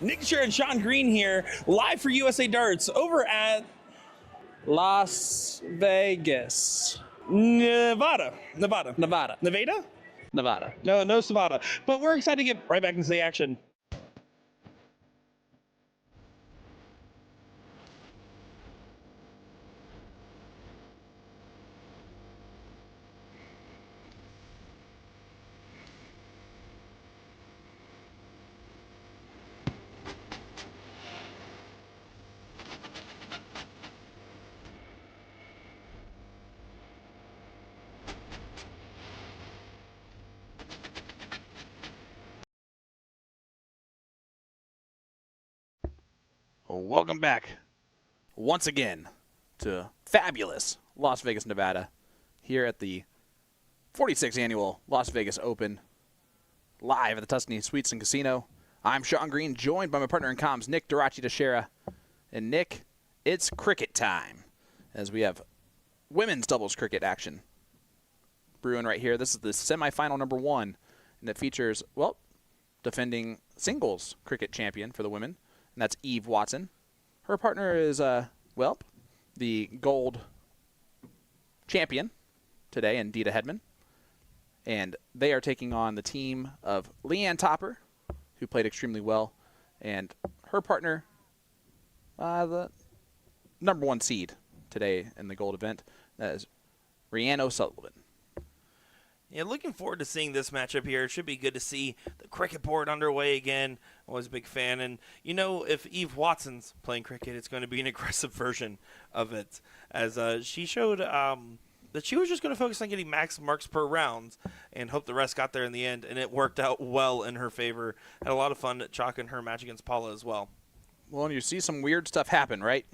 Nick Teixeira and Sean Green here, live for USA Darts over at Las Vegas, Nevada. Nevada? Nevada. No, Nevada. But we're excited to get right back into the action. Welcome back once again to fabulous Las Vegas, Nevada, here at the 46th Annual Las Vegas Open, live at the Tuscany Suites and Casino. I'm Sean Green, joined by my partner in comms, Nick Teixeira. And Nick, it's cricket time, as we have women's doubles cricket action brewing right here. This is the semifinal number 1, and it features, well, defending singles cricket champion for the women, and that's Eve Watson. Her partner is, the gold champion today, and Dita Hedman. And they are taking on the team of Leanne Topper, who played extremely well, and her partner, the number 1 seed today in the gold event, that is Rhiannon O'Sullivan. Yeah, looking forward to seeing this matchup here. It should be good to see the cricket board underway again. I was a big fan. And, you know, if Eve Watson's playing cricket, it's going to be an aggressive version of it. As she showed that she was just going to focus on getting max marks per round and hope the rest got there in the end. And it worked out well in her favor. Had a lot of fun chalking her match against Paula as well. Well, and you see some weird stuff happen, right?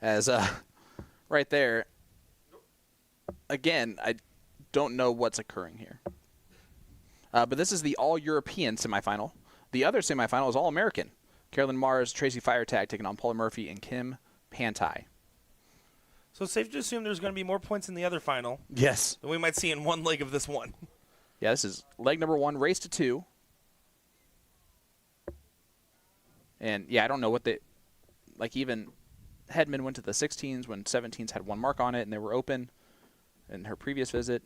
As right there, again, I don't know what's occurring here. But this is the All-European semifinal. The other semifinal is All-American. Carolyn Mars, Tracy Firetag taking on Paula Murphy and Kim Pantai. So it's safe to assume there's going to be more points in the other final Yes. than we might see in one leg of this one. Yeah, this is leg number 1, race to 2. And, yeah, I don't know what they – like, even Hedman went to the 16s when 17s had 1 mark on it and they were open in her previous visit.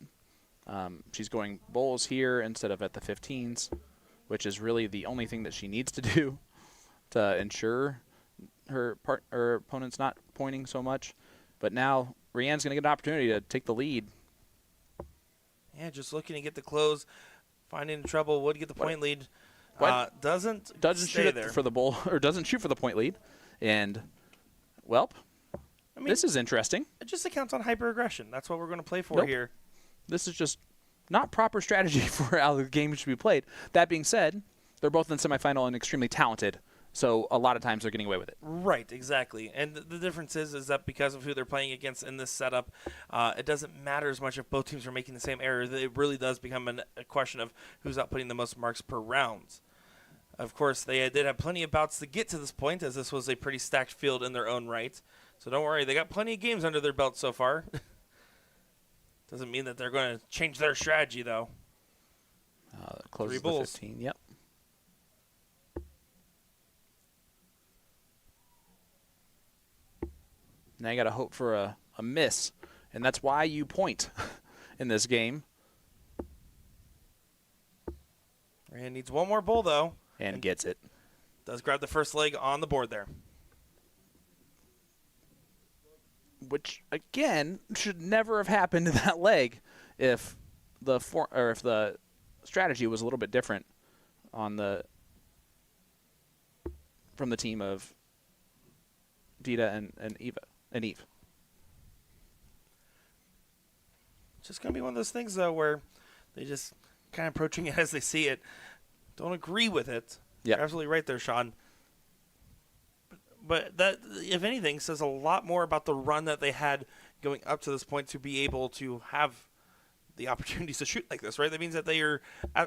She's going bowls here instead of at the 15s, which is really the only thing that she needs to do to ensure her opponent's not pointing so much. But now Rhiannon's going to get an opportunity to take the lead. Yeah, just looking to get the close, finding trouble, would get the point lead. Doesn't shoot there for the bowl, or doesn't shoot for the point lead. And, well, I mean, this is interesting. It just accounts on hyper-aggression. That's what we're going to play for here. This is just not proper strategy for how the game should be played. That being said, they're both in the semifinal and extremely talented, so a lot of times they're getting away with it. Right, exactly. And the difference is that because of who they're playing against in this setup, it doesn't matter as much if both teams are making the same error. It really does become a question of who's outputting the most marks per round. Of course, they did have plenty of bouts to get to this point, as this was a pretty stacked field in their own right. So don't worry, they got plenty of games under their belt so far. Doesn't mean that they're going to change their strategy, though. Closes the 15, yep. Now you got to hope for a miss, and that's why you point in this game. And needs one more bowl, though. And gets it. Does grab the first leg on the board there. Which, again, should never have happened in that leg if the strategy was a little bit different from the team of Dita and Eve. It's just going to be one of those things, though, where they just kind of approaching it as they see it. Don't agree with it. Yeah, you're absolutely right there, Sean. But that, if anything, says a lot more about the run that they had going up to this point to be able to have the opportunities to shoot like this, right? That means that they are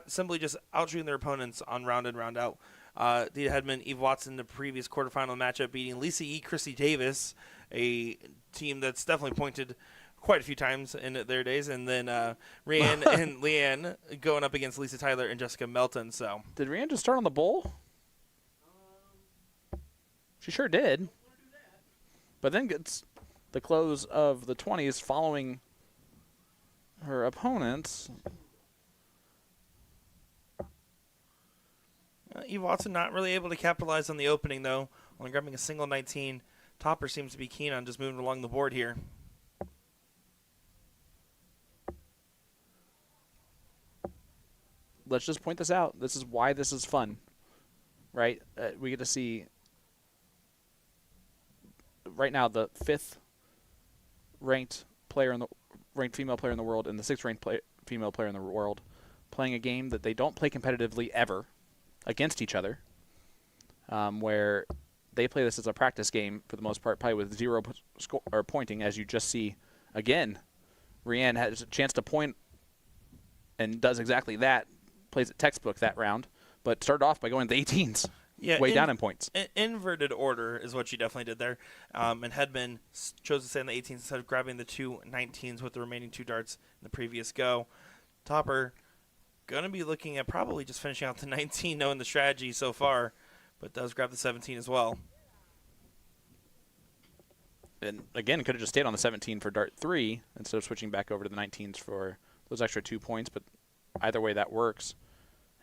simply just out-shooting their opponents on round in, round out. Dita Hedman, Eve Watson, the previous quarterfinal matchup, beating Lisa E. Chrissy Davis, a team that's definitely pointed quite a few times in their days. And then Rhiannon and Leanne going up against Lisa Tyler and Jessica Melton. So did Rhiannon just start on the bowl? She sure did. But then gets the close of the 20s following her opponents. Eve Watson not really able to capitalize on the opening, though. Only grabbing a single 19. Topper seems to be keen on just moving along the board here. Let's just point this out. This is why this is fun, right? We get to see right now the 5th ranked female player in the world and the 6th ranked female player in the world playing a game that they don't play competitively ever against each other, where they play this as a practice game for the most part, probably with 0 or pointing, as you just see again. Rianne has a chance to point and does exactly that, plays it textbook that round, but started off by going to the 18s, way down in points. Inverted order is what she definitely did there. And Hedman chose to stay on the 18s instead of grabbing the 2 19s with the remaining 2 darts in the previous go. Topper going to be looking at probably just finishing out the 19, knowing the strategy so far, but does grab the 17 as well. And again, could have just stayed on the 17 for dart 3 instead of switching back over to the 19s for those extra 2 points, but either way that works.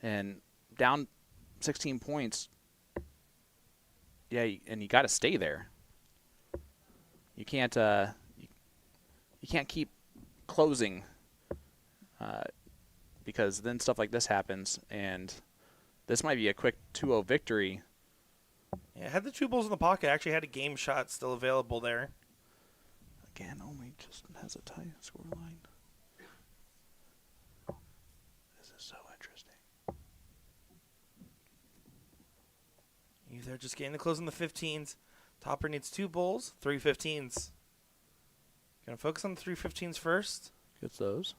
And down 16 points, yeah, and you got to stay there. You can't you can't keep closing because then stuff like this happens, and this might be a quick 2-0 victory. Yeah, had the 2 bulls in the pocket, actually had a game shot still available there. Again, only just has a tie score line. This is so interesting. They're just getting the close on the 15s. Topper needs 2 bulls, 3 15s. Gonna focus on the 3 15s first. Gets those.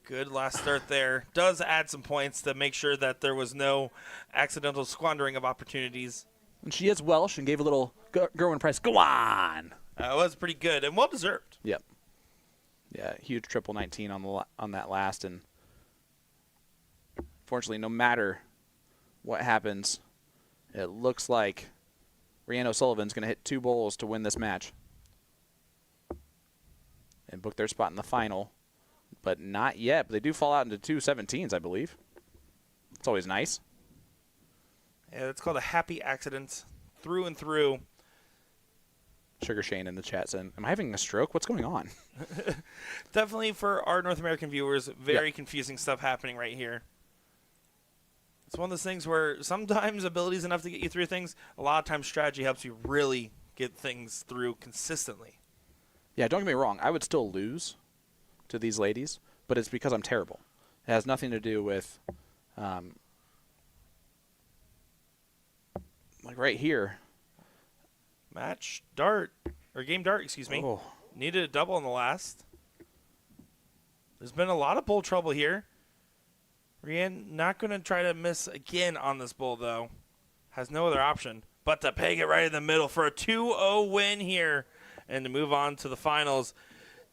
Good last start there. Does add some points to make sure that there was no accidental squandering of opportunities. And she is Welsh and gave a little Gerwin Price, go on! It was pretty good and well-deserved. Yep. Yeah, huge triple 19 on that last. And fortunately, no matter what happens, it looks like Rianne O'Sullivan's going to hit 2 bowls to win this match and book their spot in the final. But not yet. But they do fall out into 2 17s, I believe. It's always nice. Yeah, it's called a happy accident through and through. Sugar Shane in the chat saying, am I having a stroke? What's going on? Definitely for our North American viewers, very confusing stuff happening right here. It's one of those things where sometimes ability is enough to get you through things. A lot of times strategy helps you really get things through consistently. Yeah, don't get me wrong. I would still lose to these ladies, but it's because I'm terrible. It has nothing to do with, like right here. Match dart, or game dart, excuse me. Oh. Needed a double in the last. There's been a lot of bull trouble here. Rianne not going to try to miss again on this bull, though. Has no other option but to peg it right in the middle for a 2-0 win here and to move on to the finals.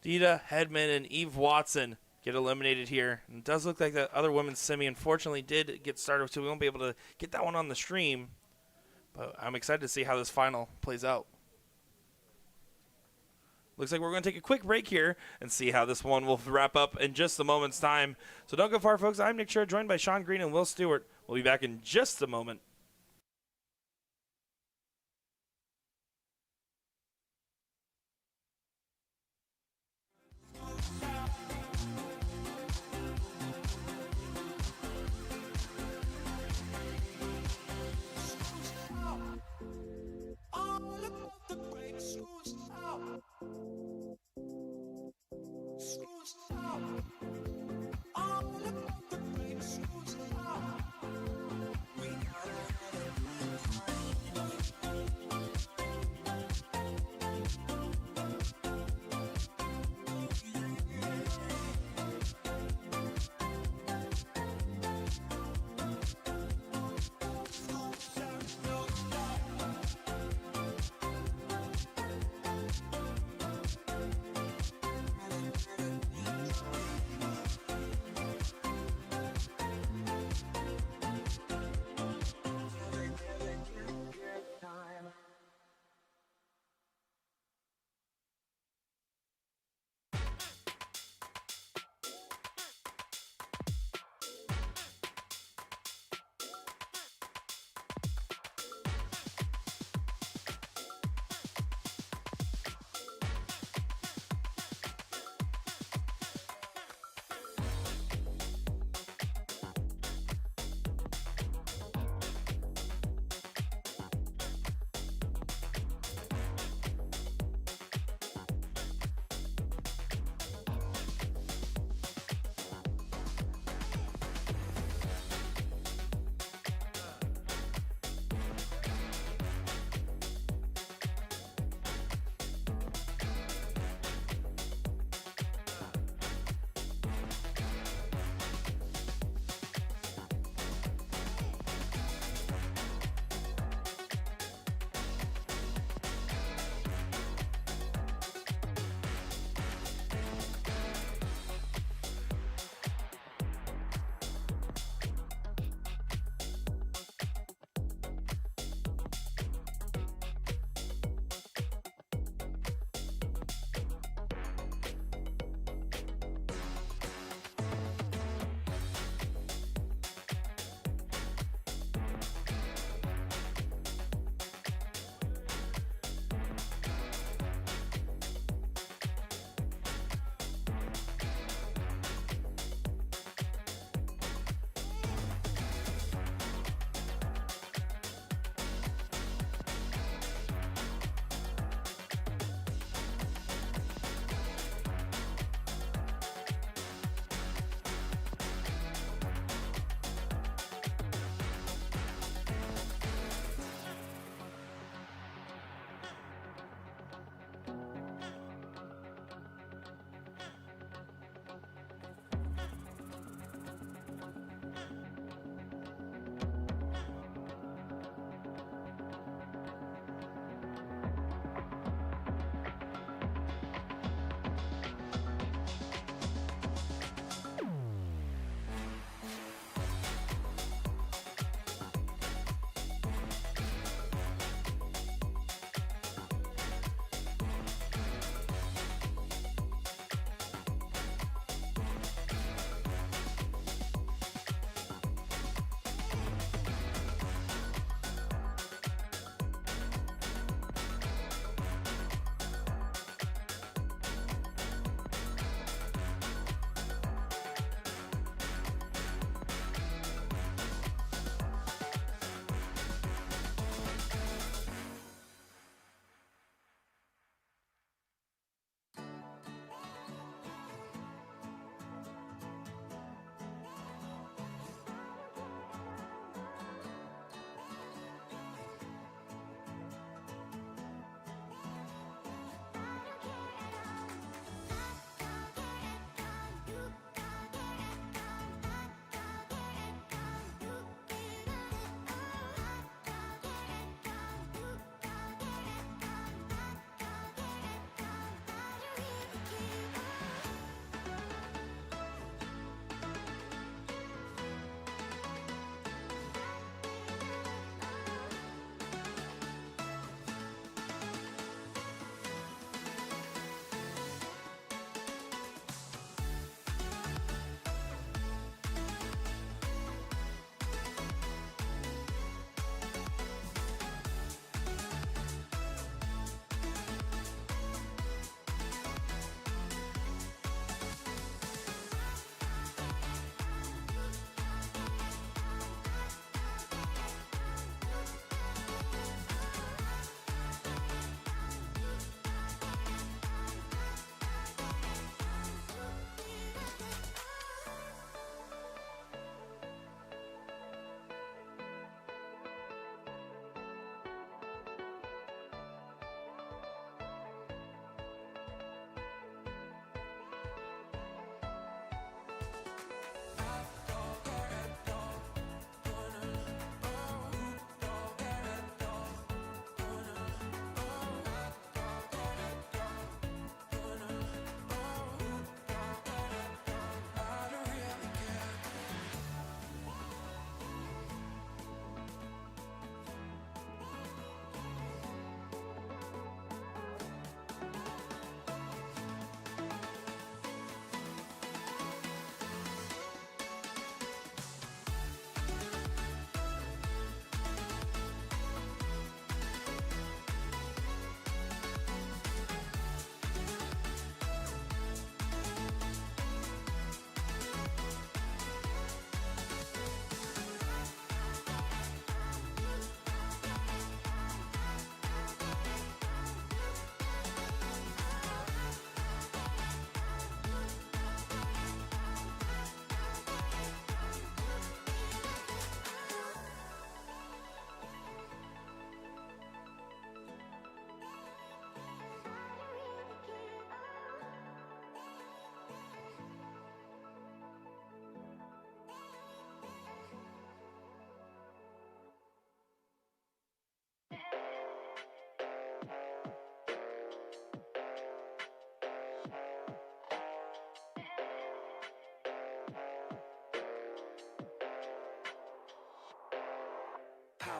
Dita Hedman and Eve Watson get eliminated here. And it does look like that other women's semi unfortunately did get started, so we won't be able to get that one on the stream. But I'm excited to see how this final plays out. Looks like we're going to take a quick break here and see how this one will wrap up in just a moment's time. So don't go far, folks. I'm Nick Scher, joined by Sean Green and Will Stewart. We'll be back in just a moment.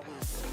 Powers.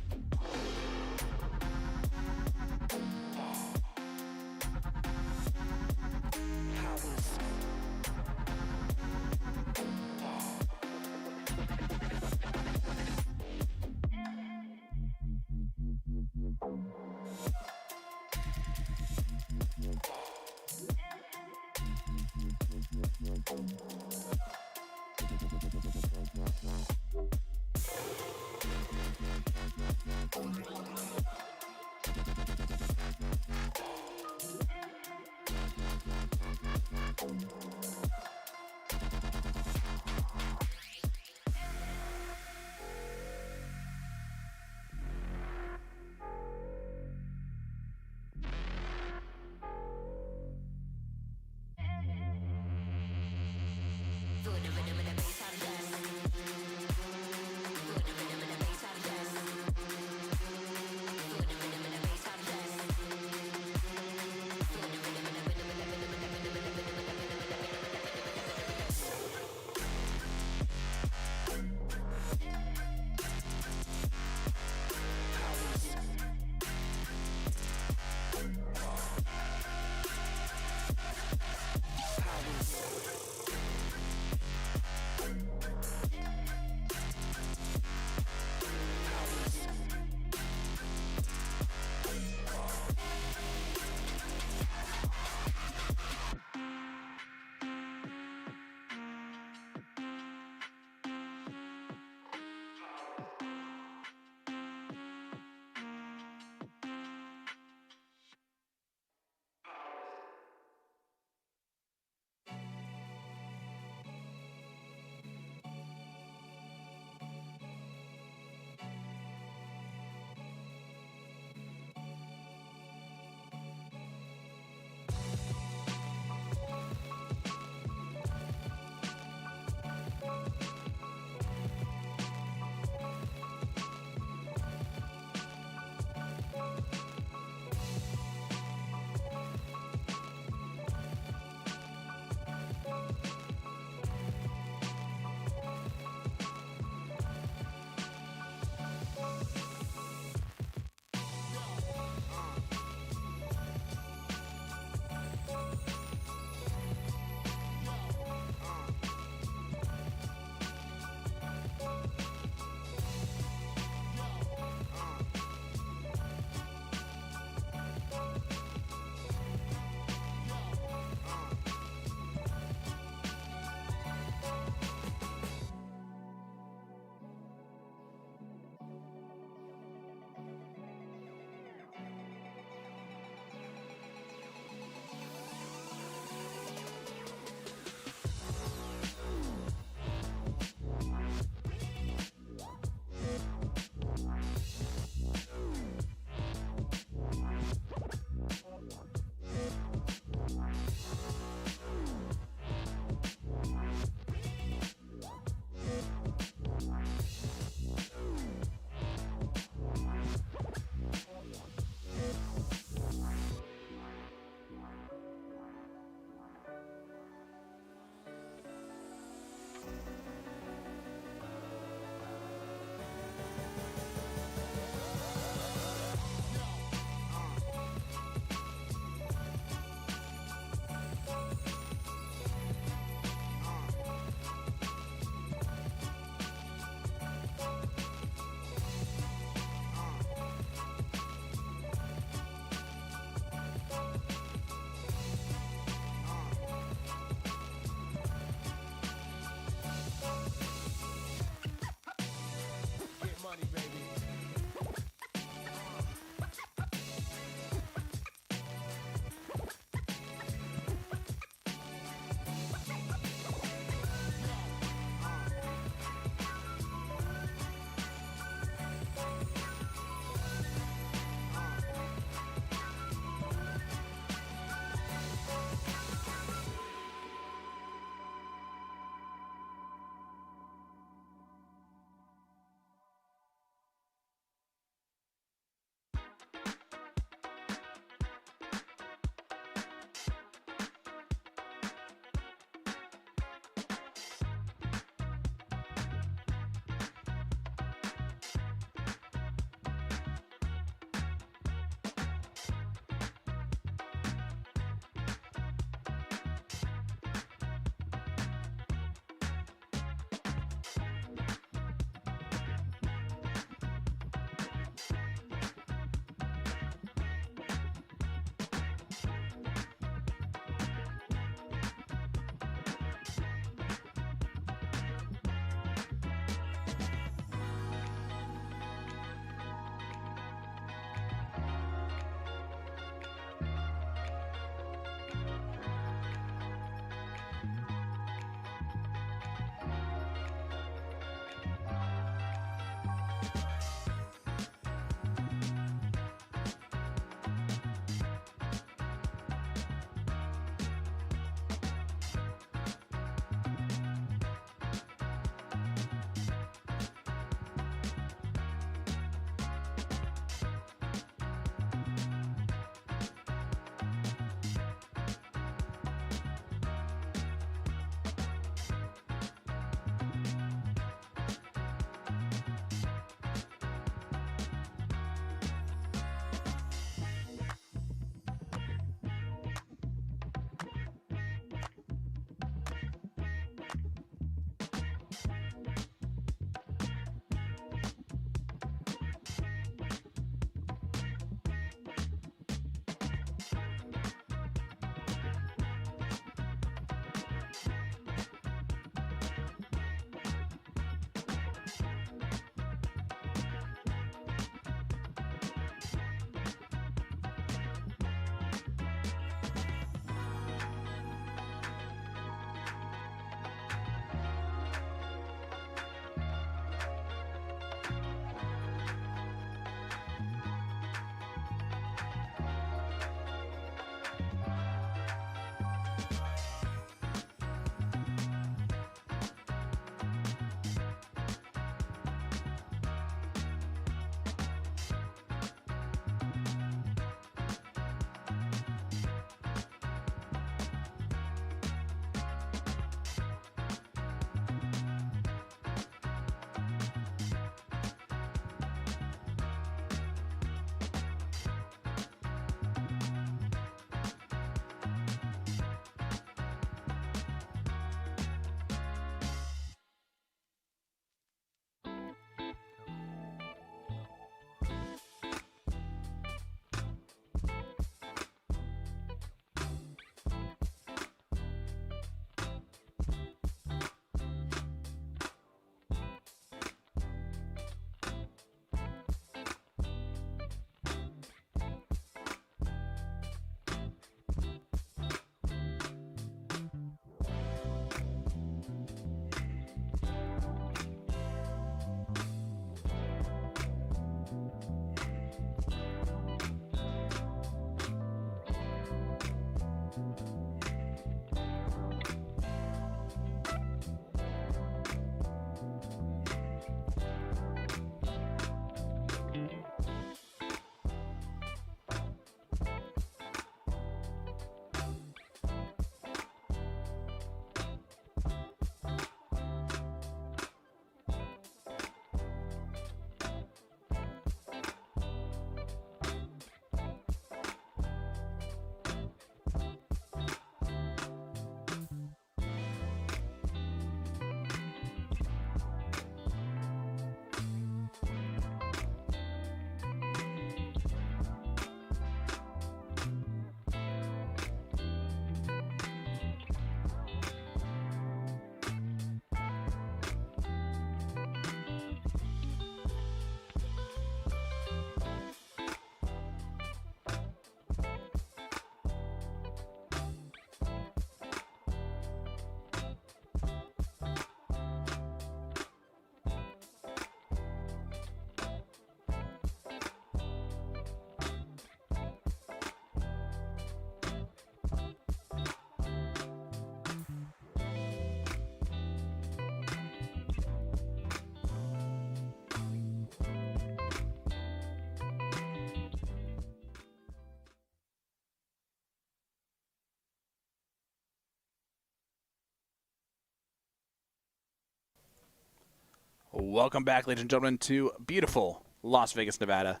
Welcome back, ladies and gentlemen, to beautiful Las Vegas, Nevada.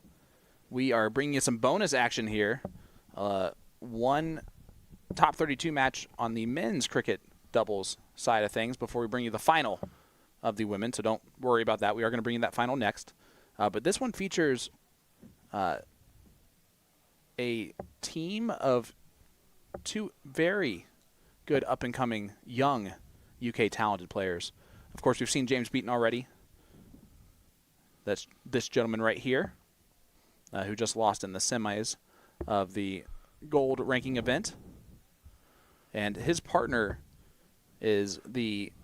We are bringing you some bonus action here. One top 32 match on the men's cricket doubles side of things before we bring you the final of the women, so don't worry about that. We are going to bring you that final next. But this one features a team of two very good up-and-coming young UK talented players. Of course, we've seen James Beaton already. That's this gentleman right here, who just lost in the semis of the gold ranking event. And his partner is the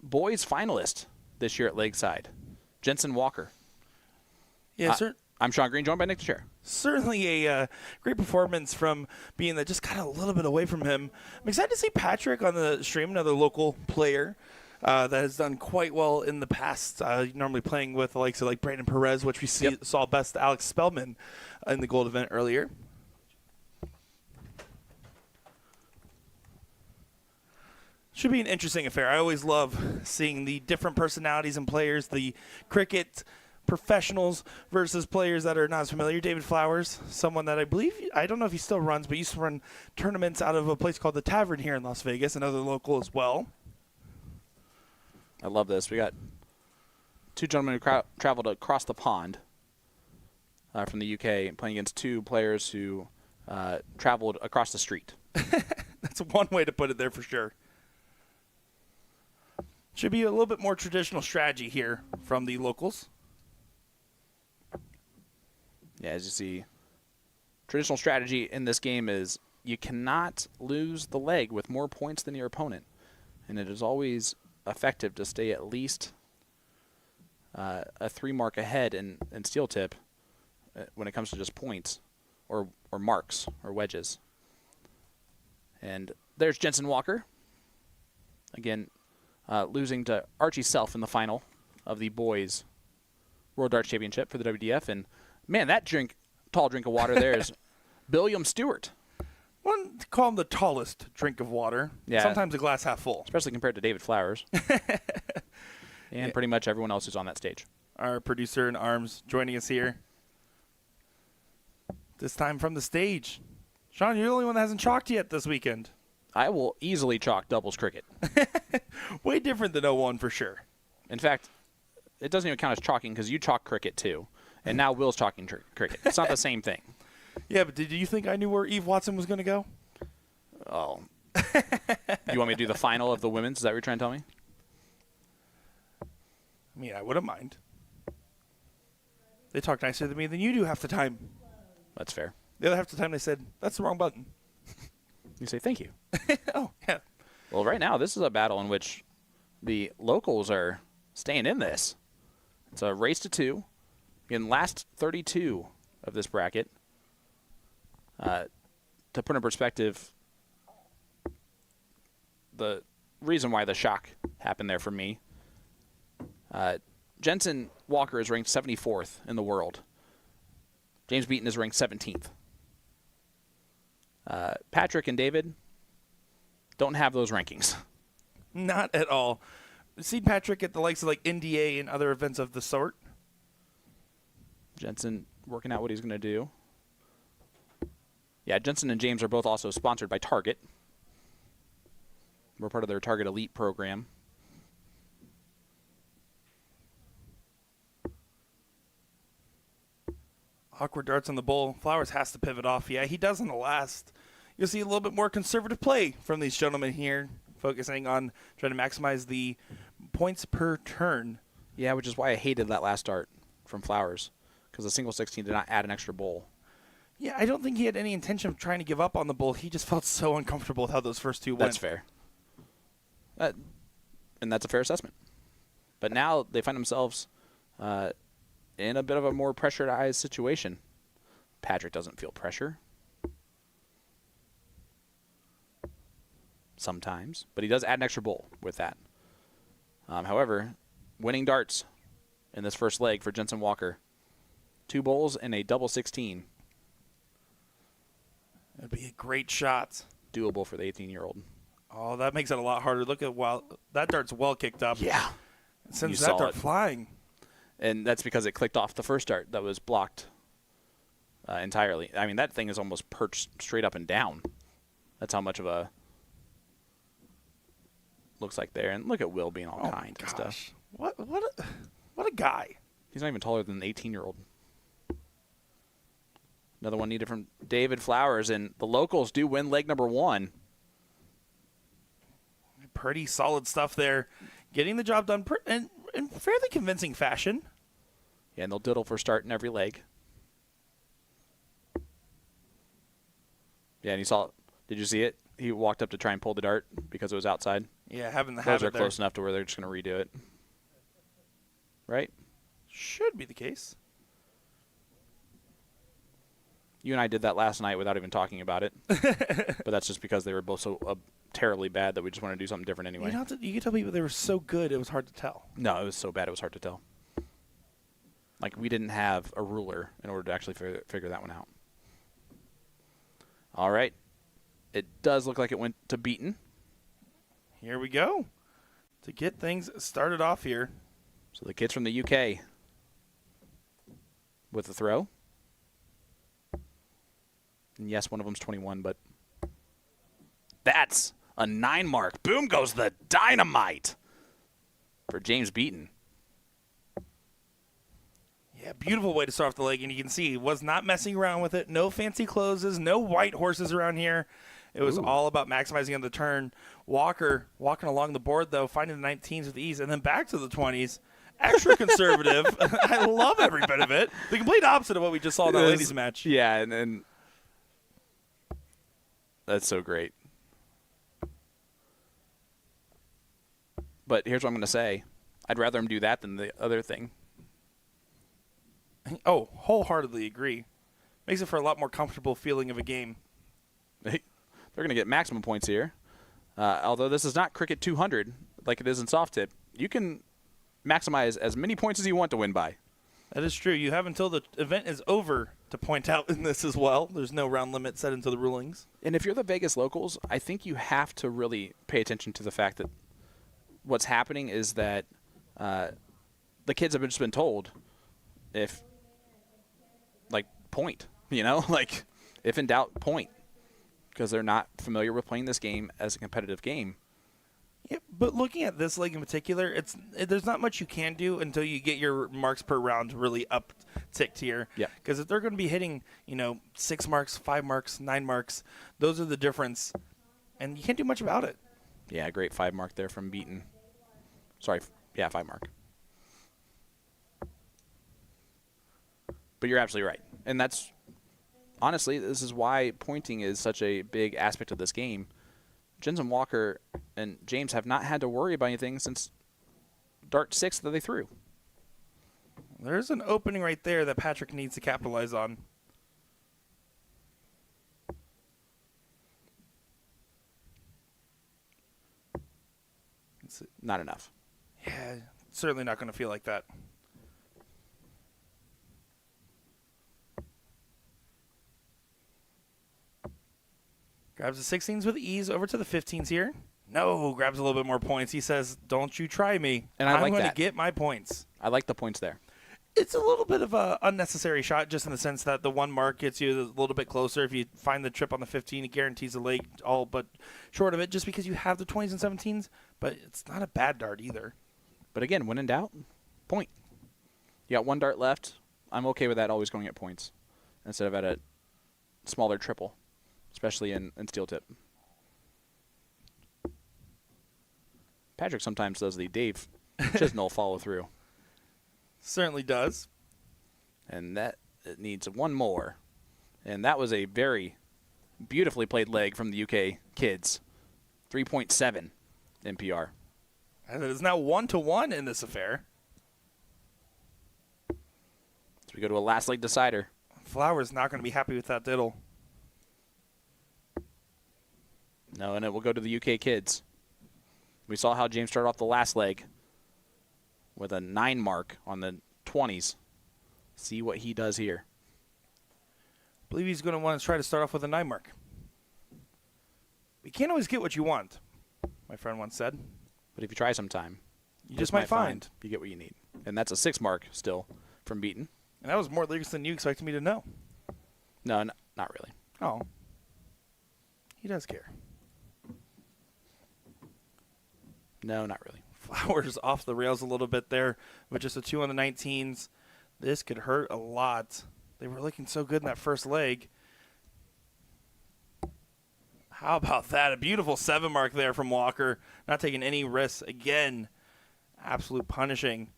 boys finalist this year at Lakeside, Jensen Walker. Yeah, sir. I'm Sean Green, joined by Nick DeShare. Certainly a great performance from being that just got a little bit away from him. I'm excited to see Patrick on the stream, another local player that has done quite well in the past, normally playing with the likes of like Brandon Perez, which we saw best Alex Spellman in the gold event earlier. Should be an interesting affair. I always love seeing the different personalities and players, the cricket professionals versus players that are not as familiar. David Flowers, someone that I don't know if he still runs, but used to run tournaments out of a place called the Tavern here in Las Vegas, another local as well. I love this. We got two gentlemen who traveled across the pond from the UK, playing against two players who traveled across the street. That's one way to put it there for sure. Should be a little bit more traditional strategy here from the locals. Yeah, as you see, traditional strategy in this game is you cannot lose the leg with more points than your opponent. And it is always effective to stay at least a 3 mark ahead in steel tip when it comes to just points or marks or wedges. And there's Jensen Walker. Again, losing to Archie Self in the final of the boys World Darts Championship for the WDF. And man, that tall drink of water there is Billiam Stewart. One call him the tallest drink of water. Yeah. Sometimes a glass half full. Especially compared to David Flowers. And pretty much everyone else who's on that stage. Our producer in arms joining us here. This time from the stage. Sean, you're the only one that hasn't chalked yet this weekend. I will easily chalk doubles cricket. Way different than 0-1 for sure. In fact, it doesn't even count as chalking because you chalk cricket too. And now Will's chalking cricket. It's not the same thing. Yeah, but did you think I knew where Eve Watson was going to go? Oh. You want me to do the final of the women's? Is that what you're trying to tell me? I mean, I wouldn't mind. They talk nicer than me than you do half the time. That's fair. The other half the time they said, that's the wrong button. You say thank you. Oh, yeah. Well, right now, this is a battle in which the locals are staying in this. It's a race to 2. In last 32 of this bracket. To put in perspective, the reason why the shock happened there for me, Jensen Walker is ranked 74th in the world. James Beaton is ranked 17th. Patrick and David don't have those rankings. Not at all. Seen Patrick at the likes of like NDA and other events of the sort. Jensen working out what he's going to do. Yeah, Jensen and James are both also sponsored by Target. We're part of their Target Elite program. Awkward darts on the bowl. Flowers has to pivot off. Yeah, he does in the last. You'll see a little bit more conservative play from these gentlemen here, focusing on trying to maximize the points per turn. Yeah, which is why I hated that last dart from Flowers, because the single 16 did not add an extra bowl. Yeah, I don't think he had any intention of trying to give up on the bowl. He just felt so uncomfortable with how those first two went. That's fair. And that's a fair assessment. But now they find themselves in a bit of a more pressurized situation. Patrick doesn't feel pressure. Sometimes. But he does add an extra bowl with that. However, winning darts in this first leg for Jensen Walker. 2 bowls and a double 16. That'd be a great shot. Doable for the 18-year-old. Oh, that makes it a lot harder. Look at that dart's well kicked up. Yeah. Since You that saw dart it. flying. And that's because it clicked off the first dart that was blocked entirely. I mean, that thing is almost perched straight up and down. That's how much of a looks like there. And look at Will being all Oh kind my and stuff. gosh. What a guy. He's not even taller than an 18-year-old. Another one needed from David Flowers, and the locals do win leg number 1. Pretty solid stuff there. Getting the job done in fairly convincing fashion. Yeah, and they'll diddle for start in every leg. Yeah, and you saw, did you see it? He walked up to try and pull the dart because it was outside. Yeah, having the Those habit are there. close enough to where they're just going to redo it. Right? Should be the case. You and I did that last night without even talking about it. But that's just because they were both so terribly bad that we just want to do something different anyway. You could tell people they were so good, it was hard to tell. No, it was so bad it was hard to tell. Like, we didn't have a ruler in order to actually figure that one out. All right. It does look like it went to Beaton. Here we go. To get things started off here. So the kids from the UK with the throw. And yes, one of them's 21, but that's a 9 mark. Boom goes the dynamite for James Beaton. Yeah, beautiful way to start off the leg, and you can see he was not messing around with it. No fancy closes, no white horses around here. It was all about maximizing on the turn. Walker walking along the board, though, finding the 19s with ease, and then back to the 20s. Extra conservative. I love every bit of it. The complete opposite of what we just saw in that ladies' match. Yeah, and that's so great. But here's what I'm going to say. I'd rather him do that than the other thing. Oh, wholeheartedly agree. Makes it for a lot more comfortable feeling of a game. They're going to get maximum points here. Although this is not Cricket 200 like it is in soft tip, you can maximize as many points as you want to win by. That is true. You have until the event is over to point out in this as well. There's no round limit set into the rulings. And if you're the Vegas locals, I think you have to really pay attention to the fact that what's happening is that the kids have just been told if, like, point, like, if in doubt, point, because they're not familiar with playing this game as a competitive game. Yeah, but looking at this leg in particular, there's not much you can do until you get your marks per round really upticked here. Yeah. Because if they're going to be hitting, 6 marks, 5 marks, 9 marks, those are the difference, and you can't do much about it. Yeah, great 5 mark there from Beaton. Sorry, 5 mark. But you're absolutely right. And that's, honestly, this is why pointing is such a big aspect of this game. Jensen Walker and James have not had to worry about anything since dart 6 that they threw. There's an opening right there that Patrick needs to capitalize on. Not enough. Yeah, certainly not going to feel like that. Grabs the 16s with ease over to the 15s here. No, grabs a little bit more points. He says, don't you try me. And I like I'm going to that. get my points. I like the points there. It's a little bit of an unnecessary shot, just in the sense that the 1 mark gets you a little bit closer. If you find the trip on the 15, it guarantees a leg all but short of it, just because you have the 20s and 17s. But it's not a bad dart either. But again, when in doubt, point. You got 1 dart left. I'm okay with that always going at points instead of at a smaller triple, especially in steel tip. Patrick sometimes does the Dave Chisnell follow through. Certainly does. And that it needs 1 more. And that was a very beautifully played leg from the UK kids. 3.7 NPR. And it is now 1-1 in this affair. So we go to a last leg decider. Flowers not going to be happy with that diddle. No, and it will go to the UK kids. We saw how James started off the last leg with a 9 mark on the 20s. See what he does here. I believe he's going to want to try to start off with a 9 mark. You can't always get what you want, my friend once said. But if you try sometime, You just might find. You get what you need. And that's a 6 mark still from Beaton. And that was more lyrics than you expected me to know. No, not really. Oh. He does care. No, not really. Flowers off the rails a little bit there with just a 2 on the 19s. This could hurt a lot. They were looking so good in that first leg. How about that? A beautiful 7 mark there from Walker. Not taking any risks. Again, absolute punishing.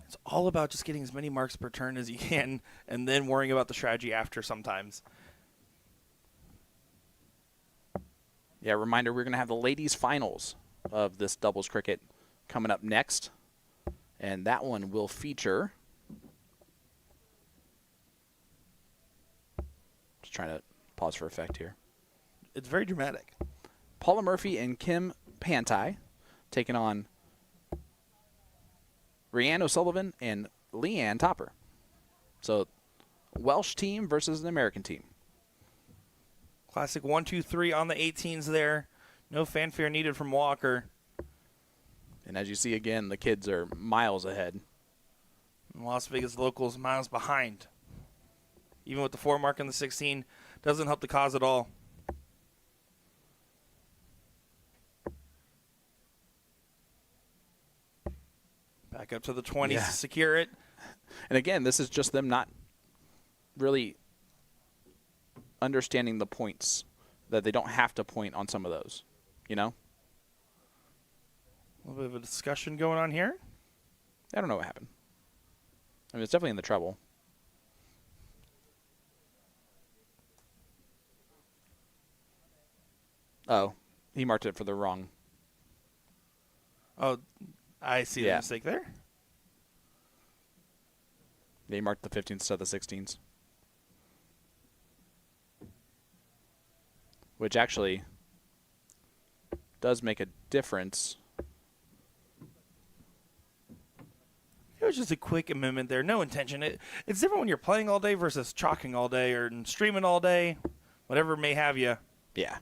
It's all about just getting as many marks per turn as you can and then worrying about the strategy after sometimes. Yeah, reminder, we're going to have the ladies' finals of this doubles cricket coming up next. And that one will feature... Just trying to pause for effect here. It's very dramatic. Paula Murphy and Kim Pantai taking on Rianne O'Sullivan and Leanne Topper. So, Welsh team versus an American team. Classic 1-2-3 on the 18s there. No fanfare needed from Walker. And as you see again, the kids are miles ahead. And Las Vegas locals miles behind. Even with the 4 mark in the 16, doesn't help the cause at all. Back up to the 20s to secure it. And again, this is just them not really understanding the points, that they don't have to point on some of those, you know? A little bit of a discussion going on here. I don't know what happened. I mean, it's definitely in the treble. Oh, he marked it for the wrong. Oh, I see the mistake there. They marked the 15s instead of the 16s. Which actually does make a difference. It was just a quick amendment there. No intention. It's different when you're playing all day versus chalking all day or streaming all day, whatever may have you. Yeah.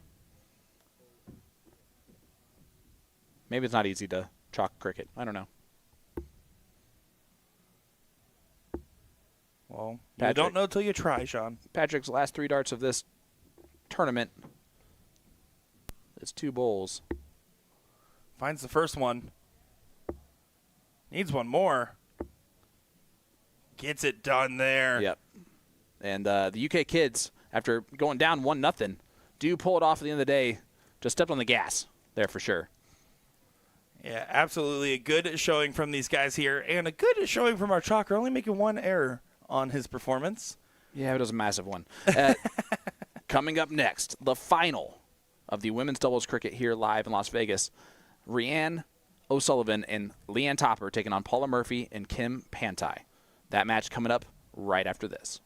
Maybe it's not easy to chalk cricket. I don't know. Well, Patrick. you don't know till you try, Sean. Patrick's last 3 darts of this tournament is 2 bowls. Finds the first one. Needs one more. Gets it done there. Yep. And the UK kids, after going down 1-0, do pull it off at the end of the day. Just stepped on the gas there for sure. Yeah, absolutely a good showing from these guys here, and a good showing from our chalker, only making 1 error on his performance. Yeah, it was a massive one. Coming up next, the final of the women's doubles cricket here live in Las Vegas. Rianne O'Sullivan and Leanne Topper taking on Paula Murphy and Kim Pantai. That match coming up right after this.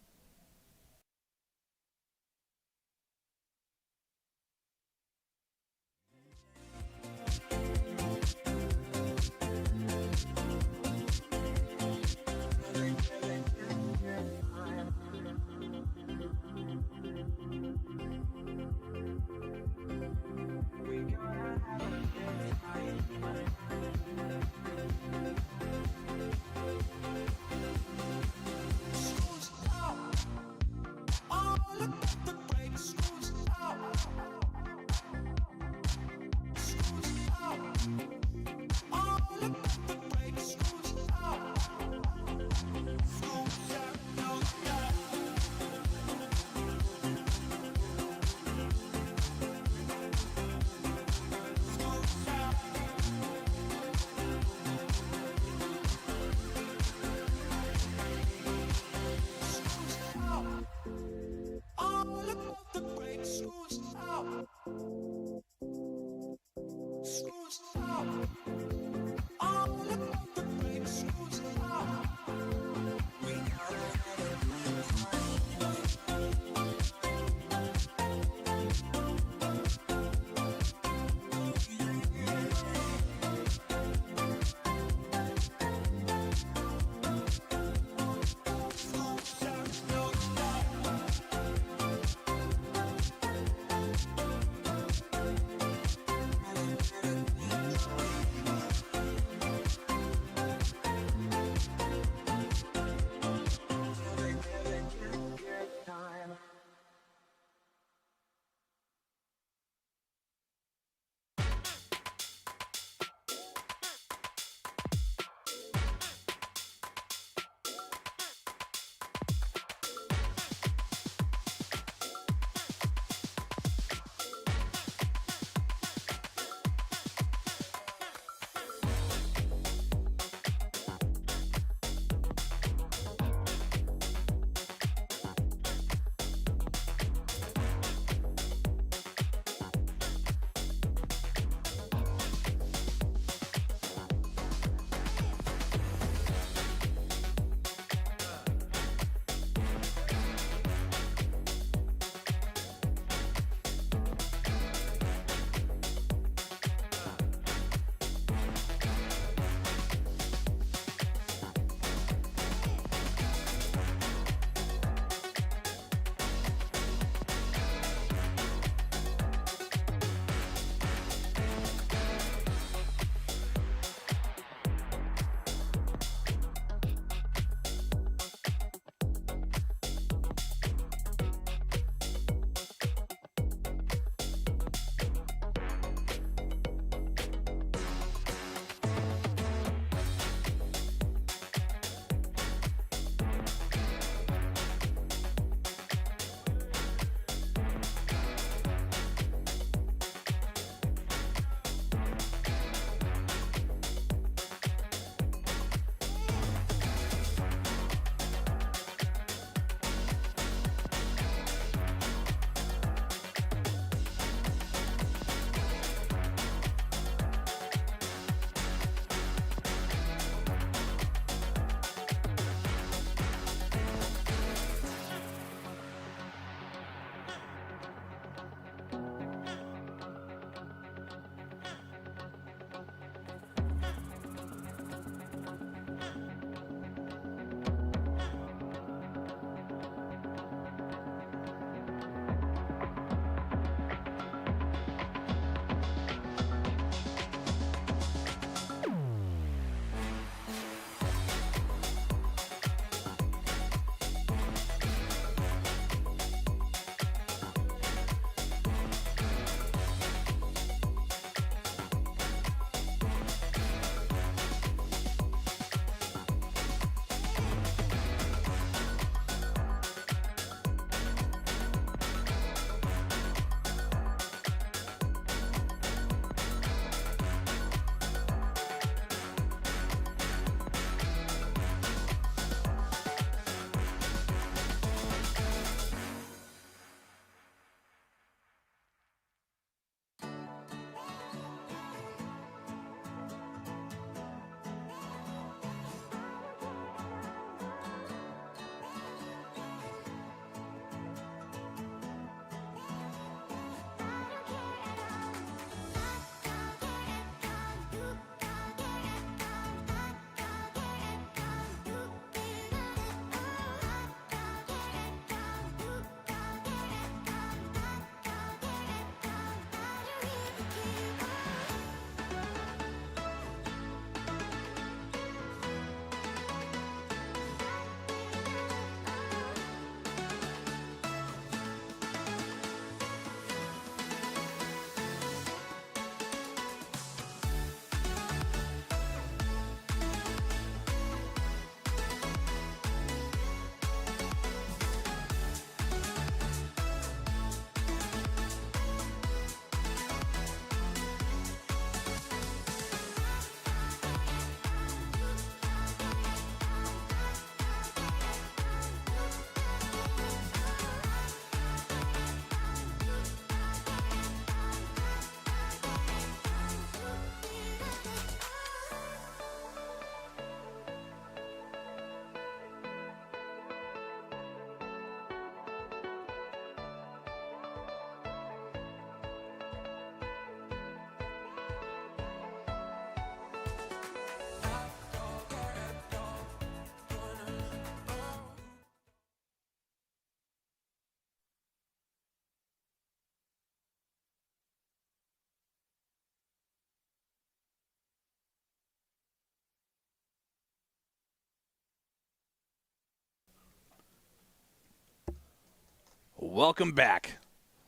Welcome back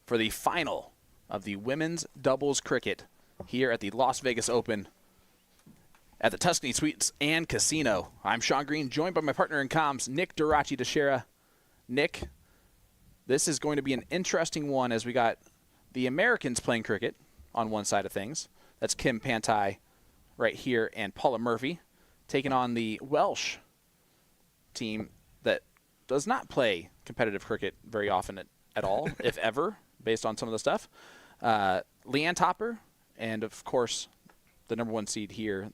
for the final of the women's doubles cricket here at the Las Vegas Open at the Tuscany Suites and Casino. I'm Sean Green, joined by my partner in comms, Nick Durachi Teixeira. Nick, this is going to be an interesting one as we got the Americans playing cricket on one side of things. That's Kim Pantai right here and Paula Murphy taking on the Welsh team that does not play competitive cricket very often at all, if ever, based on some of the stuff. Leanne Topper, and of course, the number 1 seed here,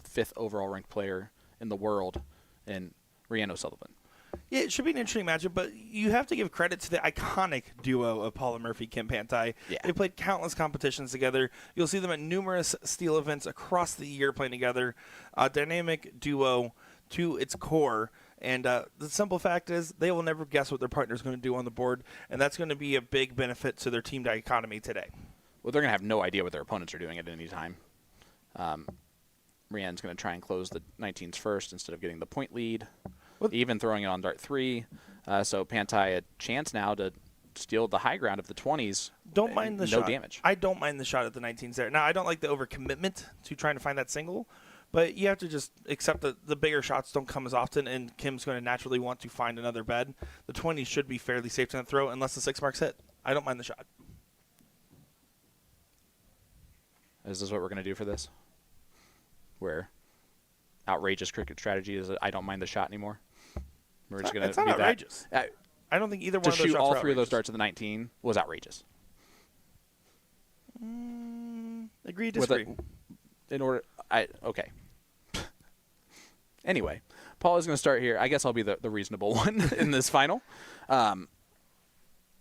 5th overall ranked player in the world, and Rhiannon O'Sullivan. Yeah, it should be an interesting matchup, but you have to give credit to the iconic duo of Paula Murphy, Kim Pantai. Yeah. They played countless competitions together. You'll see them at numerous steel events across the year playing together. A dynamic duo to its core. And the simple fact is they will never guess what their partner is going to do on the board, and that's going to be a big benefit to their team economy today. Well, they're going to have no idea what their opponents are doing at any time. Rhiannon's going to try and close the 19s first instead of getting the point lead, even throwing it on dart 3. So Pantai a chance now to steal the high ground of the 20s. Don't mind the no shot. damage. I don't mind the shot at the 19s there. Now, I don't like the overcommitment to trying to find that single, but you have to just accept that the bigger shots don't come as often, and Kim's going to naturally want to find another bed. The 20s should be fairly safe to throw unless the 6 marks hit. I don't mind the shot. Is this what we're going to do for this? Where outrageous cricket strategy is I don't mind the shot anymore? We're just going It's to not be outrageous. that. I don't think either one To of those shoot shots all are 3 of those outrageous. darts at the 19 was outrageous. Agree, disagree. Okay. Anyway, Paul is going to start here. I guess I'll be the reasonable one in this final.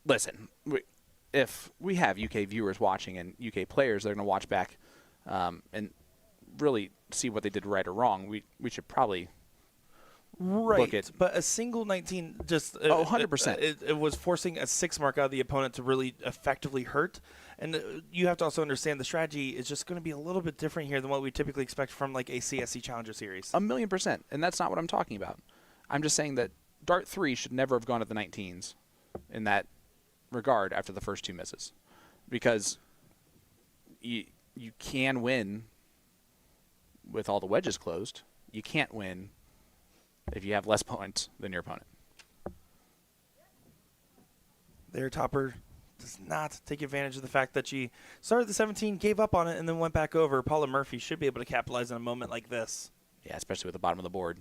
Listen, if we have UK viewers watching and UK players, they're going to watch back and really see what they did right or wrong. We should probably look at. But a single 19 just 100%. It was forcing a 6 mark out of the opponent to really effectively hurt. And you have to also understand the strategy is just going to be a little bit different here than what we typically expect from like a CSC Challenger Series. 1,000,000%, and that's not what I'm talking about. I'm just saying that dart 3 should never have gone at the 19s in that regard after the first 2 misses, because you can win with all the wedges closed. You can't win if you have less points than your opponent. Their Topper does not take advantage of the fact that she started the 17, gave up on it, and then went back over. Paula Murphy should be able to capitalize on a moment like this. Yeah, especially with the bottom of the board.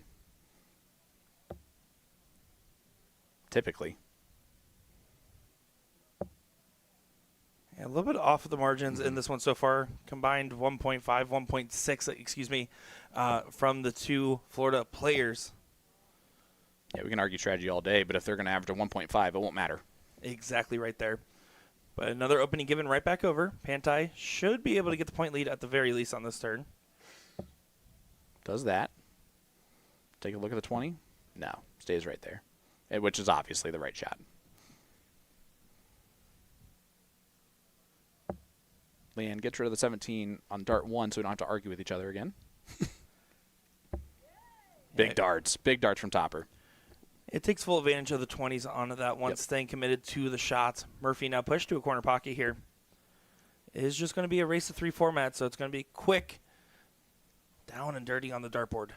Typically. Yeah, a little bit off of the margins in this one so far. Combined 1.5, 1.6, from the 2 Florida players. Yeah, we can argue strategy all day, but if they're going to average a 1.5, it won't matter. Exactly right there. But another opening given right back over. Pantai should be able to get the point lead at the very least on this turn. Does that. Take a look at the 20. No, stays right there, which is obviously the right shot. Leanne gets rid of the 17 on dart 1 so we don't have to argue with each other again. Big darts from Topper. It takes full advantage of the 20s on that one, staying committed to the shot. Murphy now pushed to a corner pocket here. It is just going to be a race to 3 format, so it's going to be quick, down and dirty on the dartboard.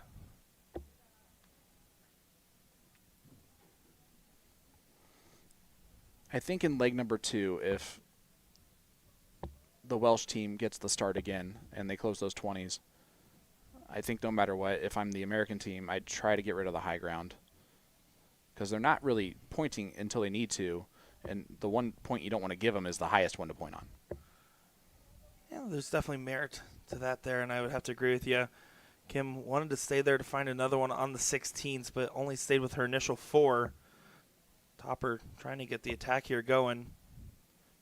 I think in leg number 2, if the Welsh team gets the start again and they close those 20s, I think no matter what, if I'm the American team, I'd try to get rid of the high ground, because they're not really pointing until they need to, and the one point you don't want to give them is the highest one to point on. Yeah, there's definitely merit to that there, and I would have to agree with you. Kim wanted to stay there to find another one on the 16s, but only stayed with her initial 4. Topper trying to get the attack here going.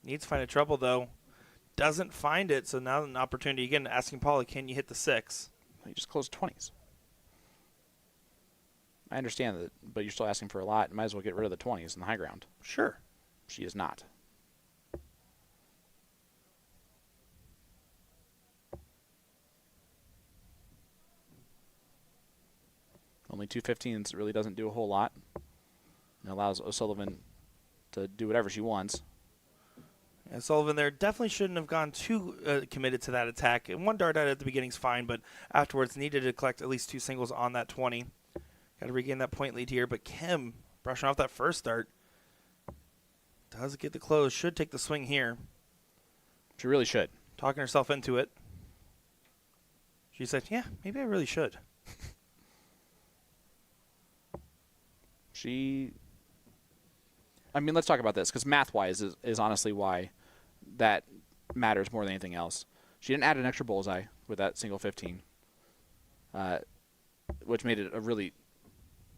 Needs to find a trouble, though. Doesn't find it, so now an opportunity again, asking Paula, can you hit the 6? You just closed 20s. I understand that, but you're still asking for a lot. You might as well get rid of the 20s in the high ground. Sure. She is not. Only 2 15s really doesn't do a whole lot. It allows O'Sullivan to do whatever she wants. And Sullivan there definitely shouldn't have gone too committed to that attack. And one dart at the beginning is fine, but afterwards needed to collect at least 2 singles on that 20. Got to regain that point lead here, but Kim brushing off that first dart. Does get the close, should take the swing here. She really should. Talking herself into it. She said, yeah, maybe I really should. I mean, let's talk about this, because math-wise is honestly why that matters more than anything else. She didn't add an extra bullseye with that single 15, which made it a really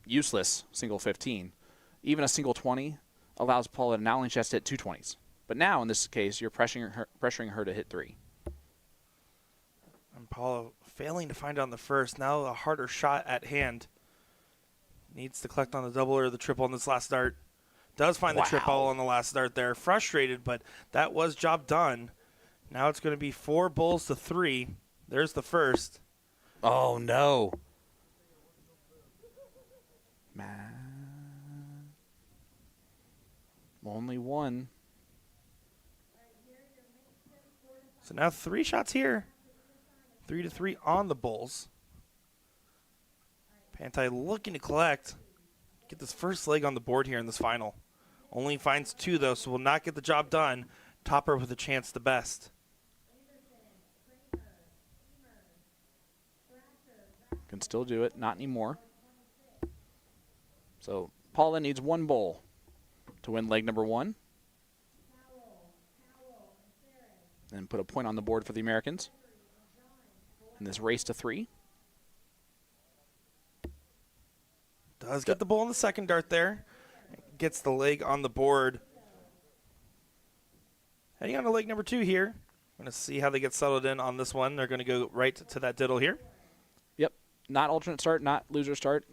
useless single 15. Even a single 20 allows Paula to not only just hit 2 20s, but now in this case, you're pressuring her to hit 3. And Paula failing to find it on the first. Now a harder shot at hand. Needs to collect on the double or the triple on this last dart. Does find the triple on the last dart there. Frustrated, but that was job done. Now it's going to be 4 bulls to 3. There's the first. Oh, no. Only one. So now 3 shots here. 3 to 3 on the bulls. Pantai looking to collect. Get this first leg on the board here in this final. Only finds 2, though, so will not get the job done. Topper with a chance the best. Can still do it. Not anymore. So Paula needs 1 bowl to win leg number 1. And put a point on the board for the Americans in this race to 3. Does get the bull on the second dart there. Gets the leg on the board. Heading on to leg number 2 here. Going to see how they get settled in on this one. They're going to go right to that diddle here. Yep. Not alternate start, not loser start.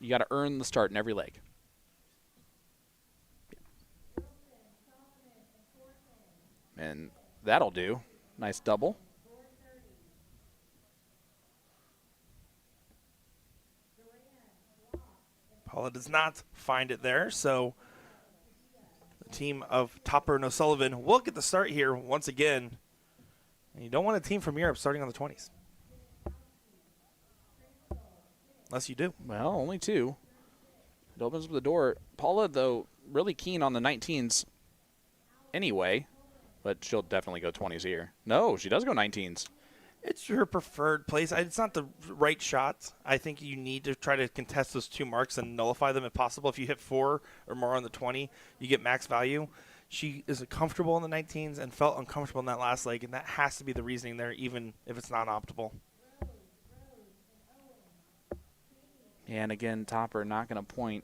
You got to earn the start in every leg. And that'll do. Nice double. Paula does not find it there, so the team of Topper and O'Sullivan will get the start here once again. And you don't want a team from Europe starting on the 20s. Unless you do. Well, only 2. It opens up the door. Paula, though, really keen on the 19s anyway, but she'll definitely go 20s here. No, she does go 19s. It's her preferred place. It's not the right shot. I think you need to try to contest those 2 marks and nullify them if possible. If you hit 4 or more on the 20, you get max value. She is comfortable in the 19s and felt uncomfortable in that last leg, and that has to be the reasoning there, even if it's not optimal. And again, Topper not going to point.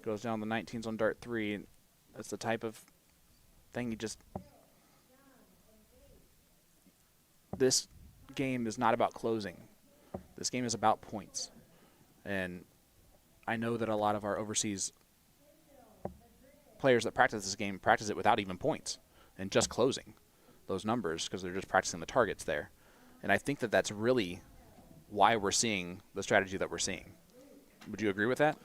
Goes down the 19s on dart 3. That's the type of thing you just... This game is not about closing. This game is about points. And I know that a lot of our overseas players that practice this game practice it without even points and just closing those numbers because they're just practicing the targets there. And I think that that's really why we're seeing the strategy that we're seeing. Would you agree with that?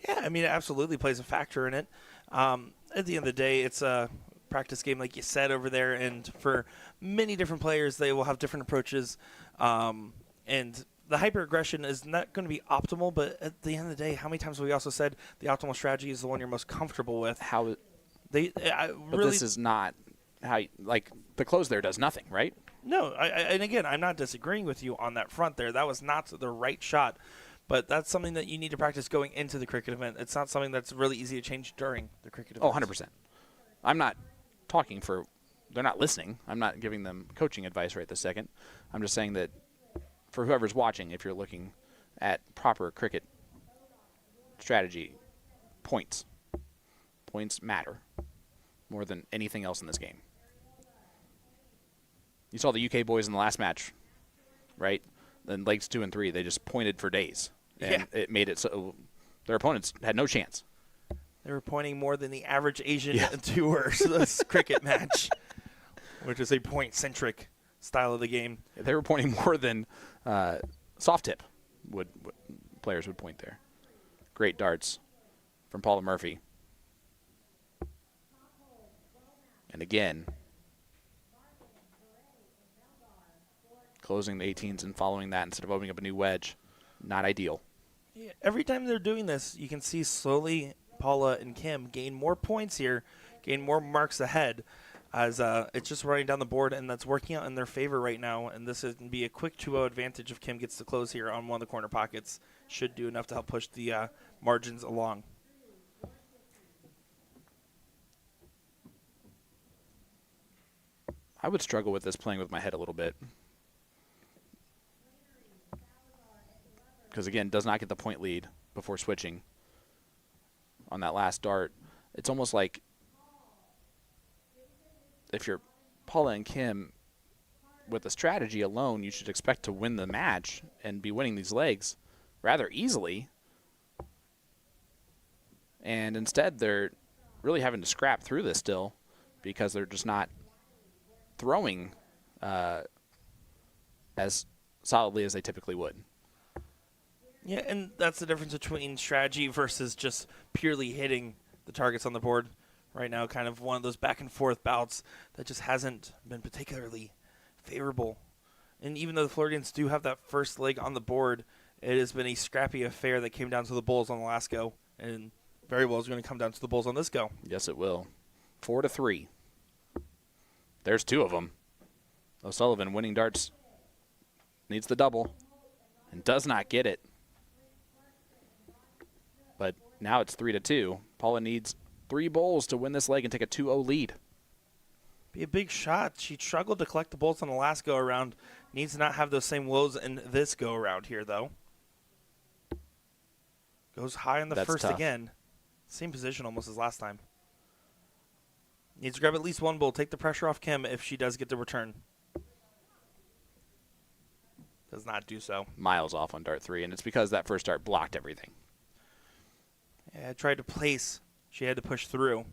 Yeah, I mean, it absolutely plays a factor in it. At the end of the day, it's a practice game, like you said over there, and for many different players, they will have different approaches. And the hyper-aggression is not going to be optimal, but at the end of the day, how many times have we also said the optimal strategy is the one you're most comfortable with? But Really, this is not how, like, the close there does nothing, right? No, and again, I'm not disagreeing with you on that front there. That was not the right shot, but that's something that you need to practice going into the cricket event. It's not something that's really easy to change during the cricket event. Oh, 100%. I'm not talking for – they're not listening. I'm not giving them coaching advice right this second. I'm just saying that for whoever's watching, if you're looking at proper cricket strategy, points matter more than anything else in this game. You saw the UK boys in the last match, right? Then legs 2 and 3, they just pointed for days. And it made it so their opponents had no chance. They were pointing more than the average Asian tour this cricket match, which is a point-centric style of the game. They were pointing more than soft tip players would point there. Great darts from Paula Murphy. And again, closing the 18s and following that instead of opening up a new wedge, not ideal. Yeah, every time they're doing this, you can see slowly Paula and Kim gain more points here, gain more marks ahead, as it's just running down the board, and that's working out in their favor right now. And this is going to be a quick 2-0 advantage if Kim gets to close here on one of the corner pockets. Should do enough to help push the margins along. I would struggle with this playing with my head a little bit. Because, again, does not get the point lead before switching on that last dart. It's almost like if you're Paula and Kim, with the strategy alone, you should expect to win the match and be winning these legs rather easily. And instead, they're really having to scrap through this still because they're just not throwing as solidly as they typically would. Yeah, and that's the difference between strategy versus just purely hitting the targets on the board. Right now, kind of one of those back-and-forth bouts that just hasn't been particularly favorable. And even though the Floridians do have that first leg on the board, it has been a scrappy affair that came down to the Bulls on the last go, and very well is going to come down to the Bulls on this go. Yes, it will. 4-3. There's 2 of them. O'Sullivan winning darts needs the double and does not get it. But now it's 3-2. Paula needs 3 bowls to win this leg and take a 2-0 lead. Be a big shot. She struggled to collect the bolts on the last go-around. Needs to not have those same woes in this go-around here, though. Goes high on the That's first tough. again. Same position almost as last time. Needs to grab at least 1 bowl. Take the pressure off Kim if she does get the return. Does not do so. Miles off on dart 3, and it's because that first dart blocked everything. Yeah, tried to place. She had to push through.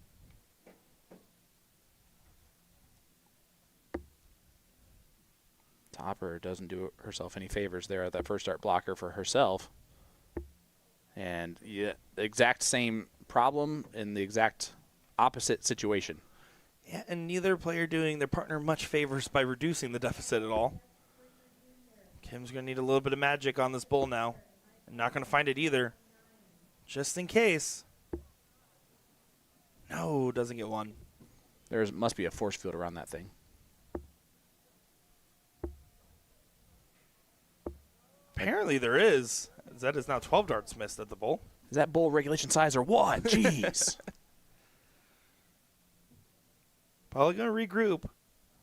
Topper doesn't do herself any favors there at that first dart blocker for herself. And yeah, the exact same problem in the exact opposite situation. Yeah, and neither player doing their partner much favors by reducing the deficit at all. Kim's going to need a little bit of magic on this bowl now. And not going to find it either. Just in case. No, doesn't get one. There must be a force field around that thing. Apparently there is. That is now 12 darts missed at the bowl. Is that bowl regulation size or what? Jeez. Probably going to regroup.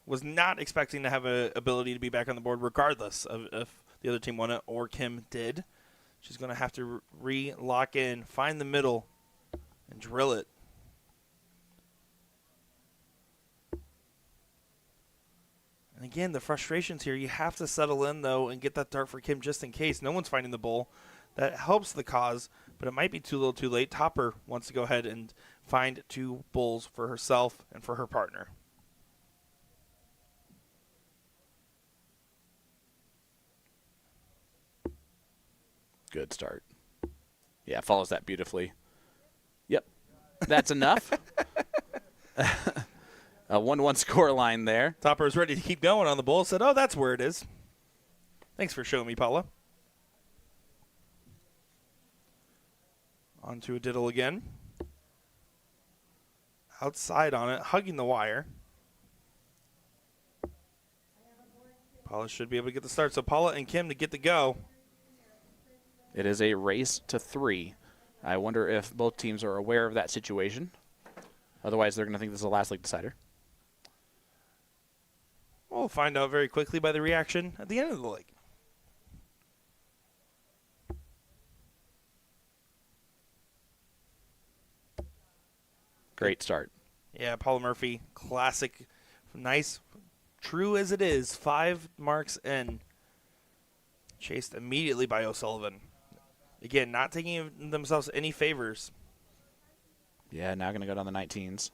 Was not expecting to have an ability to be back on the board regardless of if the other team won it or Kim did. She's going to have to re-lock in, find the middle, and drill it. And again, the frustrations here, you have to settle in, though, and get that dart for Kim just in case. No one's finding the bowl. That helps the cause, but it might be too little too late. Topper wants to go ahead and find 2 bowls for herself and for her partner. Good start. Yeah, follows that beautifully. Yep, that's enough. A 1-1 score line there. Topper is ready to keep going on the bowl. Said, oh, that's where it is. Thanks for showing me, Paula. On to a diddle again. Outside on it, hugging the wire. Paula should be able to get the start. So Paula and Kim to get the go. It is a race to 3. I wonder if both teams are aware of that situation. Otherwise, they're going to think this is the last leg decider. We'll find out very quickly by the reaction at the end of the leg. Great start. Yeah, Paula Murphy, classic, nice, true as it is. 5 marks in. Chased immediately by O'Sullivan. Again, not taking themselves any favors. Yeah, now going to go down the 19s.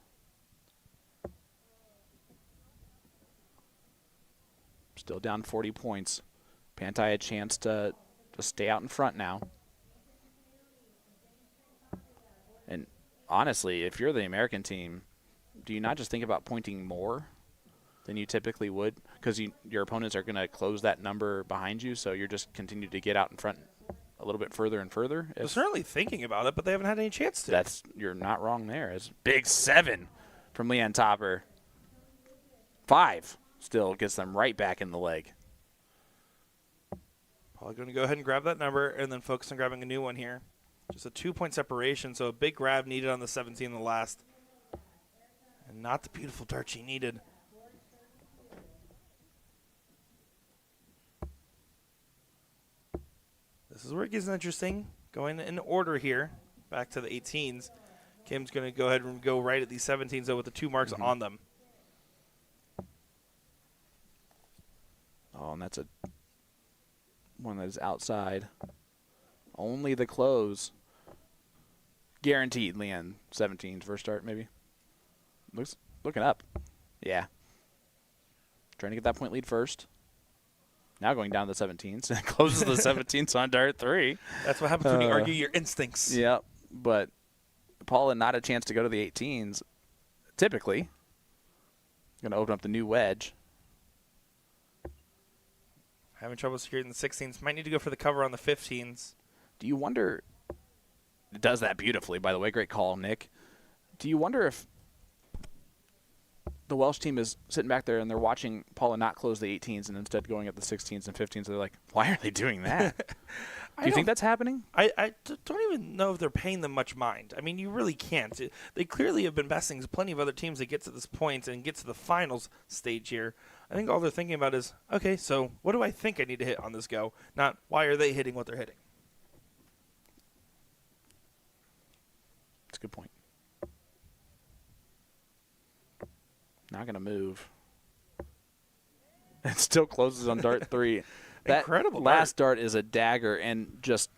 Still down 40 points. Pantai a chance to stay out in front now. And honestly, if you're the American team, do you not just think about pointing more than you typically would? Because your opponents are going to close that number behind you, so you're just continue to get out in front a little bit further and further. They're certainly thinking about it, but they haven't had any chance to. You're not wrong there. It's big 7 from Leanne Topper. 5 still gets them right back in the leg. Probably going to go ahead and grab that number and then focus on grabbing a new one here. Just a 2-point separation, so a big grab needed on the 17 in the last. And not the beautiful dart she needed. This is where it gets interesting. Going in order here, back to the 18s. Kim's going to go ahead and go right at these 17s, though, with the 2 marks on them. Oh, and that's a one that is outside. Only the close. Guaranteed, Leanne. 17's first start, maybe. Looking up. Yeah. Trying to get that point lead first. Now going down to the 17s. Closes the 17s on dart 3. That's what happens when you argue your instincts. Yep. But Paula not a chance to go to the 18s. Typically. Going to open up the new wedge. Having trouble securing the 16s. Might need to go for the cover on the 15s. Do you wonder... It does that beautifully, by the way. Great call, Nick. Do you wonder if the Welsh team is sitting back there and they're watching Paula not close the 18s and instead going at the 16s and 15s? They're like, why are they doing that? Do you think that's happening? I don't even know if they're paying them much mind. I mean, you really can't. They clearly have been besting plenty of other teams that get to this point and get to the finals stage here. I think all they're thinking about is, okay, so what do I think I need to hit on this go? Not why are they hitting what they're hitting. That's a good point. Not going to move. It still closes on dart 3. That Incredible last dart is a dagger, and just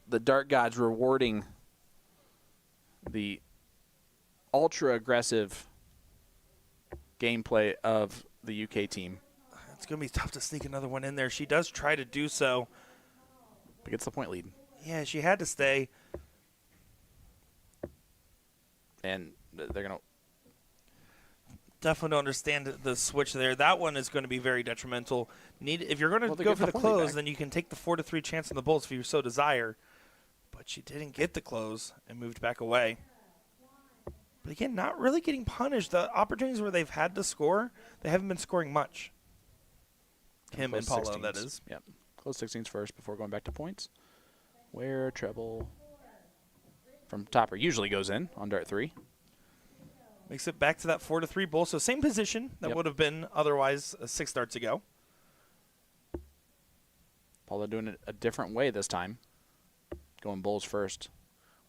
the dart gods rewarding the ultra-aggressive gameplay of the UK team. It's going to be tough to sneak another one in there. She does try to do so. But gets the point lead. Yeah, she had to stay. And they're going to... Definitely don't understand the switch there. That one is going to be very detrimental. If you're going to go for the close, then you can take the 4-3 chance on the Bulls if you so desire. But she didn't get the close and moved back away. But again, not really getting punished. The opportunities where they've had to score, they haven't been scoring much. Kim and Paula, 16s. that is. Yep. Close 16s first before going back to points. Where treble from Topper usually goes in on dart 3. Makes it back to that 4-3 Bull. So same position that would have been otherwise 6 darts ago. Paula doing it a different way this time. Going Bulls first.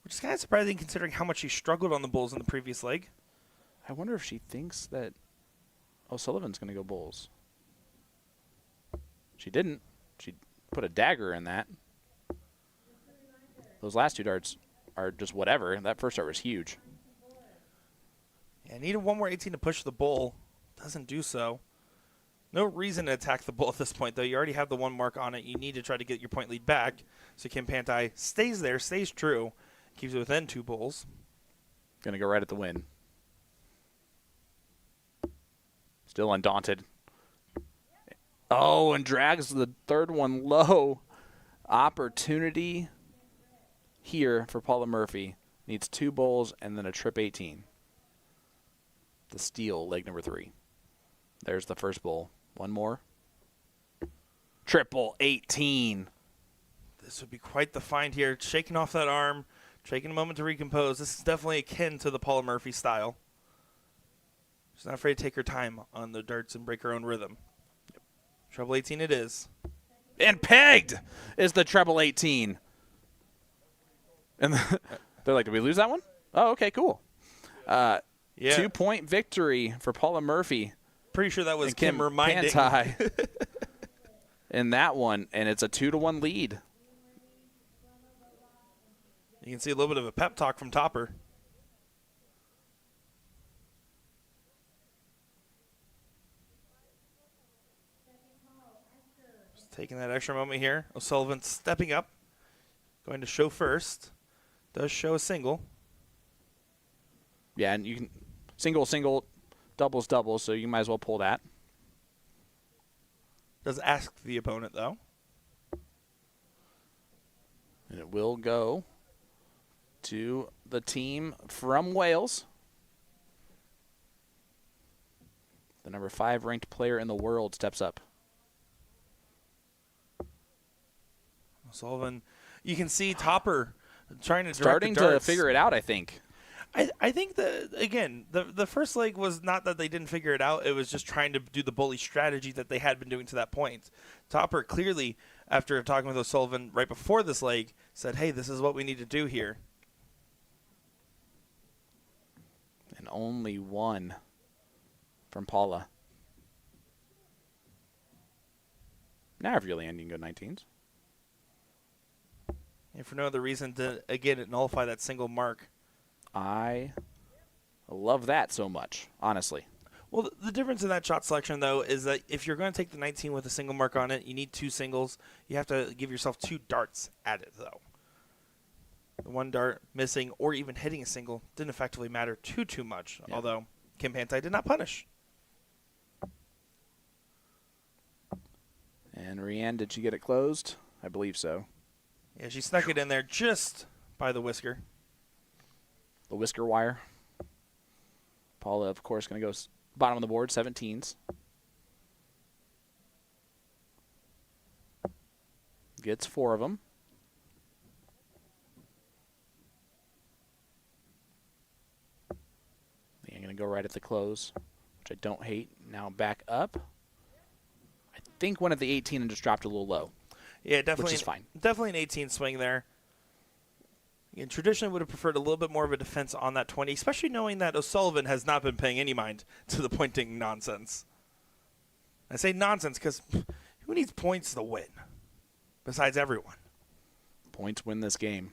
Which is kind of surprising considering how much she struggled on the Bulls in the previous leg. I wonder if she thinks that O'Sullivan's going to go Bulls. She didn't. She put a dagger in that. Those last 2 darts are just whatever. That first dart was huge. Yeah, needed one more 18 to push the Bull. Doesn't do so. No reason to attack the Bull at this point, though. You already have the 1 mark on it. You need to try to get your point lead back. So Kim Pantai stays there, stays true, keeps it within 2 Bulls. Going to go right at the win. Still undaunted. Oh, and drags the third one low. Opportunity here for Paula Murphy. Needs 2 Bulls and then a trip 18. The steal, leg number 3. There's the first Bull. 1 more. Triple 18. This would be quite the find here. Shaking off that arm, taking a moment to recompose. This is definitely akin to the Paula Murphy style. She's not afraid to take her time on the darts and break her own rhythm. Yep. Treble 18 it is. And pegged is the treble 18. And they're like, did we lose that one? Oh, okay, cool. Yeah. 2-point victory for Paula Murphy. Pretty sure that was And Kim reminding. Pantai in that one, and it's a 2-1 lead. You can see a little bit of a pep talk from Topper. Just taking that extra moment here. O'Sullivan stepping up. Going to show first. Does show a single. Yeah, and you can single, single, doubles, doubles, so you might as well pull that. Does ask the opponent, though. And it will go to the team from Wales. The number 5 ranked player in the world steps up. Sullivan, you can see Topper trying to direct Starting the to darts. figure it out, I think. I think that, again, the first leg was not that they didn't figure it out. It was just trying to do the bully strategy that they had been doing to that point. Topper clearly, after talking with O'Sullivan right before this leg, said, hey, this is what we need to do here. And only one from Paula. Now if you're Leanne, you can go 19s. And for no other reason to, again, nullify that single mark. I love that so much, honestly. Well, the difference in that shot selection, though, is that if you're going to take the 19 with a single mark on it, you need 2 singles. You have to give yourself 2 darts at it, though. The 1 dart missing or even hitting a single didn't effectively matter too much, Yeah. although Kim Pantai did not punish. And Rianne, did she get it closed? I believe so. Yeah, she snuck it in there just by the whisker. The whisker wire. Paula, of course, going to go bottom of the board, 17s. Gets 4 of them. I'm going to go right at the close, which I don't hate. Now back up. I think one at the 18 and just dropped a little low. Yeah, definitely. Which is fine. Definitely an 18 swing there. And traditionally would have preferred a little bit more of a defense on that 20, especially knowing that O'Sullivan has not been paying any mind to the pointing nonsense. I say nonsense because who needs points to win besides everyone? Points win this game.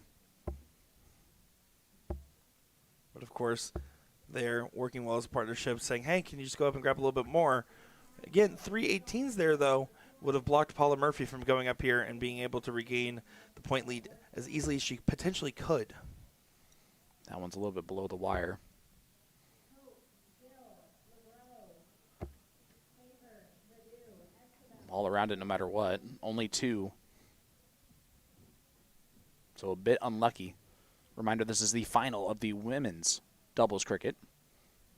But, of course, they're working well as a partnership, saying, hey, can you just go up and grab a little bit more? Again, 3 18s there, though, would have blocked Paula Murphy from going up here and being able to regain the point lead as easily as she potentially could. That one's a little bit below the wire. All around it no matter what. Only 2. So a bit unlucky. Reminder, this is the final of the women's doubles cricket.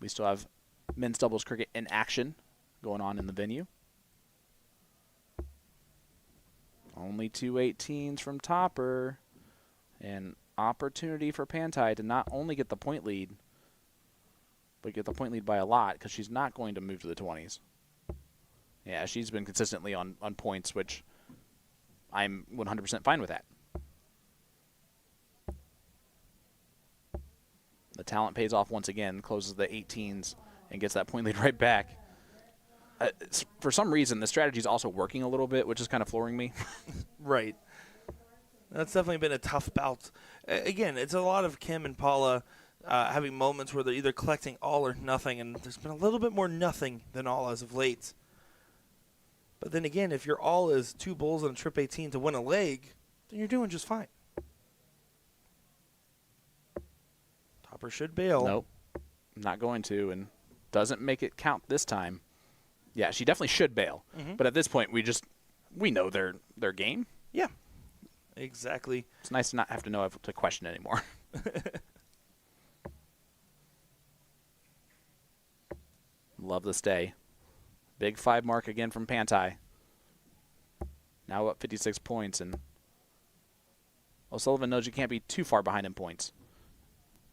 We still have men's doubles cricket in action going on in the venue. Only 2 18s from Topper. And opportunity for Pantai to not only get the point lead, but get the point lead by a lot because she's not going to move to the 20s. Yeah, she's been consistently on points, which I'm 100% fine with that. The talent pays off once again, closes the 18s, and gets that point lead right back. For some reason, the strategy is also working a little bit, which is kind of flooring me. Right. That's definitely been a tough bout. Again, it's a lot of Kim and Paula having moments where they're either collecting all or nothing, and there's been a little bit more nothing than all as of late. But then again, if your all is 2 bulls and a trip 18 to win a leg, then you're doing just fine. Topper should bail. Nope, not going to, and doesn't make it count this time. Yeah, she definitely should bail. But at this point, we know their game. Yeah, exactly. It's nice to not have to know to question anymore. Love the stay. Big 5 mark again from Pantai. Now up 56 points, and O'Sullivan knows you can't be too far behind in points.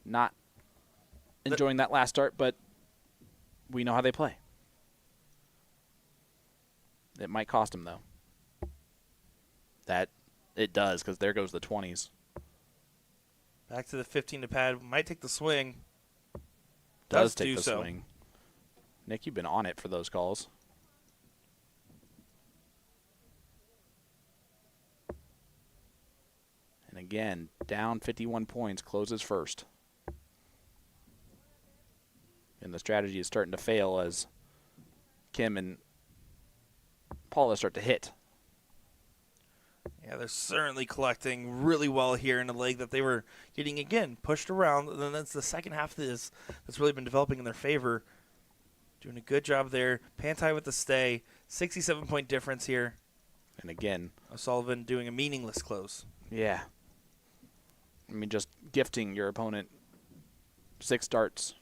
Not enjoying that last start, but we know how they play. It might cost him, though. That it does, because there goes the 20s. Back to the 15 to pad. Might take the swing. Does take do the so. swing. Nick, you've been on it for those calls. And again, down 51 points, closes first. And the strategy is starting to fail as Kim and Paula start to hit. Yeah, they're certainly collecting really well here in a leg that they were getting, again, pushed around. And then that's the second half of this that's really been developing in their favor. Doing a good job there. Pantai with the stay. 67-point difference here. And again, O'Sullivan doing a meaningless close. yeah. I mean, just gifting your opponent 6 darts,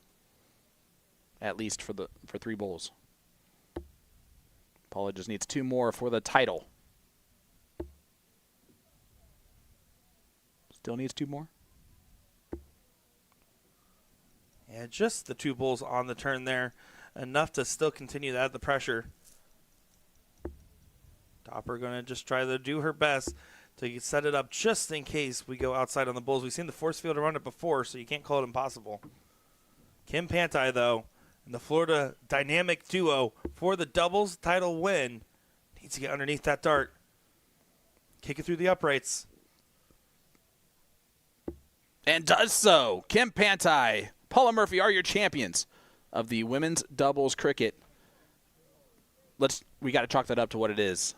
at least for 3 bowls. Paula just needs 2 more for the title. Still needs 2 more. Yeah, just the 2 bowls on the turn there. Enough to still continue to add the pressure. Topper going to just try to do her best to set it up just in case we go outside on the bulls. We've seen the force field run it before, so you can't call it impossible. Kim Pantai, though, and the Florida dynamic duo for the doubles title win, needs to get underneath that dart. Kick it through the uprights. And does so. Kim Pantai, Paula Murphy are your champions of the women's doubles cricket. We got to chalk that up to what it is.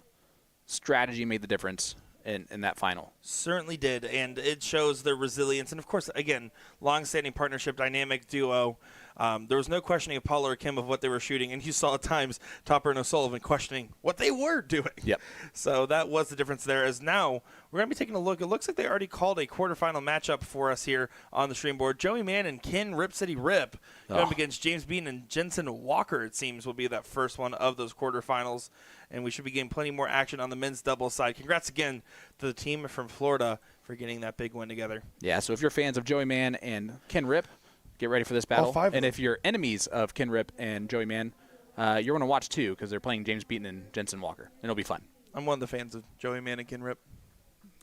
Strategy made the difference in that final. Certainly did, and it shows their resilience. And, of course, again, long-standing partnership, dynamic duo. There was no questioning of Paula or Kim of what they were shooting, and you saw at times Topper and O'Sullivan questioning what they were doing. Yep. So that was the difference there. As now we're going to be taking a look. It looks like they already called a quarterfinal matchup for us here on the stream board. Joey Mann and Ken Rip City Rip going up against James Bean and Jensen Walker, it seems, will be that first one of those quarterfinals. And we should be getting plenty more action on the men's doubles side. Congrats again to the team from Florida for getting that big win together. Yeah, so if you're fans of Joey Mann and Ken Rip, get ready for this battle. All 5 of and them. if you're enemies of Ken Rip and Joey Mann, you're going to watch too because they're playing James Beaton and Jensen Walker. And it'll be fun. I'm one of the fans of Joey Mann and Ken Rip.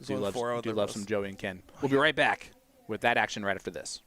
Do love some Joey and Ken. We'll be right back with that action right after this.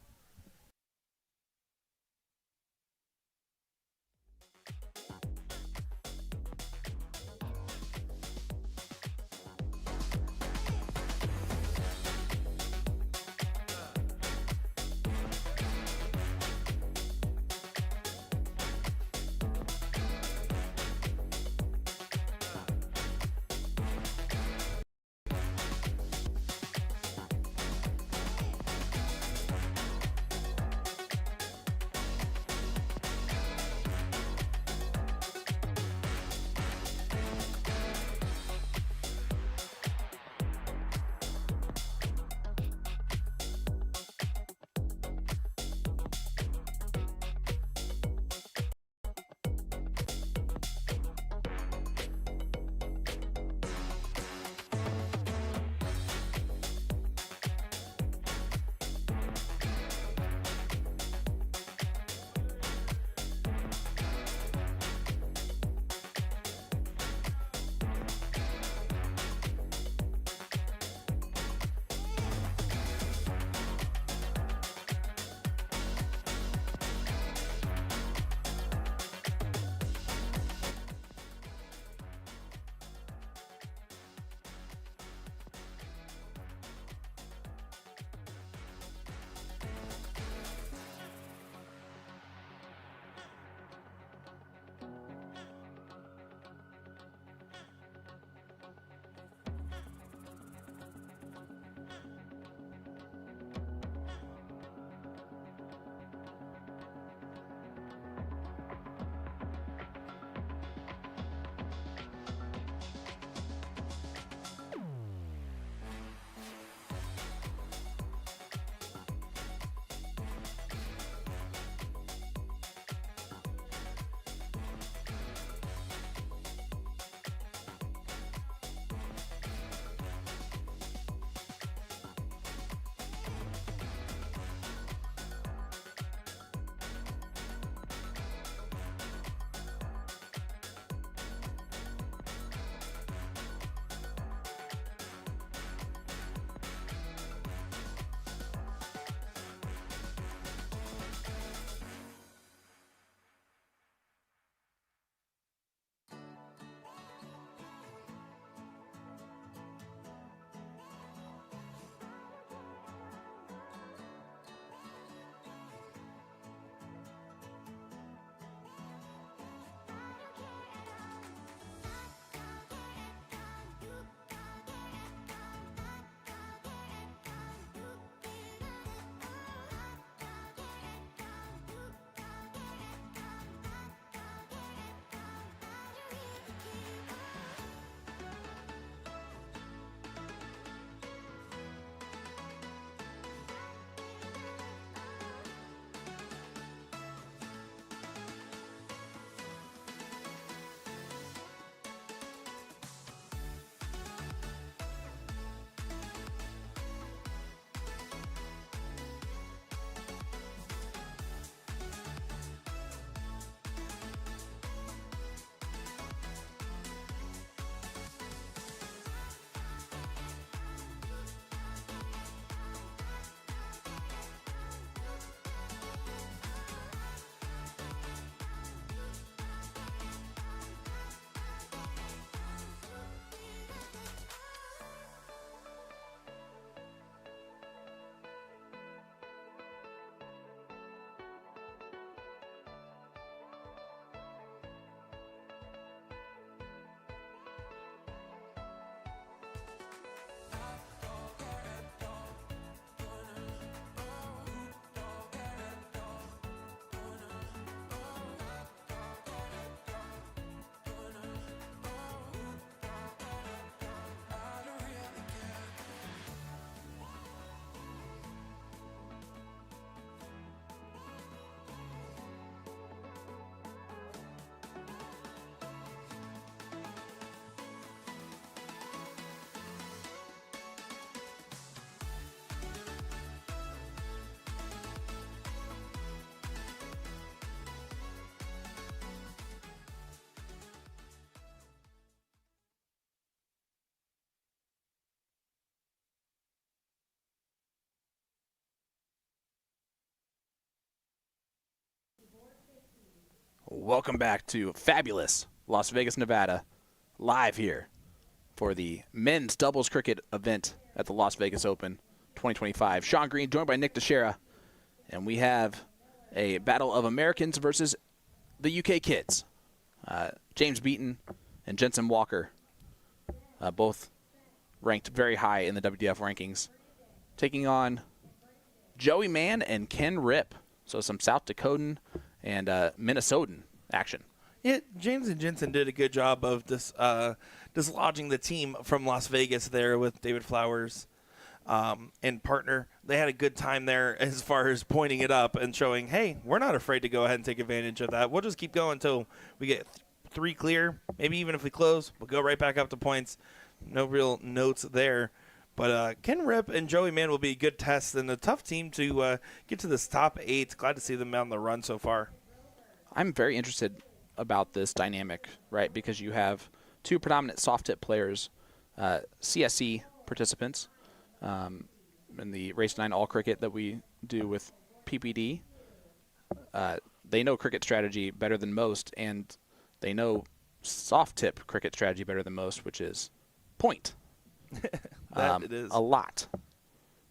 Welcome back to fabulous Las Vegas, Nevada, live here for the men's doubles cricket event at the Las Vegas Open 2025. Sean Green joined by Nick Teixeira, and we have a battle of Americans versus the UK kids. James Beaton and Jensen Walker, both ranked very high in the WDF rankings, taking on Joey Mann and Ken Rip. So some South Dakotan and Minnesotan action. Yeah, James and Jensen did a good job of dislodging the team from Las Vegas there with David Flowers and partner. They had a good time there as far as pointing it up and showing, hey, we're not afraid to go ahead and take advantage of that. We'll just keep going until we get 3 clear. Maybe even if we close, we'll go right back up to points. No real notes there. But Ken Rip and Joey Mann will be a good test and a tough team to get to this top 8. Glad to see them on the run so far. I'm very interested about this dynamic, right? Because you have 2 predominant soft tip players, CSC participants, in the Race 9 All Cricket that we do with PPD. They know cricket strategy better than most, and they know soft tip cricket strategy better than most, which is point. It is. A lot.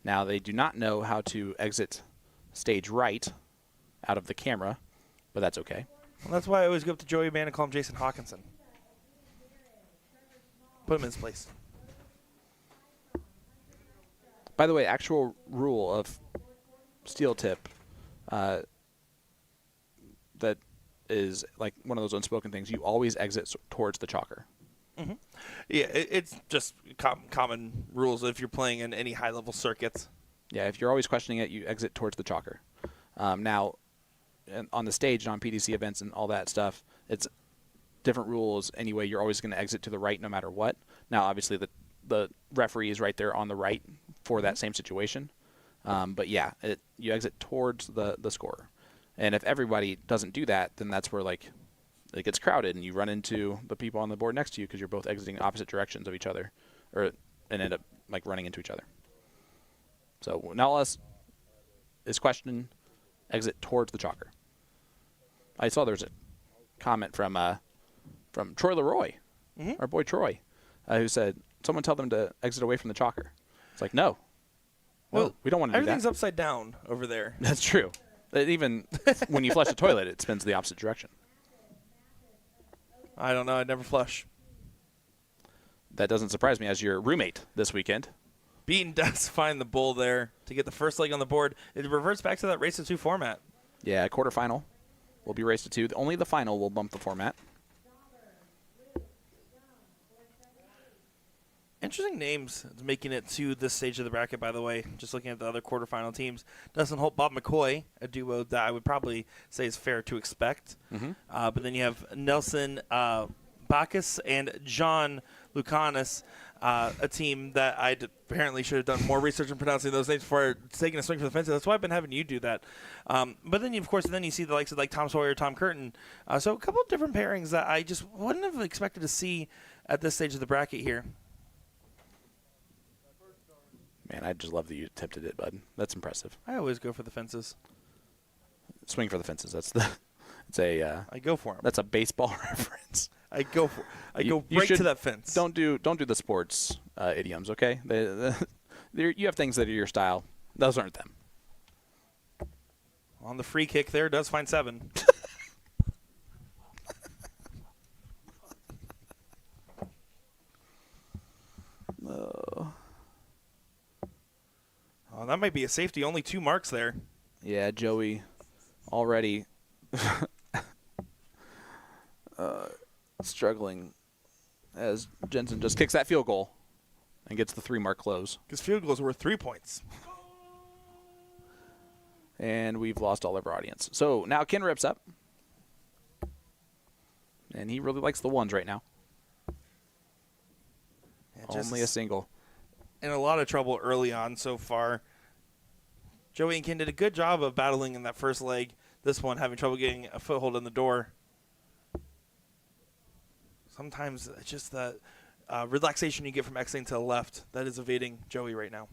Now, they do not know how to exit stage right out of the camera, but that's okay. Well, that's why I always go up to Joey Mann and call him Jason Hawkinson. Put him in his place. By the way, actual rule of steel tip that is like one of those unspoken things. You always exit towards the chalker. Mm-hmm. Yeah, it's just common rules if you're playing in any high-level circuits. Yeah, if you're always questioning it, you exit towards the chalker. Now, on the stage and on PDC events and all that stuff, it's different rules anyway. You're always going to exit to the right no matter what. Now, obviously, the referee is right there on the right for that same situation. But yeah, you exit towards the scorer. And if everybody doesn't do that, then that's where like it gets crowded and you run into the people on the board next to you because you're both exiting opposite directions of each other, and end up like running into each other. So now us is question exit towards the chalker. I saw there's a comment from Troy Leroy, our boy Troy, who said, someone tell them to exit away from the chalker. It's like, no, Well, we don't want to do that. Everything's upside down over there. That's true. Even when you flush the toilet, it spins the opposite direction. I don't know. I never flush. That doesn't surprise me as your roommate this weekend. Beaton does find the bull there to get the first leg on the board. It reverts back to that race to 2 format. Yeah, quarterfinal will be race to 2. Only the final will bump the format. Interesting names making it to this stage of the bracket, by the way. Just looking at the other quarterfinal teams. Dustin Holt, Bob McCoy, a duo that I would probably say is fair to expect. But then you have Nelson Bacchus and John Lucanis, a team that I apparently should have done more research in pronouncing those names before taking a swing for the fences. That's why I've been having you do that. But then, of course, you see the likes of like Tom Sawyer, Tom Curtin. So a couple of different pairings that I just wouldn't have expected to see at this stage of the bracket here. Man, I just love that you attempted it, bud. That's impressive. I always go for the fences. Swing for the fences. I go for them. That's a baseball reference. I go You right should- to that fence. Don't do the sports idioms, okay? You have things that are your style. Those aren't them. On the free kick there, does find 7. Oh, that might be a safety. Only 2 marks there. Yeah, Joey already struggling as Jensen just kicks that field goal and gets the 3-mark close. Because field goals are worth 3 points. And we've lost all of our audience. So now Ken Rip's up. And he really likes the ones right now. Only a single. In a lot of trouble early on so far. Joey and Ken did a good job of battling in that first leg. This one having trouble getting a foothold in the door. Sometimes it's just the relaxation you get from exiting to the left that is evading Joey right now.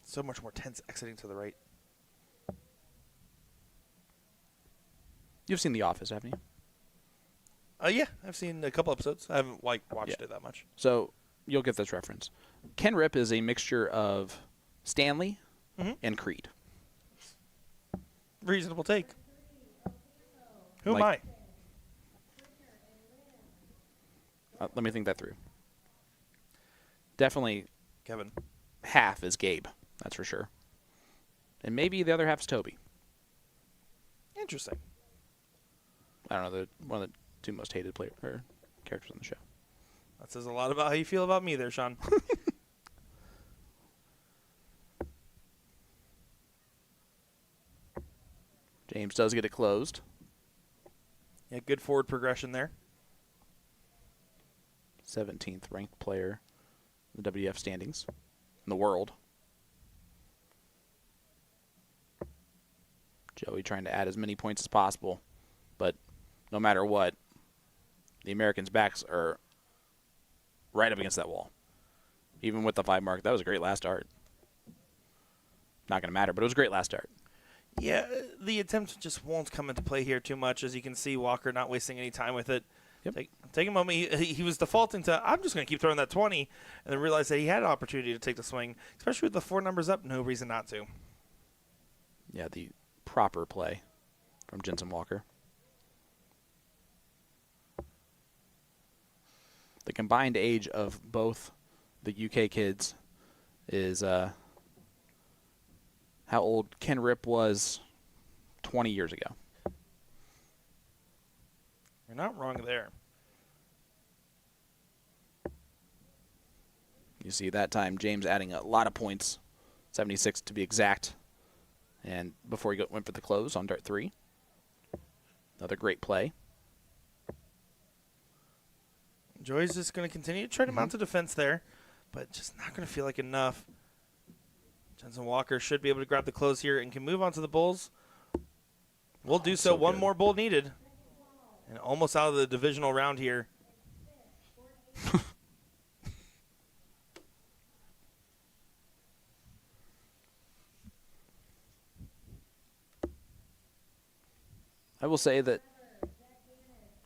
So much more tense exiting to the right. You've seen The Office, haven't you? Yeah, I've seen a couple episodes. I haven't watched Yeah. it that much. So you'll get this reference. Ken Rip is a mixture of Stanley Mhm. and Creed. Reasonable take. Who am Like- I? Let me think that through. Definitely Kevin. half is Gabe, that's for sure. And maybe the other half is Toby. Interesting. I don't know, one of the two most hated characters on the show. That says a lot about how you feel about me there, Sean. James does get it closed. Yeah, good forward progression there. 17th ranked player in the WDF standings in the world. Joey trying to add as many points as possible, but no matter what, the Americans' backs are right up against that wall. Even with the 5 mark, that was a great last start. Not going to matter, but it was a great last start. Yeah, the attempt just won't come into play here too much. As you can see, Walker not wasting any time with it. Yep. Take a moment. He was defaulting to, I'm just going to keep throwing that 20, and then realized that he had an opportunity to take the swing, especially with the 4 numbers up. No reason not to. Yeah, the proper play from Jensen Walker. The combined age of both the UK kids is how old Ken Rip was 20 years ago. You're not wrong there. You see that time James adding a lot of points, 76 to be exact. And before he went for the close on dart 3. Another great play. Joey's just going to continue to try to mount a defense there, but just not going to feel like enough. Jensen Walker should be able to grab the close here and can move on to the bulls. We'll do so. So One good. more bull needed. And almost out of the divisional round here. I will say that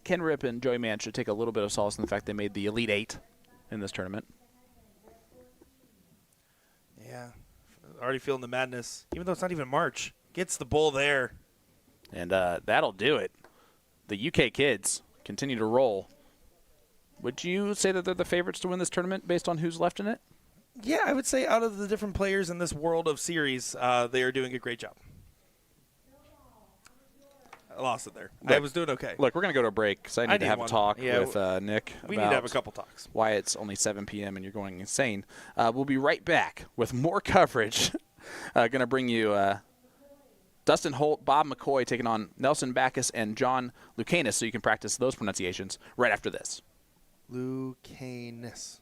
Ken Rip and Joey Mann should take a little bit of solace in the fact they made the Elite 8 in this tournament. Yeah. Already feeling the madness. Even though it's not even March. Gets the bull there. And that'll do it. The UK kids continue to roll. Would you say that they're the favorites to win this tournament based on who's left in it? Yeah, I would say out of the different players in this world of series, they are doing a great job. I lost it there. I Look. was doing okay. Look, we're going to go to a break because I need to need have one. a talk Yeah, with Nick we about need to have a couple talks. why it's only 7 p.m. and you're going insane. We'll be right back with more coverage. Going to bring you Dustin Holt, Bob McCoy taking on Nelson Backus and John Lucanus so you can practice those pronunciations right after this. Lucanus.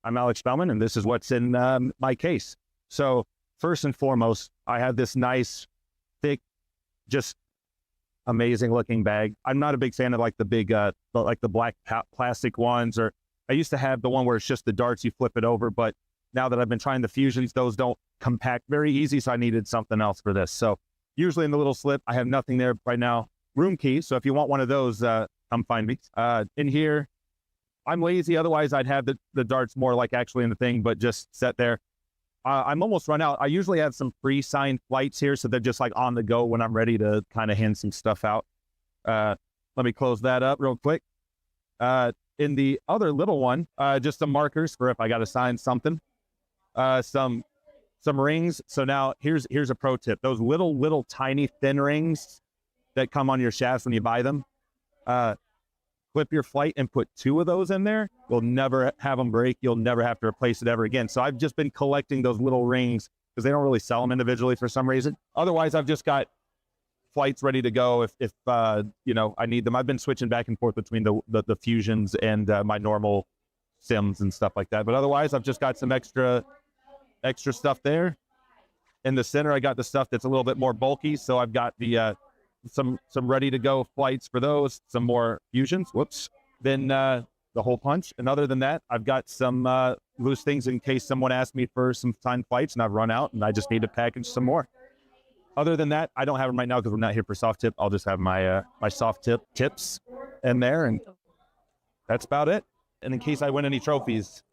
I'm Alex Spellman, and this is what's in my case. So first and foremost, I have this nice, thick, just amazing looking bag. I'm not a big fan of like the big, like the black plastic ones, or I used to have the one where it's just the darts, you flip it over, but now that I've been trying the Fusions, those don't compact very easy, so I needed something else for this. So usually in the little slip, I have nothing there right now. Room key, so if you want one of those, come find me. In here, I'm lazy, otherwise I'd have the darts more like actually in the thing, but just set there. I'm almost run out. I usually have some pre-signed flights here, so they're just like on the go when I'm ready to kind of hand some stuff out. Let me close that up real quick. In the other little one, just some markers for if I got to sign something. Some rings. So now here's a pro tip. Those little tiny thin rings that come on your shafts when you buy them, clip your flight and put 2 of those in there. You'll never have them break. You'll never have to replace it ever again. So I've just been collecting those little rings because they don't really sell them individually for some reason. Otherwise, I've just got flights ready to go if you know, I need them. I've been switching back and forth between the Fusions and my normal sims and stuff like that. But otherwise, I've just got some extra stuff there. In the center, I got the stuff that's a little bit more bulky. So I've got the some ready to go flights for those, some more Fusions. Whoops. Then the hole punch. And other than that, I've got some loose things in case someone asks me for some signed flights and I've run out and I just need to package some more. Other than that, I don't have them right now because we're not here for soft tip. I'll just have my my soft tips in there, and that's about it. And in case I win any trophies.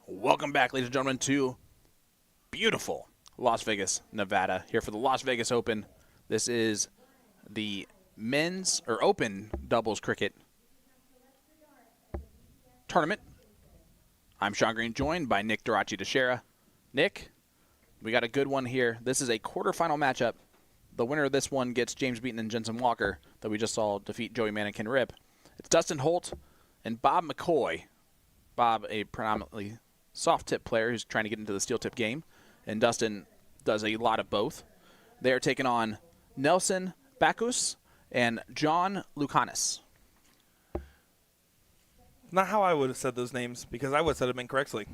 Welcome back, ladies and gentlemen, to beautiful Las Vegas, Nevada, here for the Las Vegas Open. This is the men's or open doubles cricket tournament. I'm Sean Green, joined by Nick Durachi Teixeira. Nick, we got a good one here. This is a quarterfinal matchup. The winner of this one gets James Beaton and Jensen Walker that we just saw defeat Joey Mannequin Rip. It's Dustin Holt and Bob McCoy. Bob, a predominantly soft tip player who's trying to get into the steel tip game, and Dustin does a lot of both. They are taking on Nelson Bacchus and John Lucanis. Not how I would have said those names, because I would have said them incorrectly.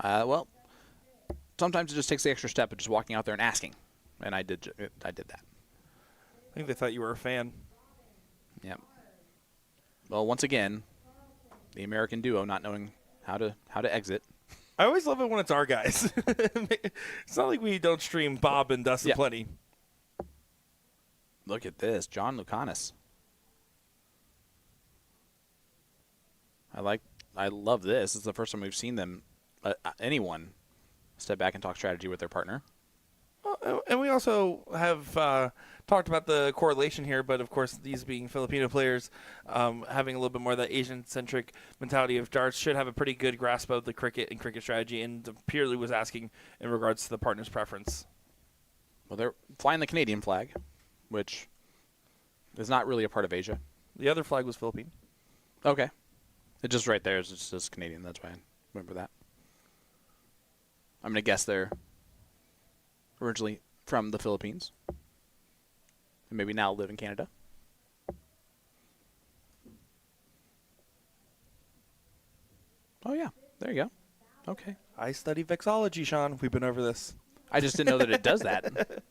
Well, sometimes it just takes the extra step of just walking out there and asking, and I did that. I think they thought you were a fan. Yep. Well, once again, the American duo not knowing how to exit. I always love it when it's our guys. It's not like we don't stream Bob and Dustin plenty. Look at this, John Lucanis. I love this. It's the first time we've seen them, anyone, step back and talk strategy with their partner. Well, and we also have talked about the correlation here, but of course, these being Filipino players, having a little bit more of that Asian-centric mentality of darts, should have a pretty good grasp of the cricket and cricket strategy, and purely was asking in regards to the partner's preference. Well, they're flying the Canadian flag, which is not really a part of Asia. The other flag was Philippine. Okay. It's just right there. It's just Canadian. That's why I remember that. I'm going to guess they're originally from the Philippines and maybe now live in Canada. Oh, yeah. There you go. Okay. I study vexology, Sean. We've been over this. I just didn't know that it does that.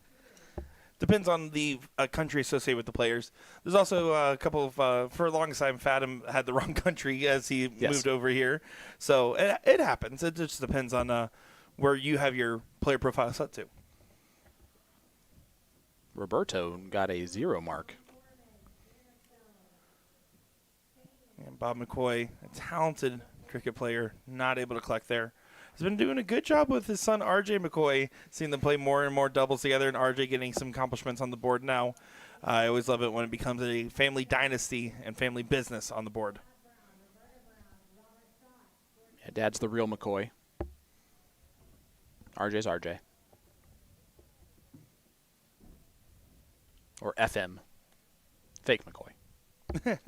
Depends on the country associated with the players. There's also a couple of, for a long time, Fathom had the wrong country as he moved over here. So it happens. It just depends on where you have your player profile set to. Roberto got a 0 mark. And Bob McCoy, a talented cricket player, not able to collect there. He's been doing a good job with his son, RJ McCoy, seeing them play more and more doubles together, and RJ getting some accomplishments on the board now. I always love it when it becomes a family dynasty and family business on the board. Yeah, Dad's the real McCoy. RJ's RJ. Or FM. Fake McCoy.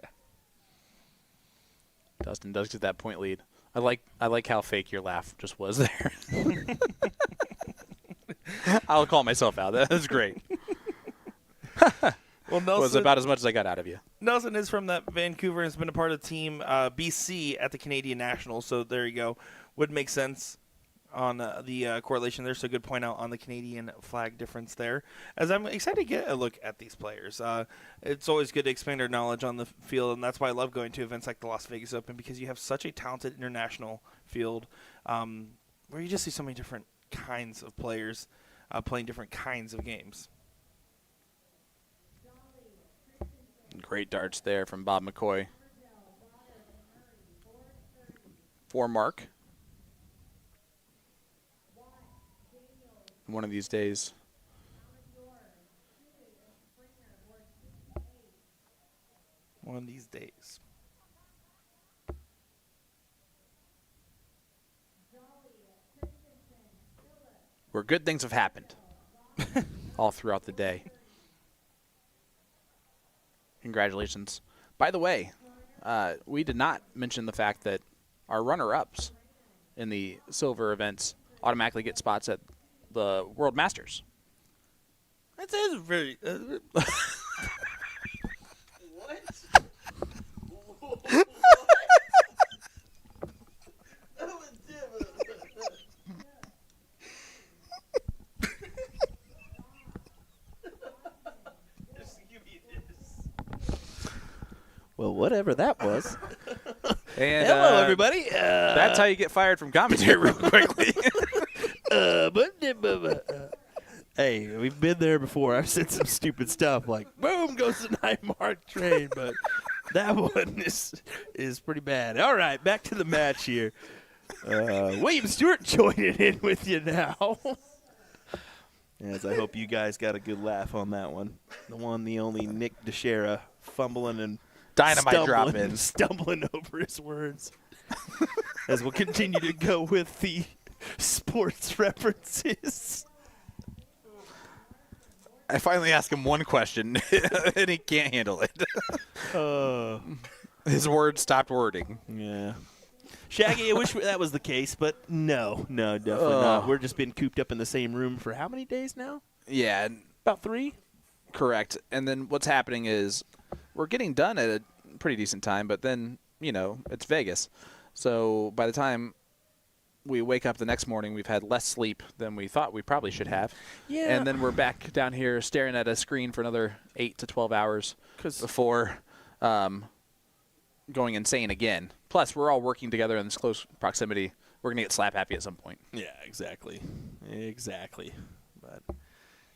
Dustin does get that point lead. I like how fake your laugh just was there. I'll call myself out. That was great. Well, Nelson was about as much as I got out of you. Nelson is from that Vancouver and has been a part of Team BC at the Canadian Nationals, so there you go. Would make sense on the correlation there, so good point out on the Canadian flag difference there. As I'm excited to get a look at these players. It's always good to expand our knowledge on the field, and that's why I love going to events like the Las Vegas Open, because you have such a talented international field where you just see so many different kinds of players playing different kinds of games. Great darts there from Bob McCoy. 4 mark. One of these days. One of these days. Where good things have happened all throughout the day. Congratulations. By the way, we did not mention the fact that our runner-ups in the silver events automatically get spots at the World Masters. That is very... Well, whatever that was. And, Hello, everybody. That's how you get fired from commentary real quickly. Hey, we've been there before. I've said some stupid stuff like, boom, goes the 9-mark train, but that one is pretty bad. All right, back to the match here. William Stewart joining in with you now. As I hope you guys got a good laugh on that one. The one, the only Nick DeShera fumbling and Dynamite drop in. stumbling over his words. As we'll continue to go with the sports references. I finally ask him one question, and he can't handle it. His words stopped wording. Yeah. Shaggy, I wish that was the case, but no, definitely not. We're just been cooped up in the same room for how many days now? Yeah, and About 3? correct. And then what's happening is we're getting done at a pretty decent time, but then, it's Vegas. So by the time we wake up the next morning, we've had less sleep than we thought we probably should have. Yeah. And then we're back down here staring at a screen for another 8 to 12 hours before going insane again. Plus, we're all working together in this close proximity. We're going to get slap happy at some point. Yeah, exactly. But,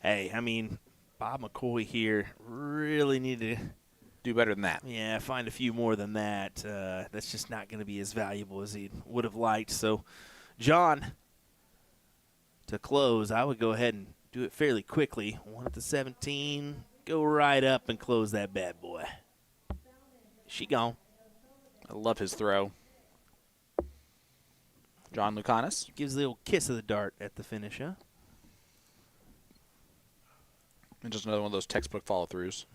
hey, I mean, Bob McCoy here really need to Do better than that. find a few more than that. That's just not going to be as valuable as he would have liked. So, John, to close, I would go ahead and do it fairly quickly. 1 at the 17. Go right up and close that bad boy. She gone. I love his throw. John Lucanis. Gives a little kiss of the dart at the finish, huh? And just another one of those textbook follow-throughs.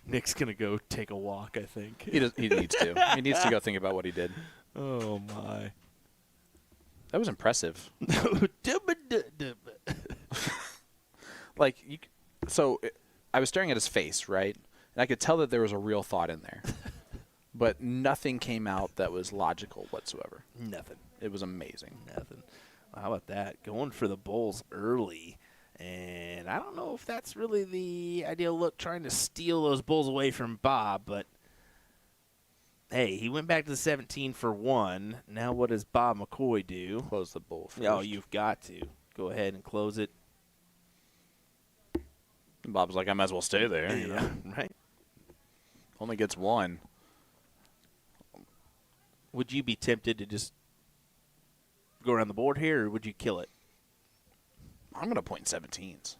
Nick's going to go take a walk, I think. He needs to. He needs to go think about what he did. Oh, my. That was impressive. I was staring at his face, right? And I could tell that there was a real thought in there. But nothing came out that was logical whatsoever. Nothing. It was amazing. Nothing. Well, how about that? Going for the Bulls early. And I don't know if that's really the ideal look, trying to steal those Bulls away from Bob. But, hey, he went back to the 17 for 1. Now what does Bob McCoy do? Close the bull first. Oh, you've got to. Go ahead and close it. Bob's like, I might as well stay there. Yeah, right. Only gets 1. Would you be tempted to just go around the board here, or would you kill it? I'm going to point 17s.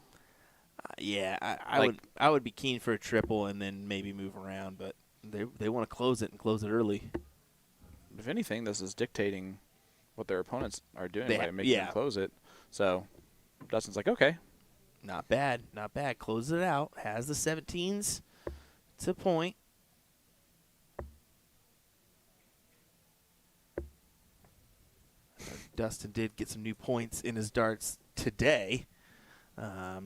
I would be keen for a triple and then maybe move around, but they want to close it and close it early. If anything, this is dictating what their opponents are doing by making them yeah. close it. So Dustin's like, okay. Not bad. Not bad. Closes it out. Has the 17s to point. Dustin did get some new points in his darts today.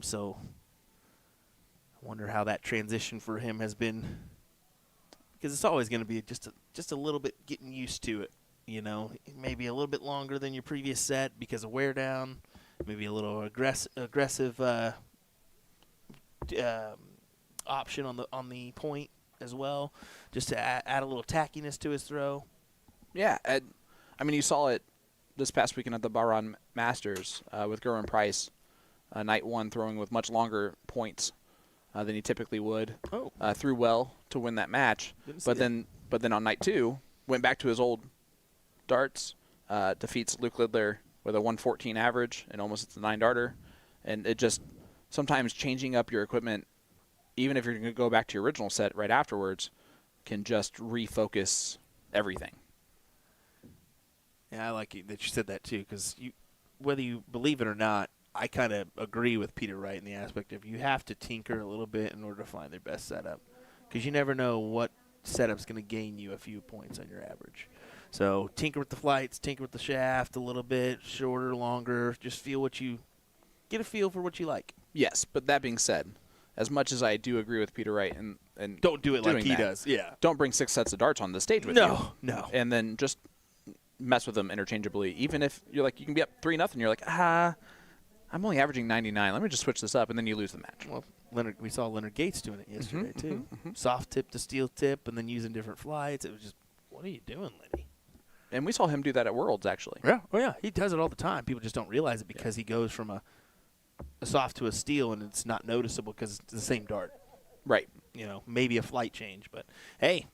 So I wonder how that transition for him has been. Because it's always going to be just a little bit getting used to it. Maybe a little bit longer than your previous set because of wear down. Maybe a little aggressive option on the point as well, just to add a little tackiness to his throw. Yeah, you saw it this past weekend at the Bahrain Masters with Gerwin Price, night 1 throwing with much longer points than he typically would. Threw well to win that match, but then on night 2 went back to his old darts, defeats Luke Lidler with a 114 average and almost it's a 9-darter. And it just sometimes changing up your equipment, even if you're going to go back to your original set right afterwards, can just refocus everything. Yeah, I like that you said that too, because whether you believe it or not, I kind of agree with Peter Wright in the aspect of you have to tinker a little bit in order to find their best setup, because you never know what setup's going to gain you a few points on your average. So tinker with the flights, tinker with the shaft a little bit, shorter, longer. Just get a feel for what you like. Yes, but that being said, as much as I do agree with Peter Wright and don't do it like he that, does. Yeah. Don't bring 6 sets of darts on the stage with you. No. And then just mess with them interchangeably. Even if you're like, you can be up 3-0, you're like, I'm only averaging 99. Let me just switch this up, and then you lose the match. Well, we saw Leonard Gates doing it yesterday too. Soft tip to steel tip, and then using different flights. It was just, what are you doing, Lenny? And we saw him do that at Worlds, actually. Yeah. Oh, yeah. He does it all the time. People just don't realize it because he goes from a soft to a steel, and it's not noticeable because it's the same dart. Right. Maybe a flight change. But, hey,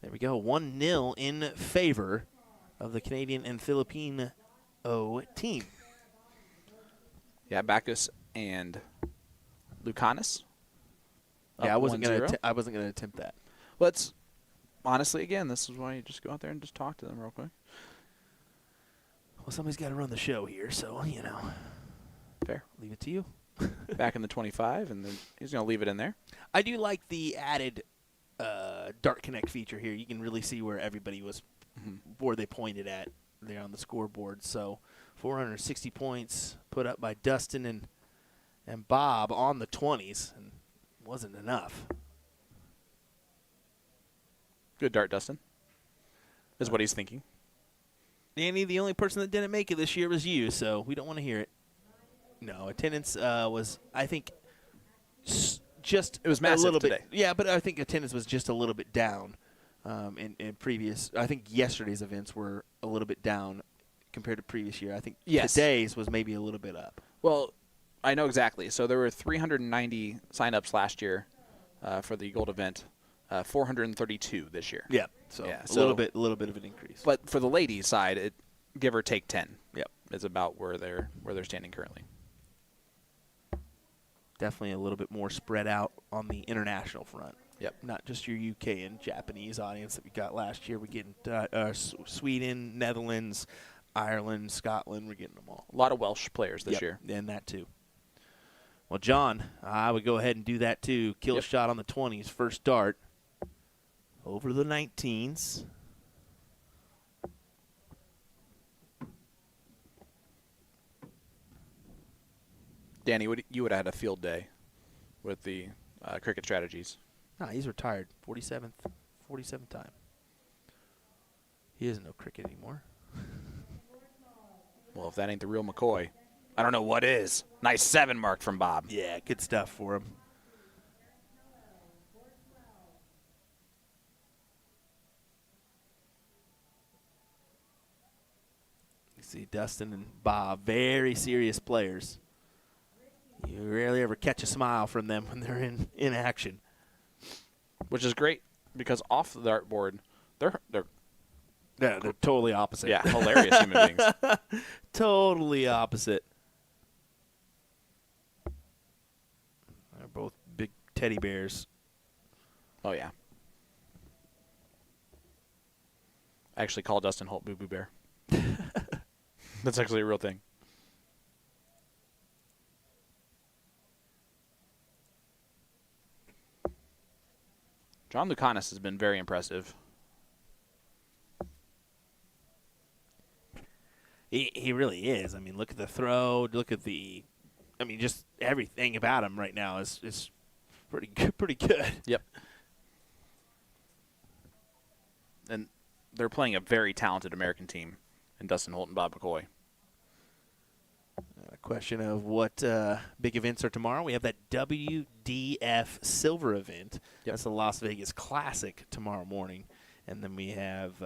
There we go. 1-0 in favor of the Canadian and Filipino team. Yeah, Bacchus and Lucanus. Yeah, up I wasn't 1-0. gonna attempt that. Let's honestly, again, this is why you just go out there and just talk to them real quick. Well, somebody's got to run the show here, so Fair. leave it to you. Back in the 25, and then he's going to leave it in there. I do like the added Dart Connect feature here. You can really see where everybody was, where they pointed at there on the scoreboard. So 460 points put up by Dustin and Bob on the 20s, and wasn't enough. Good dart, Dustin, is what he's thinking. Danny, the only person that didn't make it this year was you, so we don't want to hear it. No, attendance was, I think, just It was massive a little today. bit. Yeah, but I think attendance was just a little bit down in previous. I think yesterday's events were a little bit down compared to previous year. I think Yes. today's was maybe a little bit up. Well, I know exactly. So there were 390 signups last year for the gold event, 432 this year. Yeah, so Yeah, a little bit of an increase. But for the ladies' side, it give or take 10. Yep. Is about where they're standing currently. Definitely a little bit more spread out on the international front. Yep. Not just your UK and Japanese audience that we got last year. We're getting Sweden, Netherlands, Ireland, Scotland. We're getting them all. A lot of Welsh players this Yep, year. and that too. Well, John, I would go ahead and do that too. Kill Yep. shot on the 20s, first dart over the 19s. Danny, you would have had a field day with the cricket strategies. Nah, he's retired. 47th time. He doesn't know cricket anymore. Well, if that ain't the real McCoy, I don't know what is. Nice 7 mark from Bob. Yeah, good stuff for him. You see Dustin and Bob, very serious players. You rarely ever catch a smile from them when they're in action. Which is great because off the dartboard, they're Yeah, they're totally opposite. yeah, hilarious human beings. Totally opposite. They're both big teddy bears. Oh yeah. I actually call Dustin Holt Boo Boo Bear. That's actually a real thing. John Lucanus has been very impressive. He really is. I mean, look at the throw. Look at just everything about him right now is pretty good. Pretty good. Yep. And they're playing a very talented American team in Dustin Holt and Bob McCoy. A question of what big events are tomorrow. We have that WDF Silver event. Yep. That's the Las Vegas Classic tomorrow morning. And then we have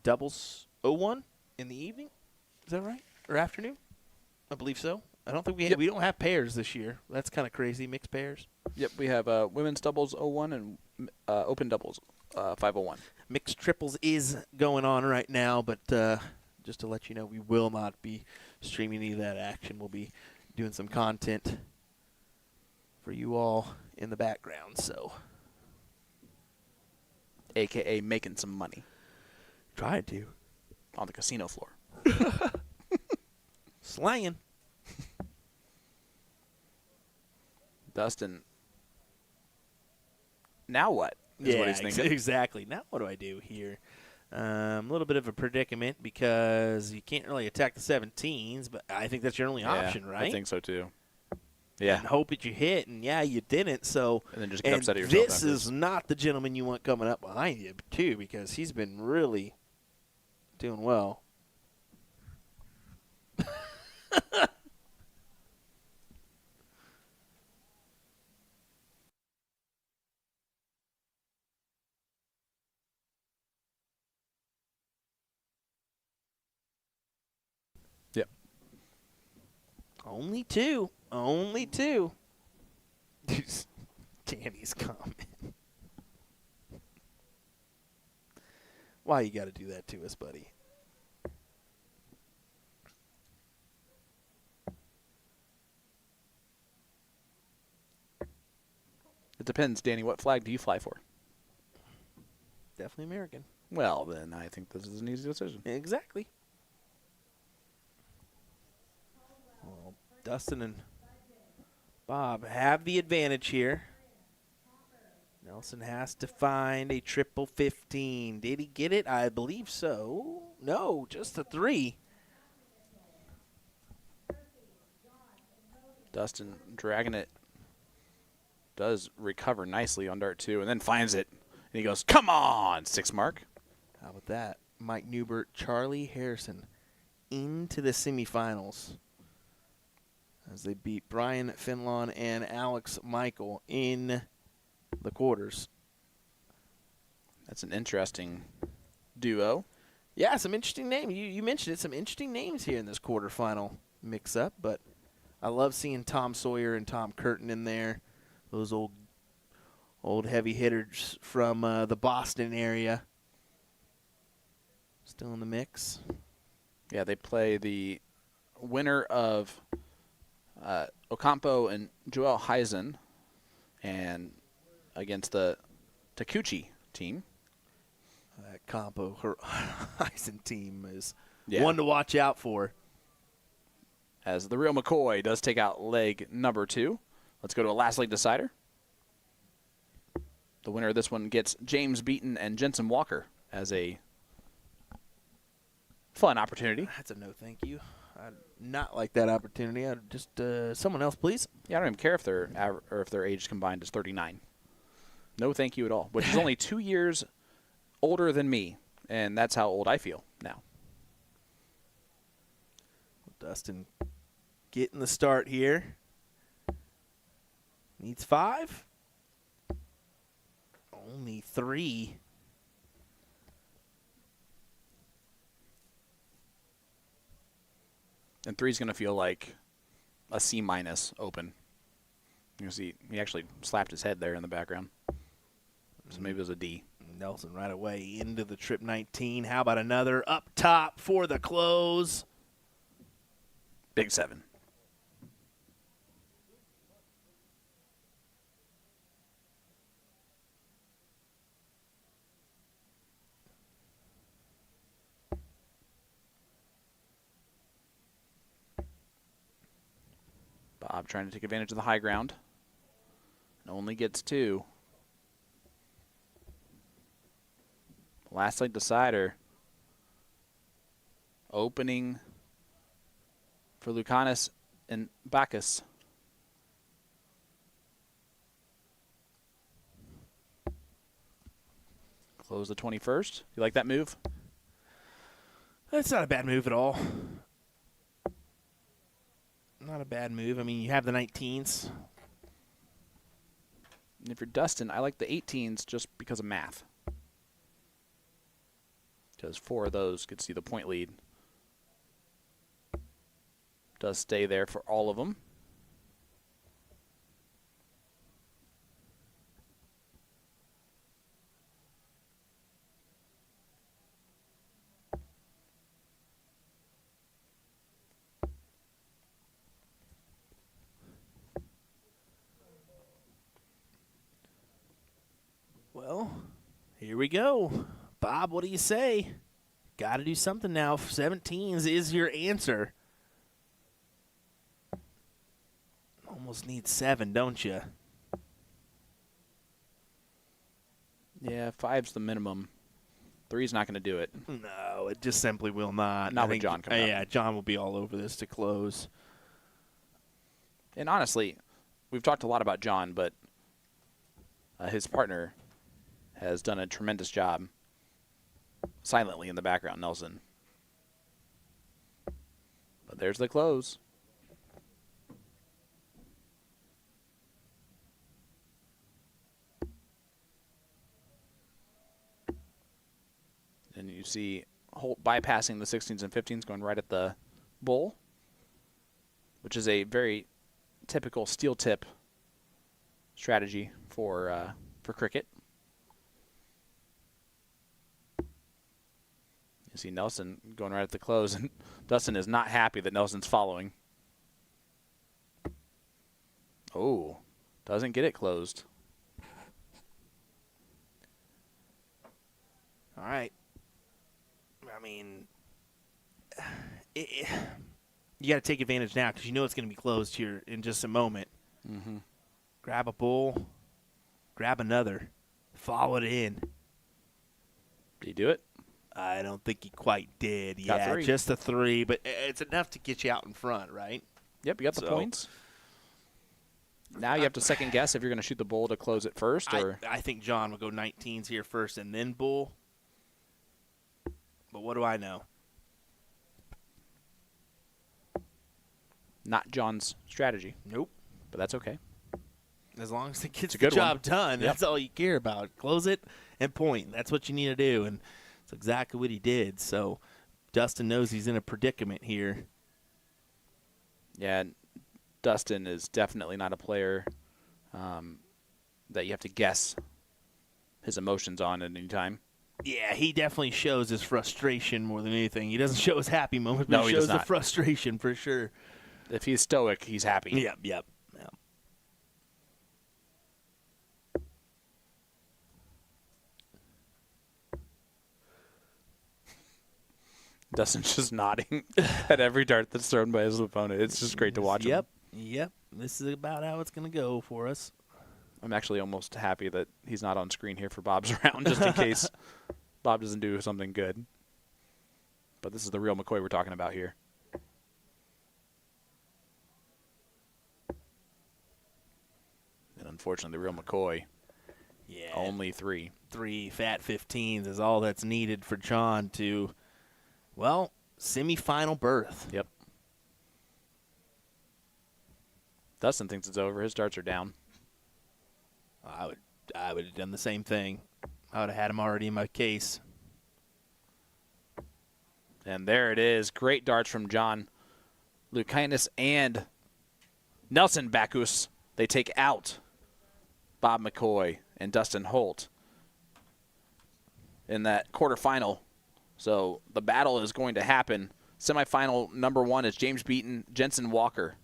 doubles 01 in the evening. Is that right? Or afternoon? I believe so. I don't think we don't have pairs this year. That's kind of crazy, mixed pairs. Yep, we have women's doubles 01 and open doubles 501. Mixed triples is going on right now, but just to let you know, we will not be streaming any of that action. We'll be doing some content for you all in the background. So, AKA making some money trying to. on the casino floor. Slanging. Dustin, now what? Is what he's thinking. Exactly. Now what do I do here? A little bit of a predicament because you can't really attack the 17s, but I think that's your only option, right? I think so too. Yeah. And hope that you hit, and you didn't. So And then just get upset at yourself this after. is not the gentleman you want coming up behind you, too, because he's been really doing well. Yep. Only two. Only two. Danny's comment. Why you got to do that to us, buddy? It depends, Danny. What flag do you fly for? Definitely American. Well, then I think this is an easy decision. Exactly. Well, Dustin and Bob have the advantage here. Nelson has to find a triple 15. Did he get it? I believe so. No, just a 3. Dustin dragging it. Does recover nicely on dart 2 and then finds it. And he goes, come on, 6 mark. How about that? Mike Newbert, Charlie Harrison into the semifinals as they beat Brian Finlon and Alex Michael in the quarters. That's an interesting duo. Yeah, some interesting names. You mentioned it. Some interesting names here in this quarterfinal mix-up, but I love seeing Tom Sawyer and Tom Curtin in there. Those old heavy hitters from the Boston area. Still in the mix. Yeah, they play the winner of Ocampo and Joel Heisen and against the Takuchi team. That Campo Heisen team is Yeah. one to watch out for. As the real McCoy does take out leg number 2. Let's go to a last leg decider. The winner of this one gets James Beaton and Jensen Walker as a fun opportunity. That's a no thank you. I'd not like that opportunity. I'd just someone else, please. Yeah, I don't even care if their age combined is 39. No thank you at all, which is only 2 years older than me, and that's how old I feel now. Dustin getting the start here. Needs 5. Only 3. And 3 is going to feel like a C- open. You see, he actually slapped his head there in the background. So maybe it was a D. Nelson right away into the trip 19. How about another up top for the close? Big 7. Bob trying to take advantage of the high ground. And only gets 2. Last leg decider. Opening for Lucanis and Bacchus. Close the 21st. You like that move? That's not a bad move at all. Not a bad move. I mean, you have the 19s. And if you're Dustin, I like the 18s just because of math. Because 4 of those could see the point lead. Does stay there for all of them. Well, here we go. Bob, what do you say? Got to do something now. 17s is your answer. Almost need 7, don't you? Yeah, 5's the minimum. 3's not going to do it. No, it just simply will not. Not I with think- John coming up. Yeah, John will be all over this to close. And honestly, we've talked a lot about John, but his partner has done a tremendous job silently in the background, Nelson. But there's the close. And you see Holt bypassing the 16s and 15s, going right at the bull, which is a very typical steel tip strategy for cricket. You see Nelson going right at the close, and Dustin is not happy that Nelson's following. Oh, doesn't get it closed. All right. I mean, you got to take advantage now because you know it's going to be closed here in just a moment. Mm-hmm. Grab a bull, grab another, follow it in. Did he do it? I don't think he quite did. Got Yeah, three. just a 3, but it's enough to get you out in front, right? Yep, you got the points. Now you have to second guess if you're going to shoot the bull to close it first, or I think John will go 19s here first and then bull. But what do I know? not John's strategy. Nope. But that's okay. As long as it gets a the good job one. done, Yep. that's all you care about. Close it and point. That's what you need to do, and it's exactly what he did. So Dustin knows he's in a predicament here. Yeah, Dustin is definitely not a player that you have to guess his emotions on at any time. Yeah, he definitely shows his frustration more than anything. He doesn't show his happy moments, but No, he he shows does the not. frustration for sure. If he's stoic, he's happy. Yep. Dustin's just nodding at every dart that's thrown by his opponent. It's just great to watch him. Yep. This is about how it's going to go for us. I'm actually almost happy that he's not on screen here for Bob's round, just in case Bob doesn't do something good. But this is the real McCoy we're talking about here. And unfortunately, the real McCoy, Yeah. only 3. 3 fat 15s is all that's needed for John to, well, semifinal berth. Yep. Dustin thinks it's over. His darts are down. I would have done the same thing. I would have had him already in my case. And there it is. Great darts from John Lukinus and Nelson Bacchus. They take out Bob McCoy and Dustin Holt in that quarterfinal. So the battle is going to happen. Semifinal number 1 is James Beaton, Jensen Walker,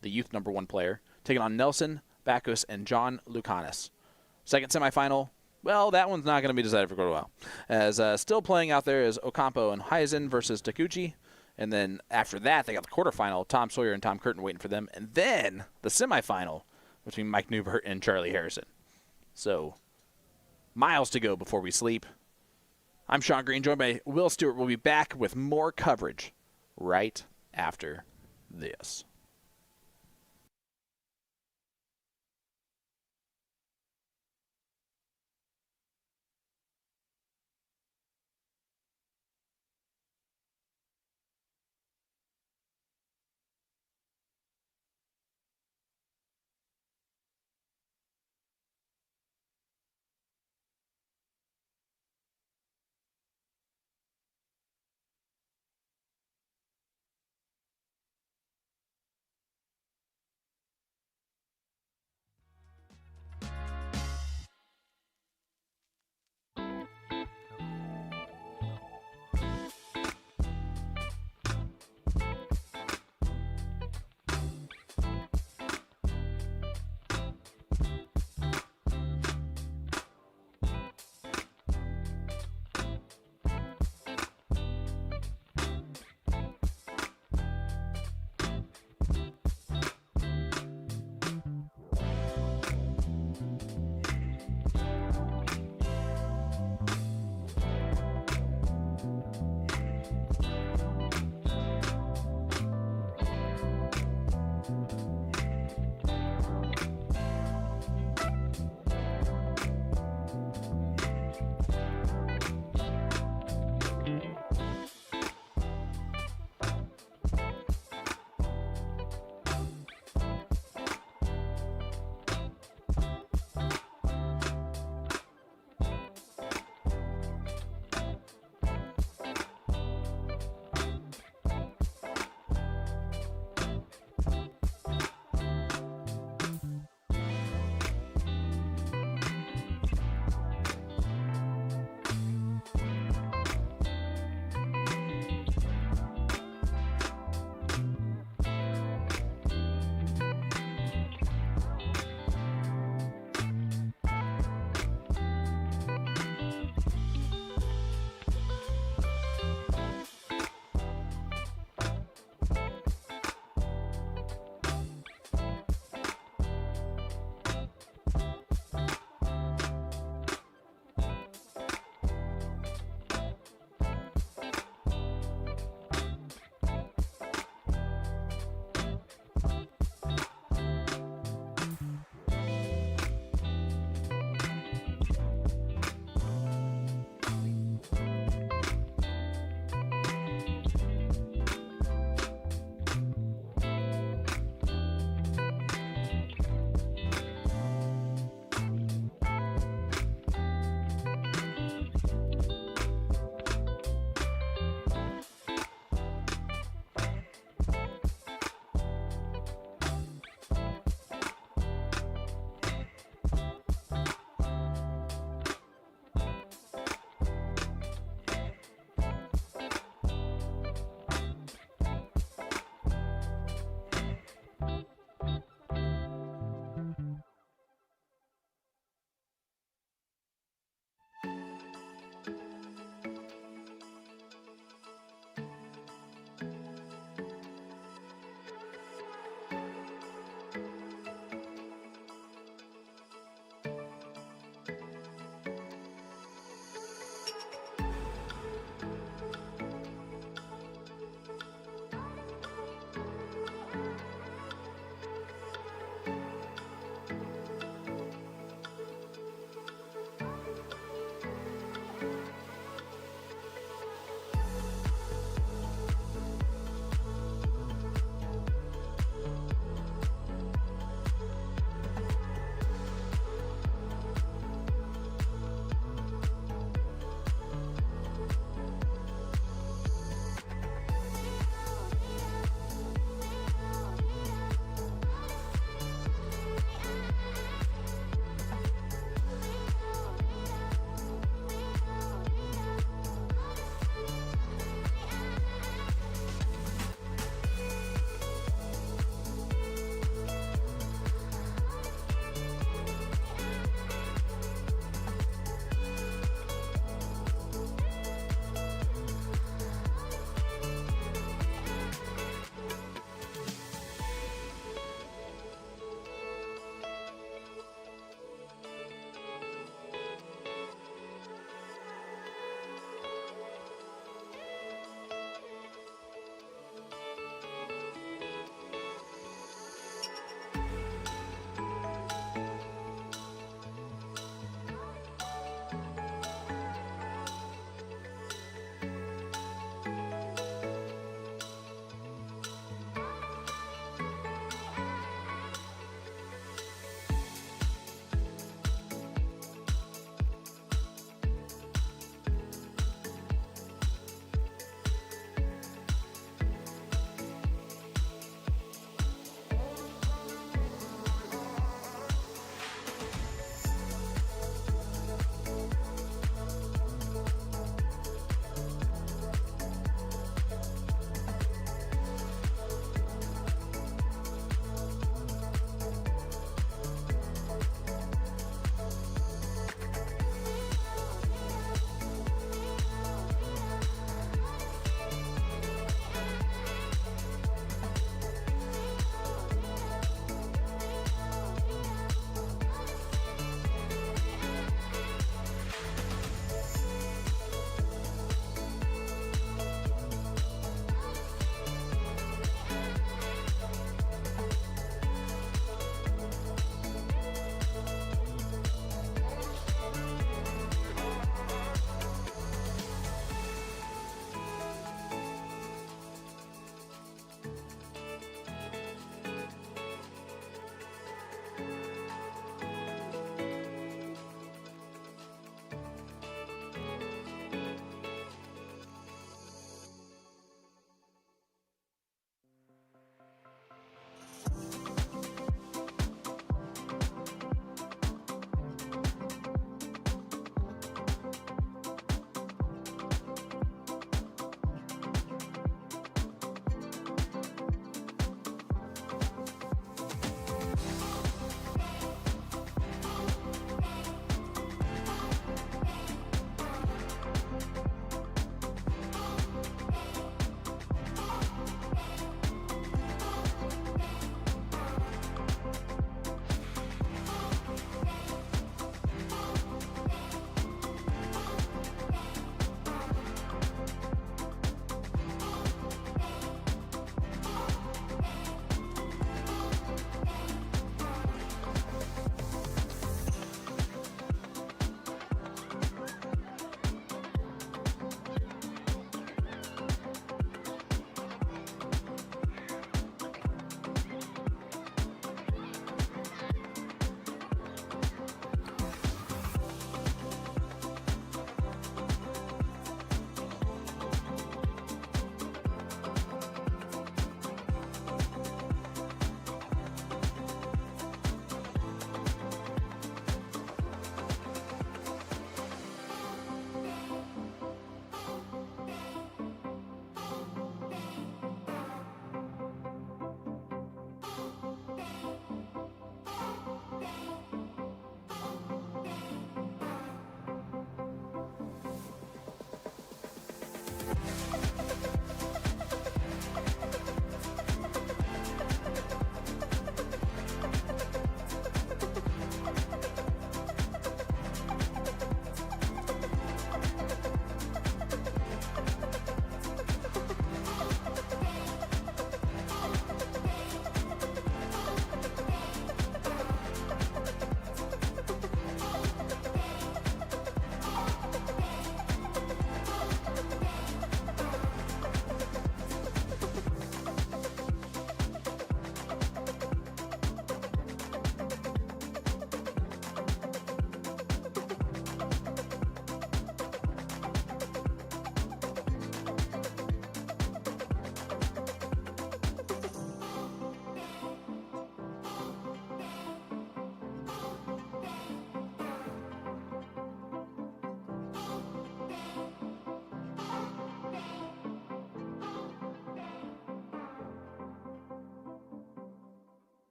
the youth number 1 player, taking on Nelson Bacchus and John Lukinus. Second semifinal, well, that one's not going to be decided for quite a while. As still playing out there is Ocampo and Heisen versus Takuchi. And then after that, they got the quarterfinal, Tom Sawyer and Tom Curtin waiting for them. And then the semifinal between Mike Newbert and Charlie Harrison. So, miles to go before we sleep. I'm Sean Green, joined by Will Stewart. We'll be back with more coverage right after this.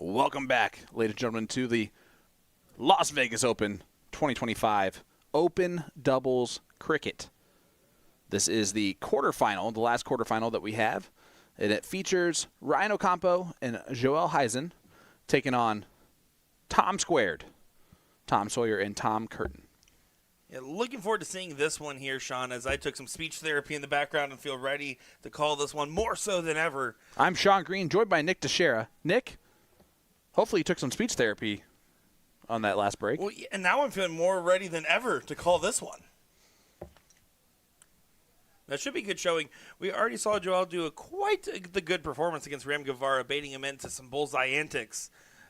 Welcome back, ladies and gentlemen, to the Las Vegas Open 2025 Open Doubles Cricket. This is the quarterfinal, the last quarterfinal that we have, and it features Ryan Ocampo and Joel Heisen taking on Tom Squared, Tom Sawyer, and Tom Curtin. Yeah, looking forward to seeing this one here, Sean, as I took some speech therapy in the background and feel ready to call this one more so than ever. I'm Sean Green, joined by Nick Teixeira. Nick, hopefully you took some speech therapy on that last break. Well, and now I'm feeling more ready than ever to call this one. That should be good showing. We already saw Joel do quite the good performance against Ram Guevara, baiting him into some bullseye antics,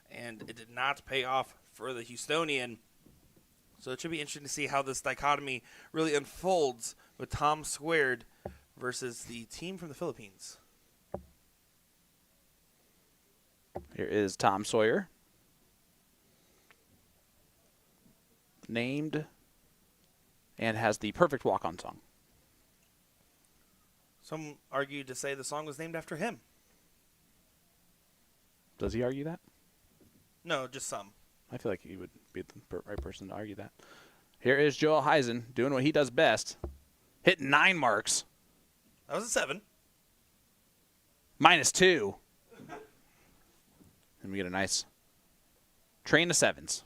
and it did not pay off for the Houstonian. So it should be interesting to see how this dichotomy really unfolds with Tom Squared versus the team from the Philippines. Here is Tom Sawyer. Named and has the perfect walk-on song. Some argue to say the song was named after him. Does he argue that? No, just some. I feel like he would be the right person to argue that. Here is Joel Heisen doing what he does best. Hitting 9 marks. That was a 7. -2. And we get a nice train of 7s.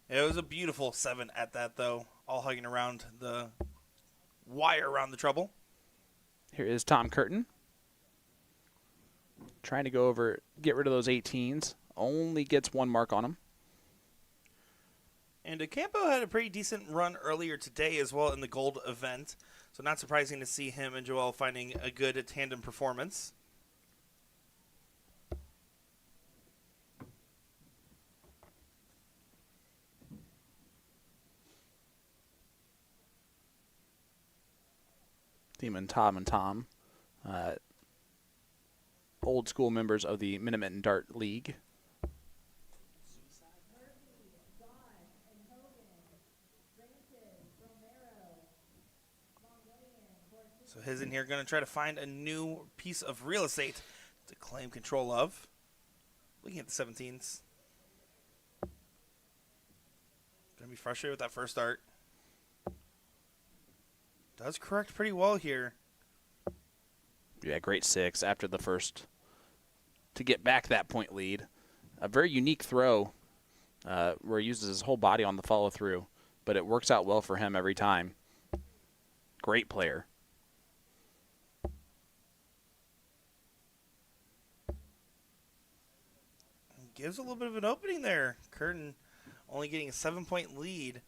It was a beautiful 7 at that, though, all hugging around the wire around the treble. Here is Tom Curtin. Trying to go over, get rid of those 18s. Only gets 1 mark on him. And Ocampo had a pretty decent run earlier today as well in the gold event. So not surprising to see him and Joel finding a good tandem performance. Team and Tom. Old school members of the Minute Dart League. So his in here going to try to find a new piece of real estate to claim control of. Looking at the 17s. Going to be frustrated with that first start. Does correct pretty well here. Yeah, great 6 after the first to get back that point lead. A very unique throw where he uses his whole body on the follow through, but it works out well for him every time. Great player. Gives a little bit of an opening there. Curtin only getting a 7-point lead.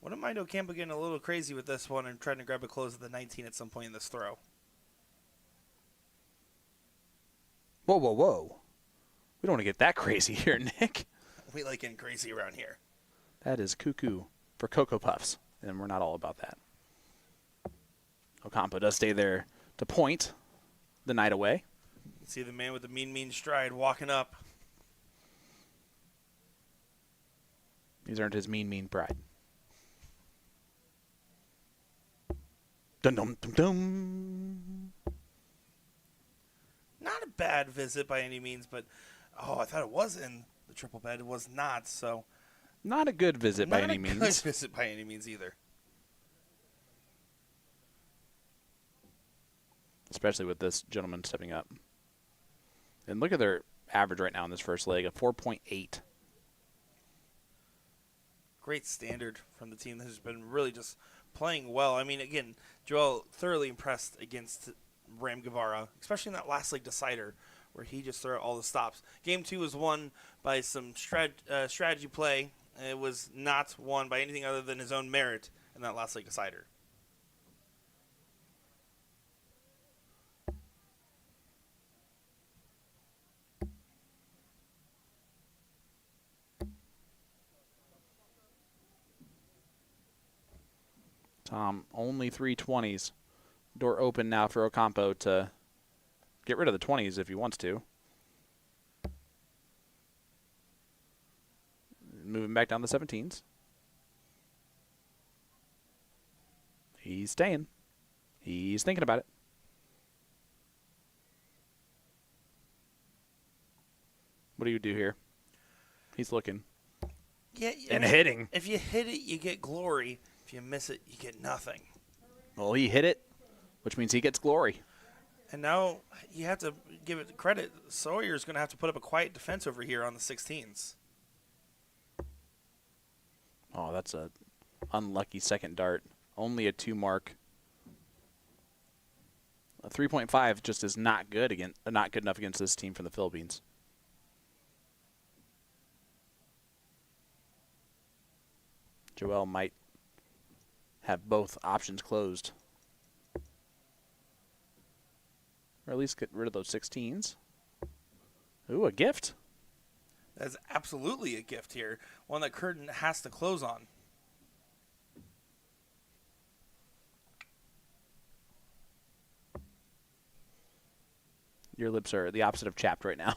Wouldn't mind Ocampo getting a little crazy with this one and trying to grab a close at the 19 at some point in this throw. Whoa. We don't want to get that crazy here, Nick. We like getting crazy around here. That is cuckoo for Cocoa Puffs, and we're not all about that. Ocampo does stay there to point the night away. You see the man with the mean stride walking up. He's earned his mean pride. Dum-dum-dum-dum. Not a bad visit by any means, but I thought it was in the triple bed. It was not, so Not a good visit by any Not a good means. visit by any means either. Especially with this gentleman stepping up. And look at their average right now in this first leg, a 4.8. Great standard from the team that has been really just playing well. I mean, again, Joel thoroughly impressed against Ram Guevara, especially in that last leg decider where he just threw out all the stops. Game 2 was won by some strategy play. It was not won by anything other than his own merit in that last leg decider. Tom, only 3 20s. Door open now for Ocampo to get rid of the 20s if he wants to. Moving back down the 17s. He's staying. He's thinking about it. What do you do here? He's looking. Yeah, And hitting. If you hit it, you get glory. If you miss it, you get nothing. Well, he hit it, which means he gets glory. And now you have to give it credit. Sawyer's going to have to put up a quiet defense over here on the 16s. Oh, that's a unlucky second dart. Only a 2 mark. A 3.5 just is not good enough against this team from the Philippines. Joel might have both options closed. Or at least get rid of those 16s. Ooh, a gift. That's absolutely a gift here. One that Curtin has to close on. Your lips are the opposite of chapped right now.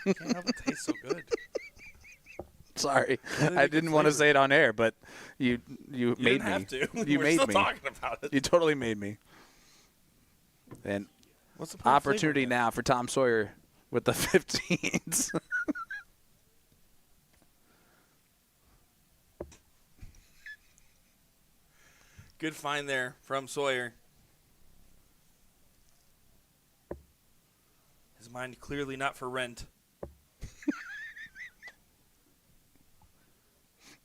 Can't help it taste so good. Sorry, Really I good didn't want to flavor. say it on air, but you You made didn't me. have to. You We're made still me. talking about it. You totally made me. And What's the point of opportunity flavoring it? now for Tom Sawyer with the 15s. Good find there from Sawyer. His mind clearly not for rent.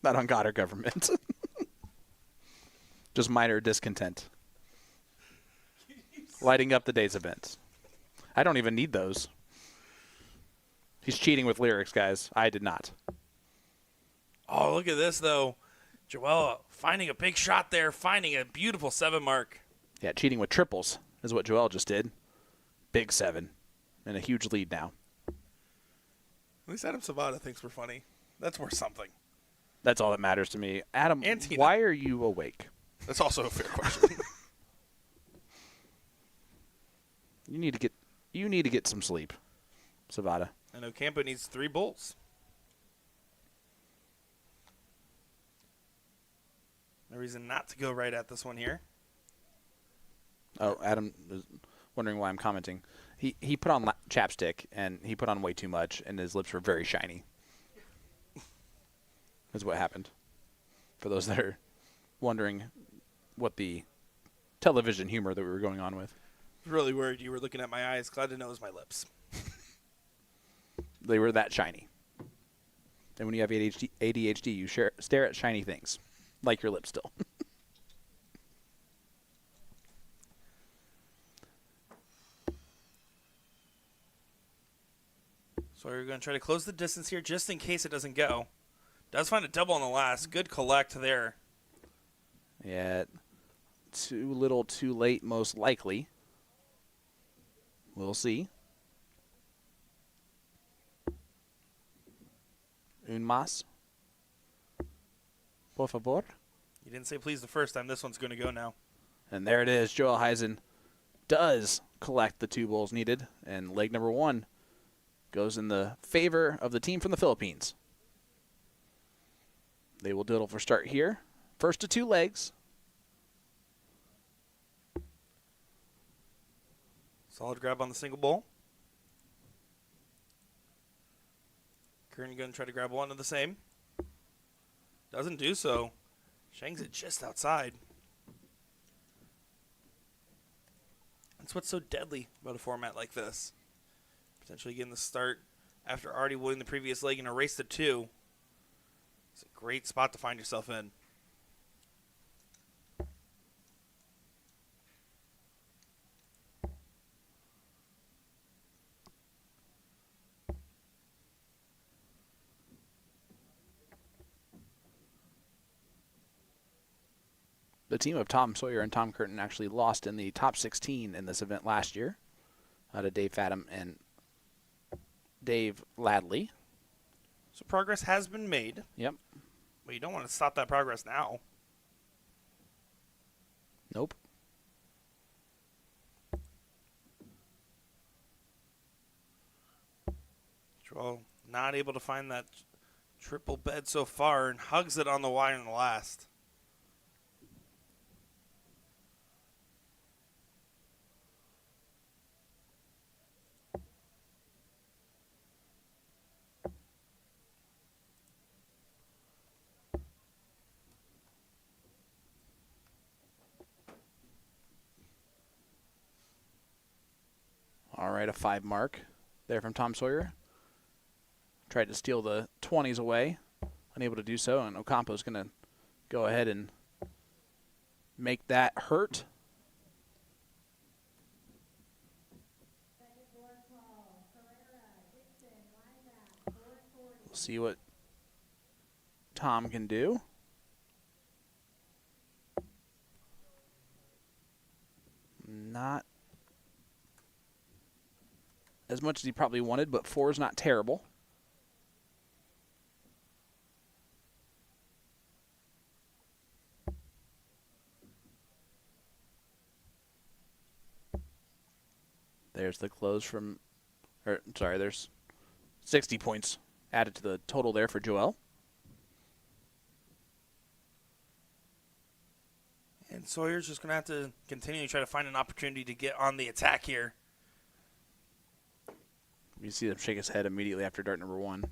Not on God or government. Just minor discontent. Lighting up the day's events. I don't even need those. He's cheating with lyrics, guys. I did not. Oh, look at this, though. Joel finding a big shot there, finding a beautiful 7 mark. Yeah, cheating with triples is what Joel just did. Big 7. And a huge lead now. At least Adam Savada thinks we're funny. That's worth something. That's all that matters to me. Adam, And Tina. why are you awake? That's also a fair question. You need to get some sleep, Savada. I know Campo needs 3 bowls. No reason not to go right at this one here. Oh, Adam is wondering why I'm commenting. He put on chapstick, and he put on way too much, and his lips were very shiny. That's what happened. For those that are wondering what the television humor that we were going on with. I was really worried you were looking at my eyes. Glad to know it was my lips. They were that shiny. And when you have ADHD you stare at shiny things, like your lips still. So we're going to try to close the distance here just in case it doesn't go. Does find a double on the last. Good collect there. Yeah, too little, too late, most likely. We'll see. Un más. Por favor. You didn't say please the first time. This one's going to go now. And there it is. Joel Heisen does collect the 2 bowls needed. And leg number 1 goes in the favor of the team from the Philippines. They will diddle for start here. First to 2 legs. Solid grab on the single bowl. Curtin going to try to grab one of the same. Doesn't do so. Shangs it just outside. That's what's so deadly about a format like this. Potentially getting the start after already winning the previous leg in a race to 2. It's a great spot to find yourself in. The team of Tom Sawyer and Tom Curtin actually lost in the top 16 in this event last year to Dave Fathom and Dave Ladley. So progress has been made, Yep. but you don't want to stop that progress now. Nope. Joel not able to find that triple bed so far and hugs it on the wire in the last. right, a 5 mark there from Tom Sawyer. Tried to steal the 20s away. Unable to do so, and Ocampo's going to go ahead and make that hurt. We'll see what Tom can do. Not as much as he probably wanted, but 4 is not terrible. There's the close from, there's 60 points added to the total there for Joel. And Sawyer's just going to have to continue to try to find an opportunity to get on the attack here. You see him shake his head immediately after dart number 1.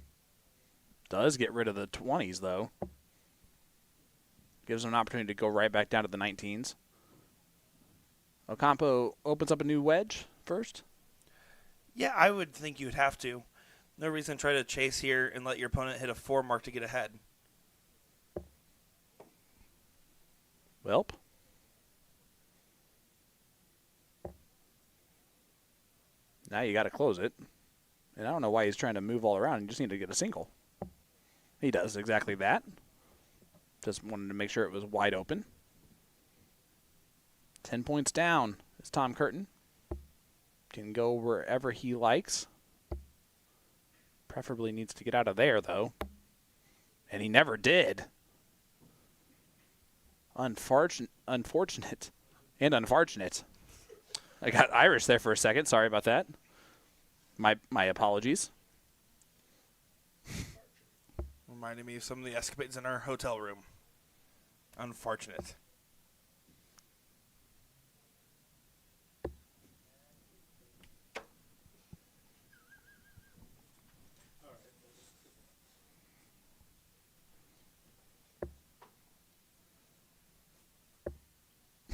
Does get rid of the 20s, though. Gives him an opportunity to go right back down to the 19s. Ocampo opens up a new wedge first. Yeah, I would think you would have to. No reason to try to chase here and let your opponent hit a 4 mark to get ahead. Welp. Now you got to close it. And I don't know why he's trying to move all around. You just need to get a single. He does exactly that. Just wanted to make sure it was wide open. 10 points down is Tom Curtin. Can go wherever he likes. Preferably needs to get out of there, though. And he never did. Unfortunate and unfortunate. I got Irish there for a second. Sorry about that. My apologies. Reminding me of some of the escapades in our hotel room. Unfortunate.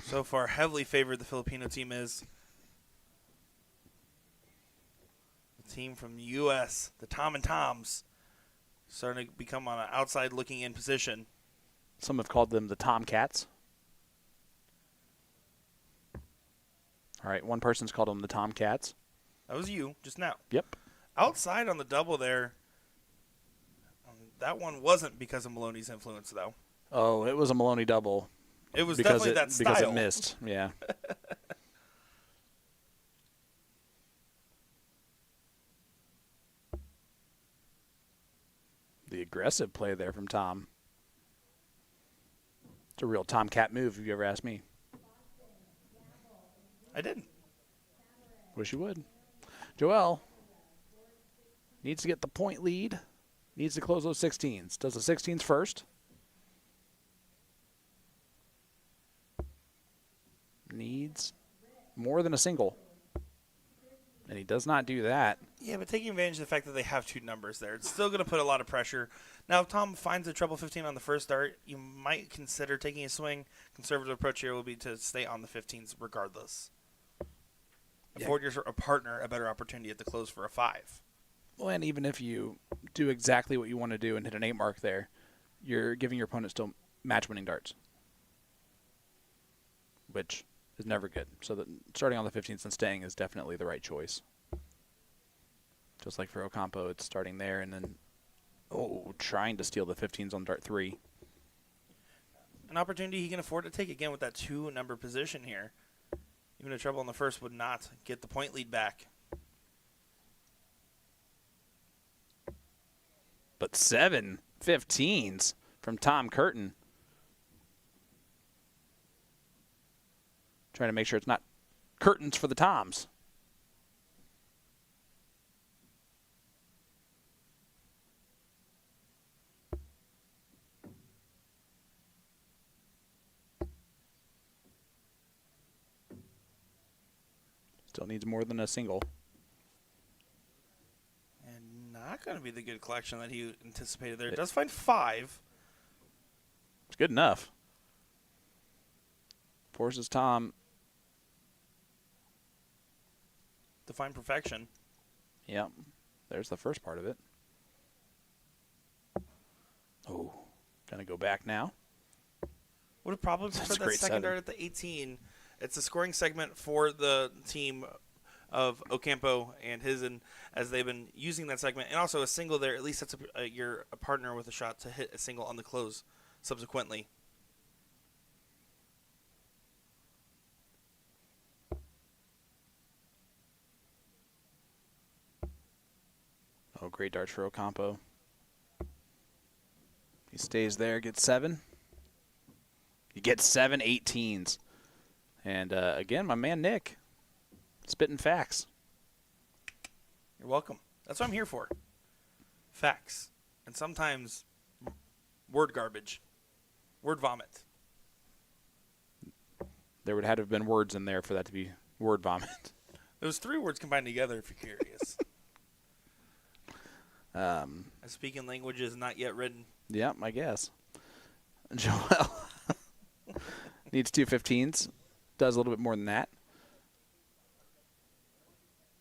So far, heavily favored the Filipino team is. The team from the U.S., the Tom and Toms, starting to become on an outside looking in position. Some have called them the Tomcats. All right, one person's called them the Tomcats. That was you just now. Yep. Outside on the double there, that one wasn't because of Maloney's influence, though. Oh, it was a Maloney double. It was because definitely that style. Because it missed, yeah. The aggressive play there from Tom. It's a real Tomcat move, if you ever ask me. I didn't. Wish you would. Joel needs to get the point lead. Needs to close those 16s. Does the 16s first. Needs more than a single. And he does not do that. Yeah, but taking advantage of the fact that they have 2 numbers there, it's still going to put a lot of pressure. Now, if Tom finds a treble 15 on the first dart, you might consider taking a swing. Conservative approach here will be to stay on the 15s regardless. Afford your partner a better opportunity at the close for a 5. Well, and even if you do exactly what you want to do and hit an 8 mark there, you're giving your opponent still match-winning darts, which is never good. So that starting on the 15th and staying is definitely the right choice. Just like for Ocampo, it's starting there and then, trying to steal the 15s on dart 3. An opportunity he can afford to take again with that 2-number position here. Even a treble on the first would not get the point lead back. But 7 15s from Tom Curtin. Trying to make sure it's not curtains for the Toms. Still needs more than a single. And not going to be the good collection that he anticipated there. It does find 5. It's good enough. Forces Tom to find perfection. Yep. There's the first part of it. Oh, gonna go back now. Would have probably That's a preferred that great second seven. dart at the 18. It's a scoring segment for the team of Ocampo and Hizen as they've been using that segment. And also a single there, at least that's your partner with a shot to hit a single on the close subsequently. Oh, great dart for Ocampo. He stays there, gets 7. He gets 7 18s. And again, my man Nick, spitting facts. You're welcome. That's what I'm here for. Facts. And sometimes word garbage. Word vomit. There would have to have been words in there for that to be word vomit. Those 3 words combined together, if you're curious. I speak in languages not yet written. Yep, I guess. Joel needs 2 15s. Does a little bit more than that.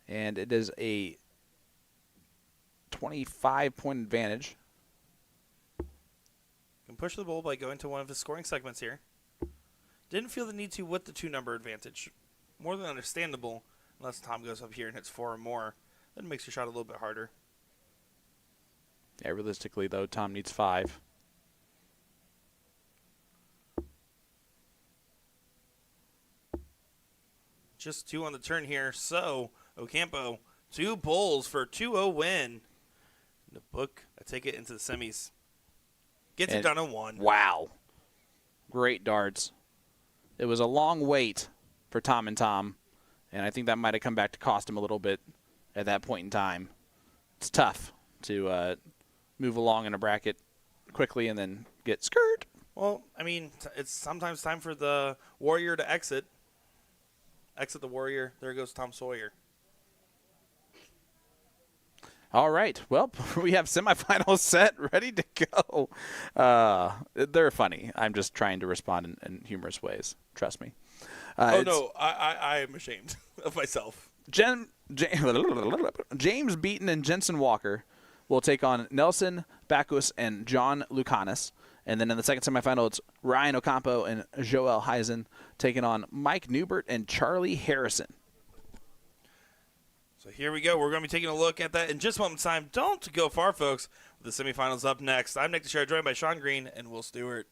And it is a 25-point advantage. Can push the bowl by going to one of his scoring segments here. Didn't feel the need to with the 2-number advantage. More than understandable, unless Tom goes up here and hits 4 or more. Then it makes your shot a little bit harder. Yeah, realistically, though, Tom needs 5. Just 2 on the turn here. So, Ocampo, 2 bowls for a 2-0 win. To book a ticket into the semis. Gets it And- done in 1. Wow. Great darts. It was a long wait for Tom and Tom, and I think that might have come back to cost him a little bit at that point in time. It's tough to move along in a bracket quickly and then get skirt. Well, I mean, it's sometimes time for the warrior to exit. Exit the warrior. There goes Tom Sawyer. All right. Well, we have semifinals set, ready to go. They're funny. I'm just trying to respond in humorous ways. Trust me. No, I am ashamed of myself. James Beaton and Jensen Walker will take on Nelson Bacchus and John Lucanis. And then in the second semifinal, it's Ryan Ocampo and Joel Heisen taking on Mike Newbert and Charlie Harrison. So here we go. We're going to be taking a look at that in just a moment's time. Don't go far, folks. The semifinals up next. I'm Nick Teixeira, joined by Sean Green and Will Stewart.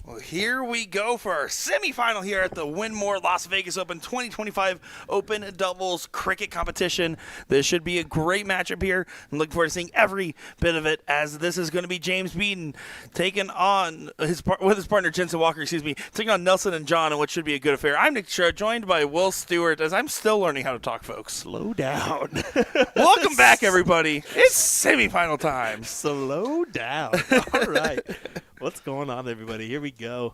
Well, here we go for our semifinal here at the Winmore Las Vegas Open 2025 Open Doubles Cricket Competition. This should be a great matchup here. I'm looking forward to seeing every bit of it, as this is going to be James Beaton taking on with his partner Jensen Walker, taking on Nelson and John in what should be a good affair. I'm Nick Shura, joined by Will Stewart, as I'm still learning how to talk, folks. Slow down. Welcome back, everybody. It's semifinal time. Slow down. All right. What's going on, everybody? Here we go.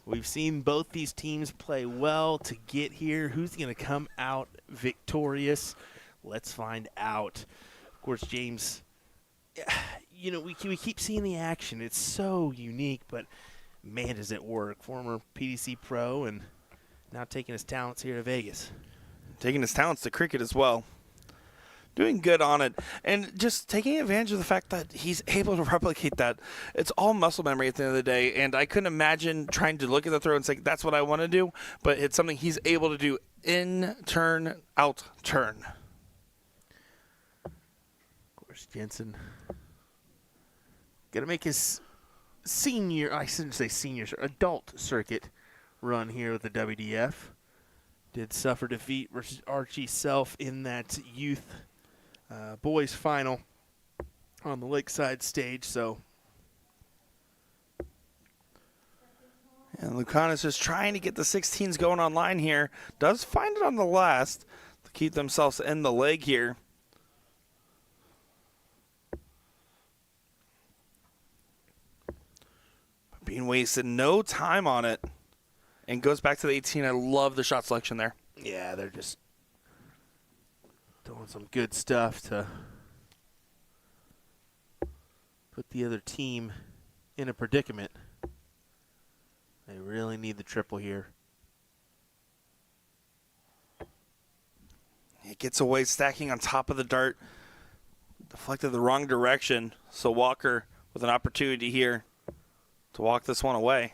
We've seen both these teams play well to get here. Who's going to come out victorious? Let's find out. Of course, James, we keep seeing the action. It's so unique, but man, does it work. Former PDC pro and now taking his talents here to Vegas. Taking his talents to cricket as well. Doing good on it, and just taking advantage of the fact that he's able to replicate that. It's all muscle memory at the end of the day, and I couldn't imagine trying to look at the throw and say, that's what I want to do, but it's something he's able to do in turn, out turn. Of course, Jensen going to make his adult circuit run here with the WDF. Did suffer defeat versus Archie Self in that youth boys final on the Lakeside stage. So, and Lucanis is trying to get the 16s going online here. Does find it on the last to keep themselves in the leg here. Being wasted no time on it, and goes back to the 18. I love the shot selection there. yeah, they're just doing some good stuff to put the other team in a predicament. They really need the triple here. It gets away, stacking on top of the dart. Deflected the wrong direction. So Walker with an opportunity here to walk this one away.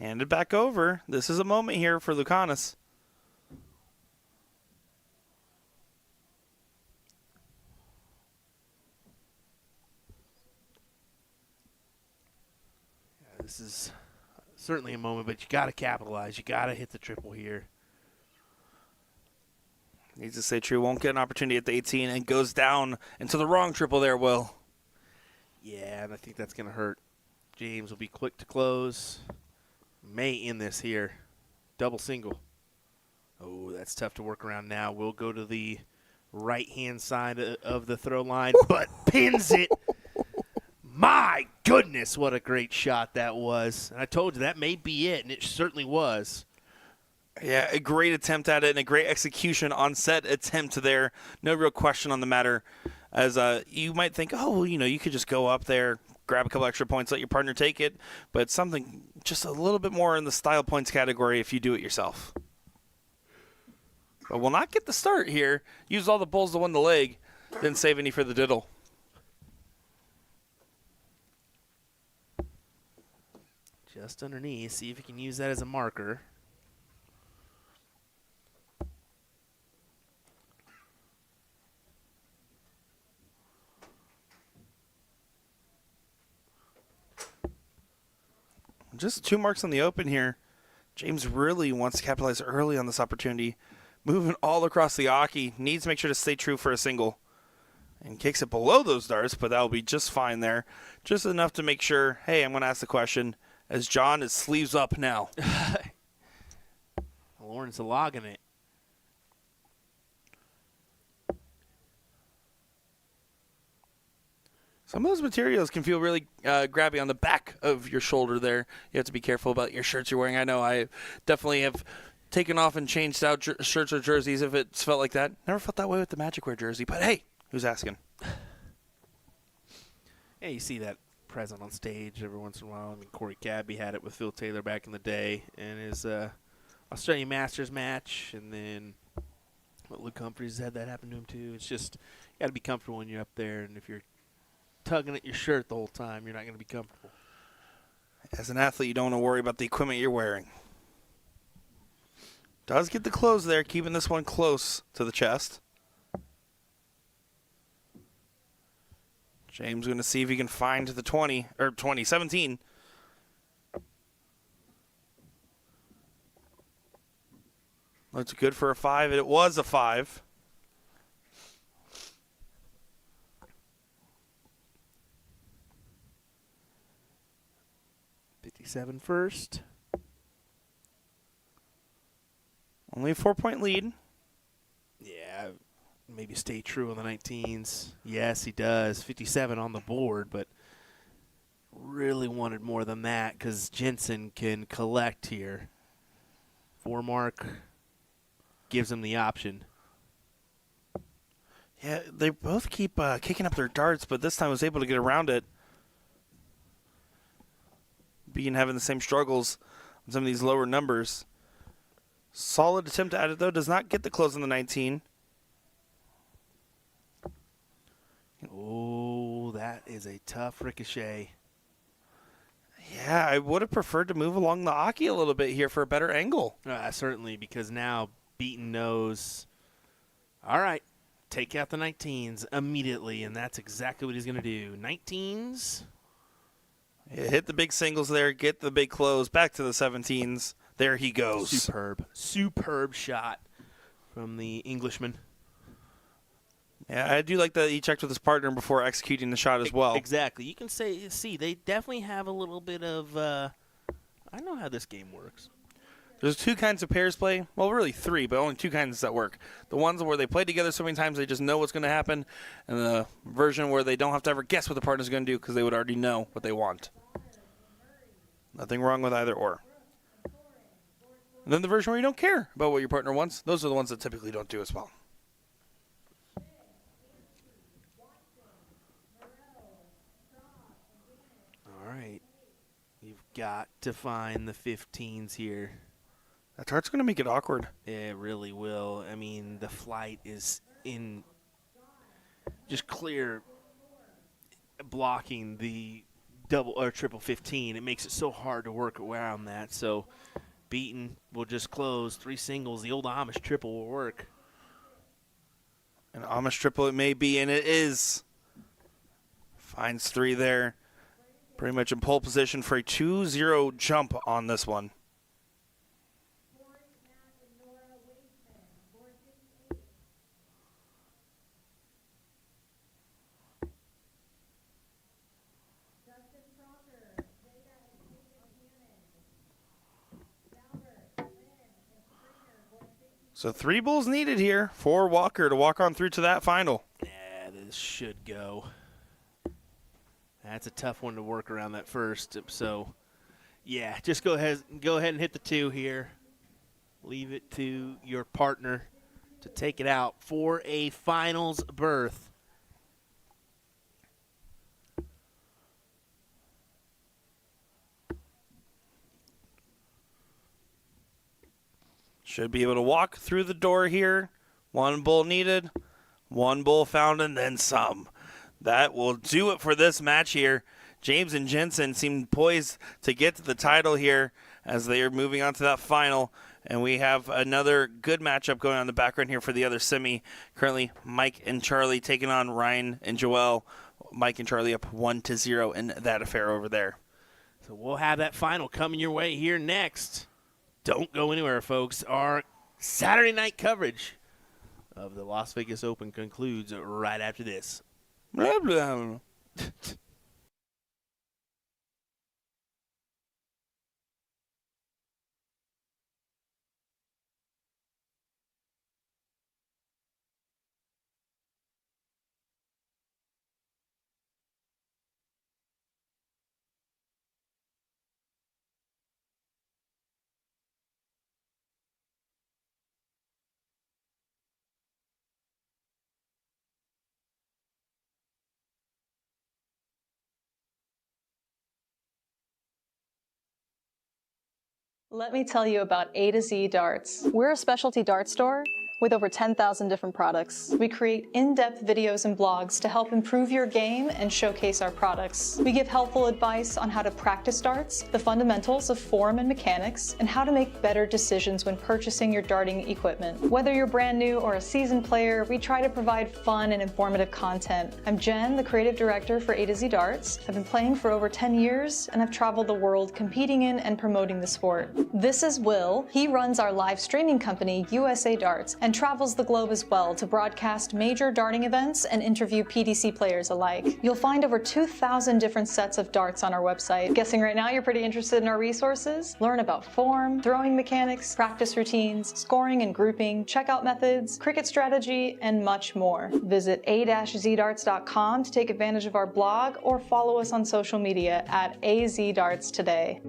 Hand it back over. This is a moment here for Lucanus. This is certainly a moment, but you got to capitalize. You got to hit the triple here. Needs to stay true. Won't get an opportunity at the 18 and goes down into the wrong triple there, Will. Yeah, and I think that's going to hurt. James will be quick to close. May end this here. Double single. Oh, that's tough to work around now. We'll go to the right-hand side of the throw line, but pins it. My goodness, what a great shot that was. And I told you that may be it, and it certainly was. Yeah, a great attempt at it and a great execution on said attempt there. No real question on the matter. As you might think, oh, well, you could just go up there, grab a couple extra points, let your partner take it. But something just a little bit more in the style points category if you do it yourself. But will not get the start here. Use all the bulls to win the leg. Didn't save any for the diddle. Just underneath. See if you can use that as a marker. Just 2 marks on the open here. James really wants to capitalize early on this opportunity. Moving all across the Aki. Needs to make sure to stay true for a single. And kicks it below those darts, but that will be just fine there. Just enough to make sure, hey, I'm going to ask the question, as John is sleeves up now. Lawrence logging it. Some of those materials can feel really grabby on the back of your shoulder there. You have to be careful about your shirts you're wearing. I know I definitely have taken off and changed out shirts or jerseys if it's felt like that. Never felt that way with the Magic Wear jersey, but hey, who's asking? Yeah, you see that present on stage every once in a while. I mean, Corey Cadby had it with Phil Taylor back in the day in his Australian Masters match, and then Luke Humphries had that happen to him too. It's just you got to be comfortable when you're up there, and if you're tugging at your shirt the whole time, you're not going to be comfortable. As an athlete, you don't want to worry about the equipment you're wearing. Does get the close there, keeping this one close to the chest. James going to see if he can find the 17. Looks good for a 5. It was a 5. .57 first. Only a 4-point lead. Yeah, maybe stay true on the 19s. Yes, he does. 57 on the board, but really wanted more than that because Jensen can collect here. 4 mark gives him the option. Yeah, they both keep kicking up their darts, but this time was able to get around it. Being having the same struggles on some of these lower numbers. Solid attempt at it, though. Does not get the close on the 19. Oh, that is a tough ricochet. Yeah, I would have preferred to move along the Aki a little bit here for a better angle. Certainly, because now Beaton knows, all right, take out the 19s immediately, and that's exactly what he's going to do. 19s. Yeah, hit the big singles there, get the big close, back to the 17s. There he goes. Superb shot from the Englishman. Yeah, I do like that he checked with his partner before executing the shot as well. Exactly. You can see, they definitely have a little bit of, I know how this game works. There's 2 kinds of pairs play. Well, really 3, but only 2 kinds that work. The ones where they play together so many times they just know what's going to happen, and the version where they don't have to ever guess what the partner's going to do because they would already know what they want. Nothing wrong with either or. And then the version where you don't care about what your partner wants. Those are the ones that typically don't do as well. All right. You've got to find the 15s here. That dart's going to make it awkward. It really will. I mean, the flight is in just clear blocking the double or triple 15. It makes it so hard to work around that. So Beaton will just close 3 singles. The old Amish triple will work. An Amish triple it may be, and it is. Finds 3 there. Pretty much in pole position for a 2-0 jump on this one. So 3 bulls needed here for Walker to walk on through to that final. Yeah, this should go. That's a tough one to work around that first. So, yeah, just go ahead and hit the 2 here. Leave it to your partner to take it out for a finals berth. Should be able to walk through the door here. 1 bull needed, 1 bull found, and then some. That will do it for this match here. James and Jensen seem poised to get to the title here as they are moving on to that final. And we have another good matchup going on in the background here for the other semi. Currently, Mike and Charlie taking on Ryan and Joel. Mike and Charlie up 1-0 in that affair over there. So we'll have that final coming your way here next. Don't go anywhere, folks. Our Saturday night coverage of the Las Vegas Open concludes right after this. Blah, blah. Let me tell you about A to Z Darts. We're a specialty dart store with over 10,000 different products. We create in-depth videos and blogs to help improve your game and showcase our products. We give helpful advice on how to practice darts, the fundamentals of form and mechanics, and how to make better decisions when purchasing your darting equipment. Whether you're brand new or a seasoned player, we try to provide fun and informative content. I'm Jen, the creative director for A to Z Darts. I've been playing for over 10 years and I've traveled the world competing in and promoting the sport. This is Will. He runs our live streaming company, USA Darts, and travels the globe as well to broadcast major darting events and interview PDC players alike. You'll find over 2,000 different sets of darts on our website. Guessing right now you're pretty interested in our resources? Learn about form, throwing mechanics, practice routines, scoring and grouping, checkout methods, cricket strategy, and much more. Visit a-zdarts.com to take advantage of our blog or follow us on social media at AZDarts today.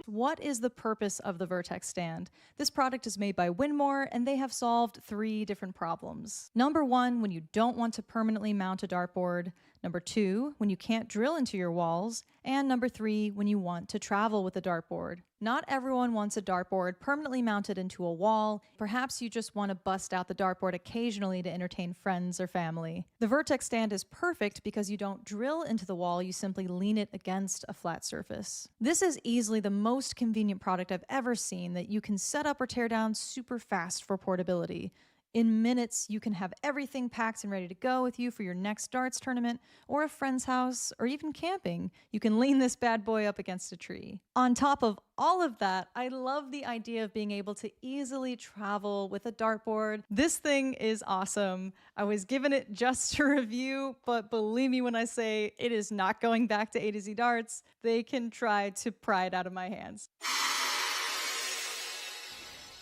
What is the purpose of the Vertex stand? This product is made by Winmore, and they have solved 3 different problems. Number 1, when you don't want to permanently mount a dartboard. Number 2, when you can't drill into your walls. And number 3, when you want to travel with a dartboard. Not everyone wants a dartboard permanently mounted into a wall. Perhaps you just want to bust out the dartboard occasionally to entertain friends or family. The Vertex stand is perfect because you don't drill into the wall, you simply lean it against a flat surface. This is easily the most convenient product I've ever seen that you can set up or tear down super fast for portability. In minutes, you can have everything packed and ready to go with you for your next darts tournament or a friend's house or even camping. You can lean this bad boy up against a tree. On top of all of that, I love the idea of being able to easily travel with a dartboard. This thing is awesome. I was given it just to review, but believe me when I say it is not going back to A to Z Darts. They can try to pry it out of my hands.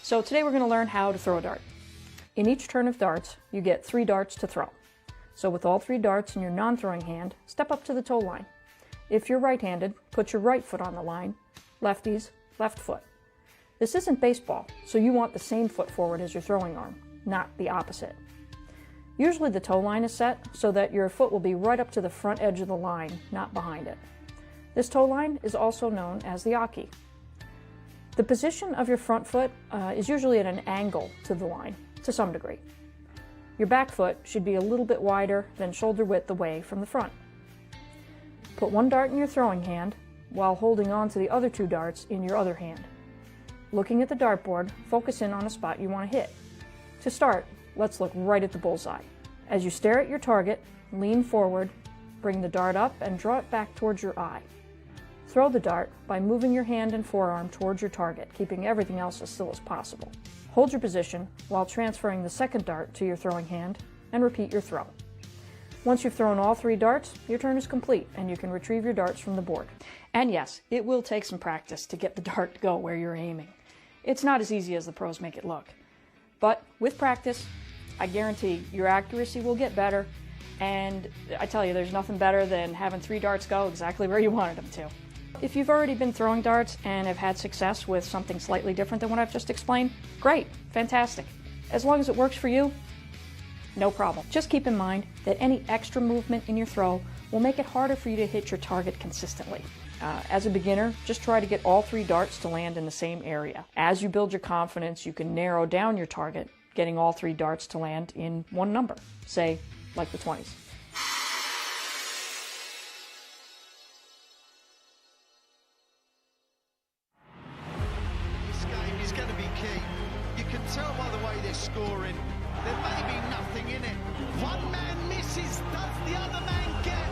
So today we're going to learn how to throw a dart. In each turn of darts, you get 3 darts to throw. So with all 3 darts in your non-throwing hand, step up to the toe line. If you're right-handed, put your right foot on the line. Lefties, left foot. This isn't baseball, so you want the same foot forward as your throwing arm, not the opposite. Usually the toe line is set so that your foot will be right up to the front edge of the line, not behind it. This toe line is also known as the Aki. The position of your front foot is usually at an angle to the line, to some degree. Your back foot should be a little bit wider than shoulder width away from the front. Put one dart in your throwing hand while holding on to the other 2 darts in your other hand. Looking at the dartboard, focus in on a spot you want to hit. To start, let's look right at the bullseye. As you stare at your target, lean forward, bring the dart up and draw it back towards your eye. Throw the dart by moving your hand and forearm towards your target, keeping everything else as still as possible. Hold your position while transferring the second dart to your throwing hand and repeat your throw. Once you've thrown all 3 darts, your turn is complete and you can retrieve your darts from the board. And yes, it will take some practice to get the dart to go where you're aiming. It's not as easy as the pros make it look. But with practice, I guarantee your accuracy will get better, and I tell you, there's nothing better than having 3 darts go exactly where you wanted them to. If you've already been throwing darts and have had success with something slightly different than what I've just explained, great, fantastic. As long as it works for you, no problem. Just keep in mind that any extra movement in your throw will make it harder for you to hit your target consistently. As a beginner, just try to get all 3 darts to land in the same area. As you build your confidence, you can narrow down your target, getting all 3 darts to land in one number, say, like the 20s. This game is going to be key. You can tell by the way they're scoring. There may be nothing in it. One man misses, does the other man get?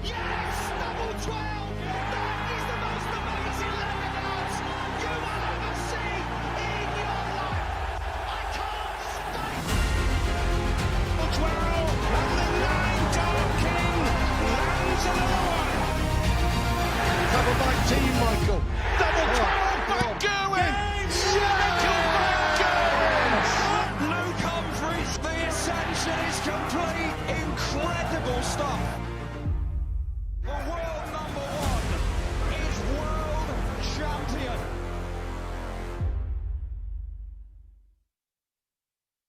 Yes! Double 12! That is the most amazing leg dance you will ever see in your life! I can't stay! Double 12! And the 9-dart king lands another one! Covered by Team Michael. Double 12! Back going! Michael Van Gerwen! Luke Humphries, the ascension is complete. Incredible stuff. The world number 1 is world champion.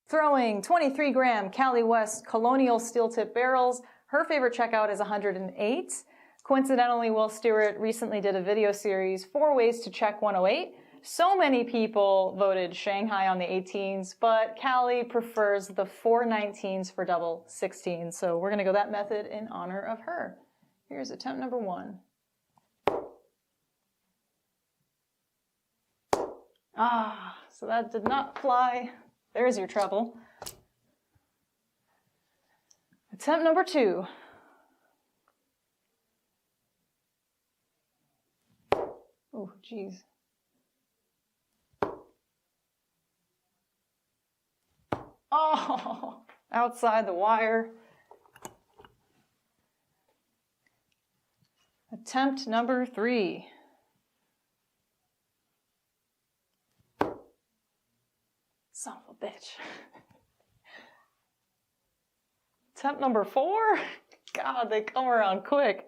Throwing 23-gram Cali West Colonial steel tip barrels. Her favorite checkout is 108. Coincidentally, Will Stewart recently did a video series, 4 ways to check 108. So many people voted Shanghai on the 18s, but Cali prefers the 419s for double 16. So we're gonna go that method in honor of her. Here's attempt number 1. So that did not fly. There's your trouble. Attempt number 2. Oh, geez. Oh, outside the wire. Attempt number 3. Son of a bitch. Attempt number 4. God, they come around quick.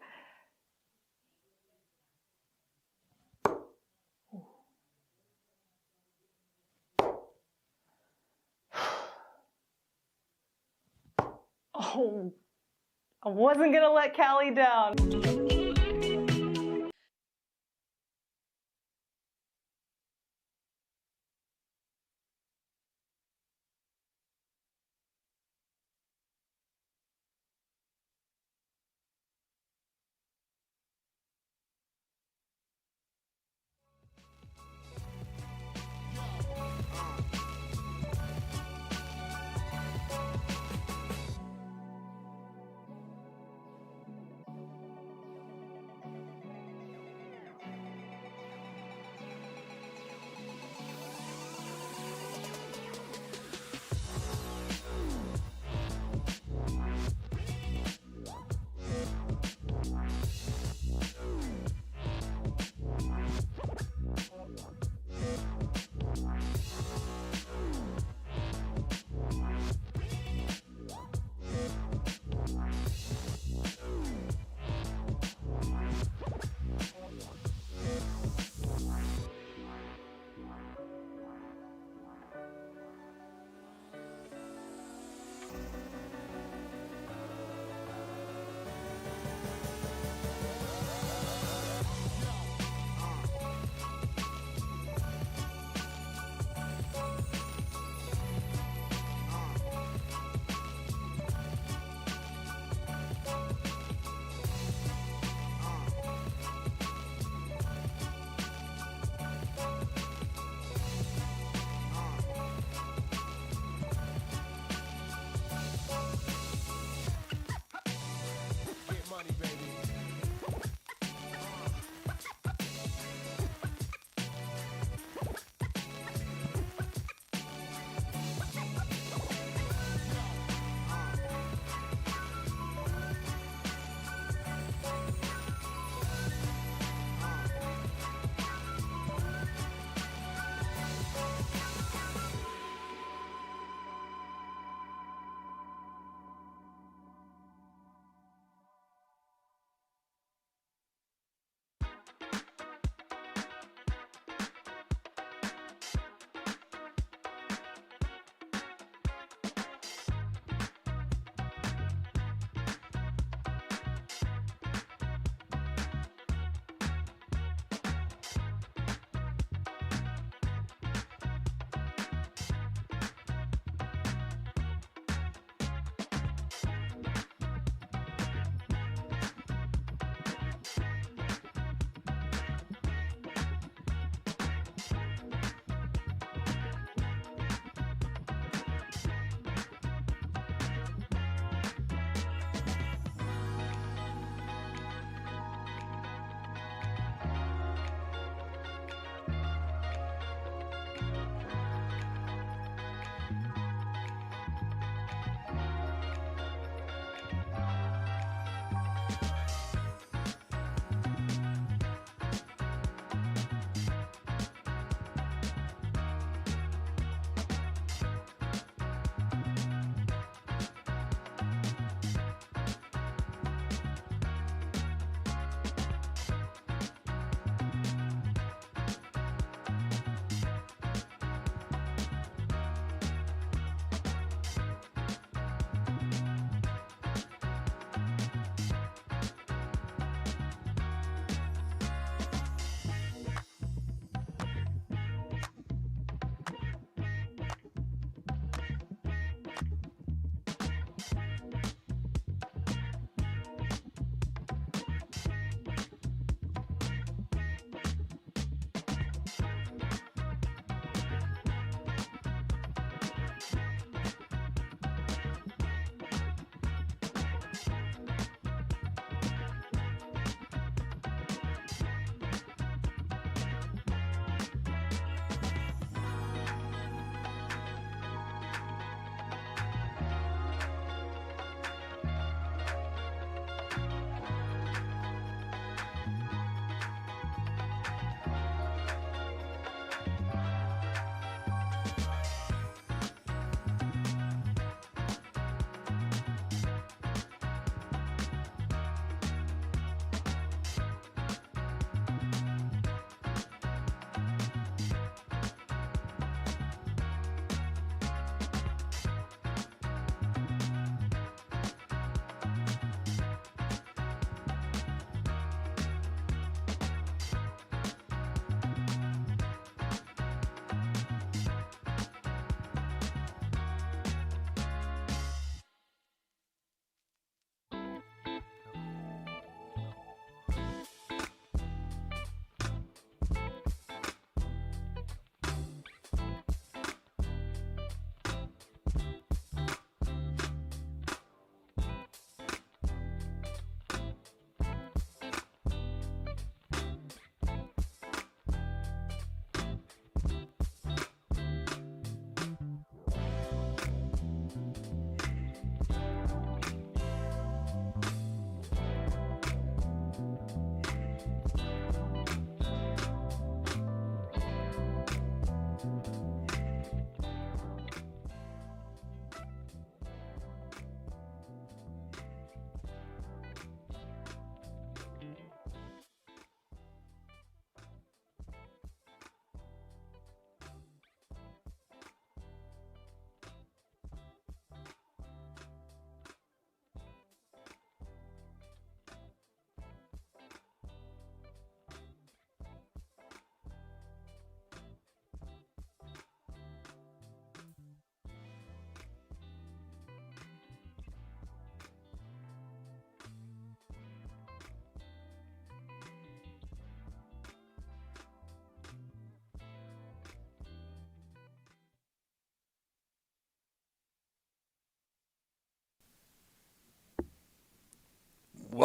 Oh, I wasn't gonna let Cali down.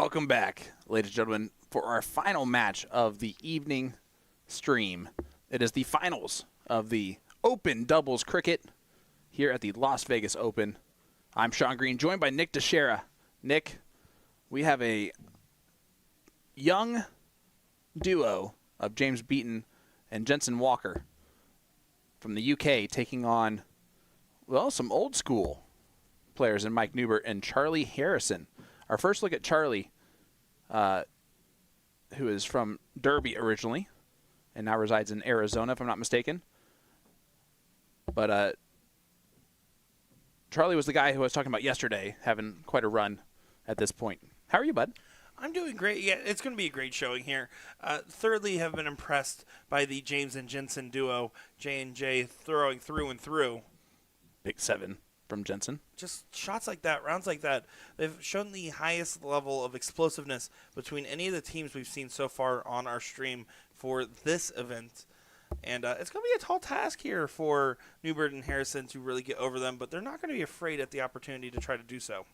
Welcome back, ladies and gentlemen, for our final match of the evening stream. It is the finals of the Open Doubles Cricket here at the Las Vegas Open. I'm Sean Green, joined by Nick Teixeira. Nick, we have a young duo of James Beaton and Jensen Walker from the UK taking on, well, some old school players in Mike Newbert and Charlie Harrison. Our first look at Charlie, who is from Derby originally and now resides in Arizona, if I'm not mistaken. But Charlie was the guy who I was talking about yesterday, having quite a run at this point. How are you, bud? I'm doing great. Yeah, it's going to be a great showing here. Thirdly, have been impressed by the James and Jensen duo, J&J throwing through and through. Big 7 from Jensen. Just shots like that, rounds like that. They've shown the highest level of explosiveness between any of the teams we've seen so far on our stream for this event. And it's going to be a tall task here for Newbert and Harrison to really get over them, but they're not going to be afraid at the opportunity to try to do so.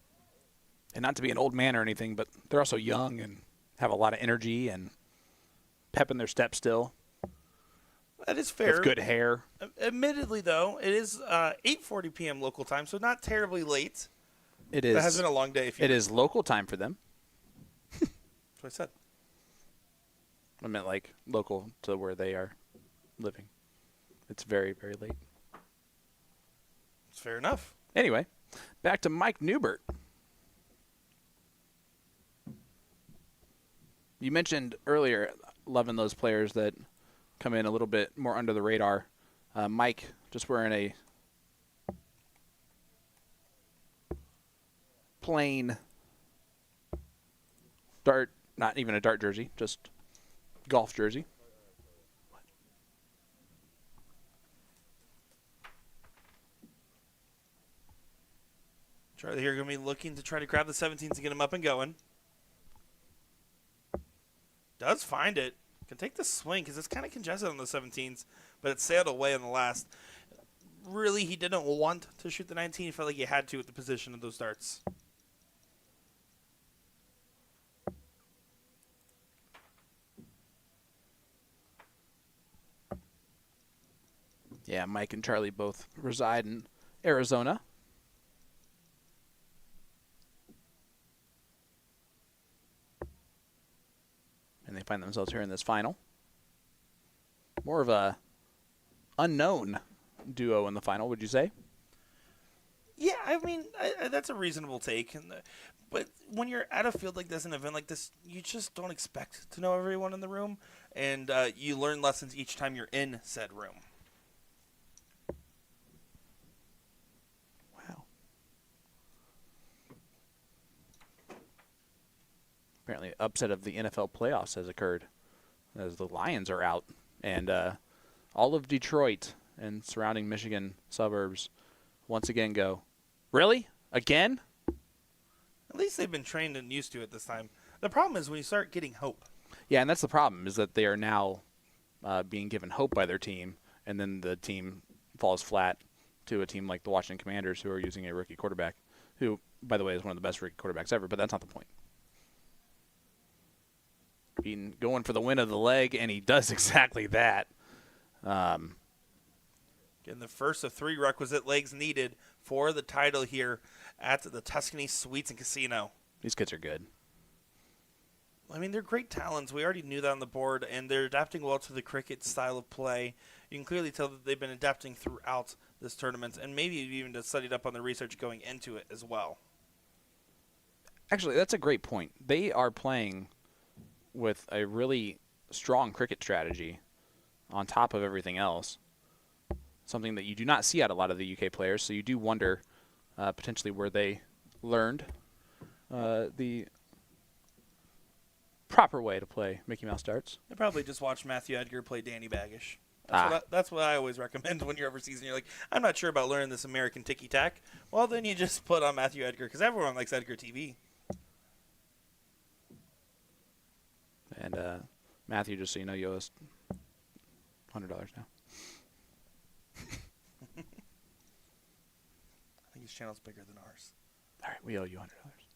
And not to be an old man or anything, but they're also young and have a lot of energy and pep in their step still. That is fair. With good hair. Admittedly, though, it is 8:40 p.m. local time, so not terribly late. It is. It has been a long day. It is local time for them. That's what I said. I meant like local to where they are living. It's very, very late. It's fair enough. Anyway, back to Mike Newbert. You mentioned earlier loving those players that come in a little bit more under the radar. Mike just wearing a plain dart, not even a dart jersey, just golf jersey. Charlie here going to be looking to try to grab the 17s and get him up and going. Does find it. Can take the swing because it's kind of congested on the 17s, but it sailed away on the last. Really, he didn't want to shoot the 19. He felt like he had to with the position of those darts. Yeah, Mike and Charlie both reside in Arizona. And they find themselves here in this final. More of a unknown duo in the final, would you say? Yeah, I mean, that's a reasonable take. But when you're at a field like this, an event like this, you just don't expect to know everyone in the room. And you learn lessons each time you're in said room. Wow. Apparently, upset of the NFL playoffs has occurred as the Lions are out. And all of Detroit and surrounding Michigan suburbs once again go, really? Again? At least they've been trained and used to it this time. The problem is when you start getting hope. Yeah, and that's the problem, is that they are now being given hope by their team, and then the team falls flat to a team like the Washington Commanders, who are using a rookie quarterback, who, by the way, is one of the best rookie quarterbacks ever, but that's not the point. Being going for the win of the leg, and he does exactly that. Getting the first of 3 requisite legs needed for the title here at the Tuscany Suites and Casino. These kids are good. I mean, they're great talents. We already knew that on the board, and they're adapting well to the cricket style of play. You can clearly tell that they've been adapting throughout this tournament, and maybe even just studied up on the research going into it as well. Actually, that's a great point. They are playing with a really strong cricket strategy on top of everything else, something that you do not see out of a lot of the UK players, so you do wonder potentially where they learned the proper way to play Mickey Mouse darts. They probably just watched Matthew Edgar play Danny Baggish. Ah. That's what I always recommend when you're overseas and you're like, I'm not sure about learning this American ticky-tack. Well, then you just put on Matthew Edgar, because everyone likes Edgar TV. And Matthew, just so you know, you owe us $100 now. I think his channel's bigger than ours. All right, we owe you $100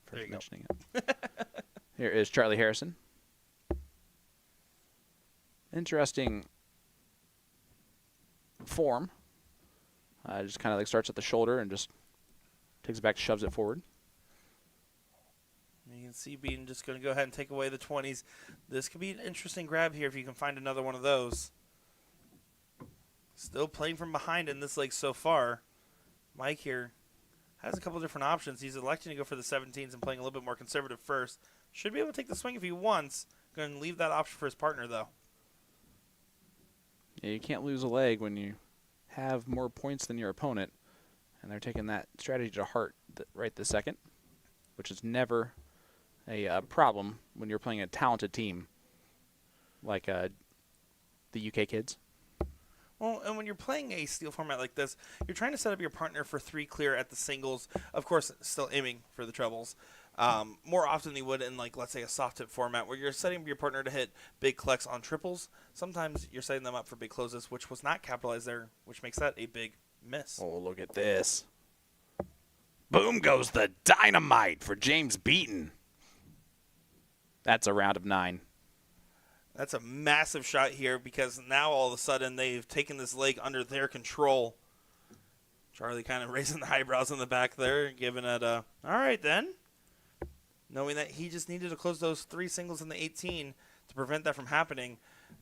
for There you go. mentioning it. Here is Charlie Harrison. Interesting form. Just kind of like starts at the shoulder and just takes it back, shoves it forward. You can see Beaton just going to go ahead and take away the 20s. This could be an interesting grab here if you can find another one of those. Still playing from behind in this leg so far. Mike here has a couple different options. He's electing to go for the 17s and playing a little bit more conservative first. Should be able to take the swing if he wants. Going to leave that option for his partner, though. Yeah, you can't lose a leg when you have more points than your opponent. And they're taking that strategy to heart right this second, which is never a problem when you're playing a talented team like the UK kids. Well, and when you're playing a steel format like this, you're trying to set up your partner for 3 clear at the singles. Of course, still aiming for the trebles. More often than you would in, like, let's say, a soft tip format where you're setting up your partner to hit big collects on triples. Sometimes you're setting them up for big closes, which was not capitalized there, which makes that a big miss. Oh, look at this. Boom goes the dynamite for James Beaton. That's a round of 9. That's a massive shot here because now all of a sudden they've taken this leg under their control. Charlie kind of raising the eyebrows in the back there, giving it a, all right then. Knowing that he just needed to close those 3 singles in the 18 to prevent that from happening.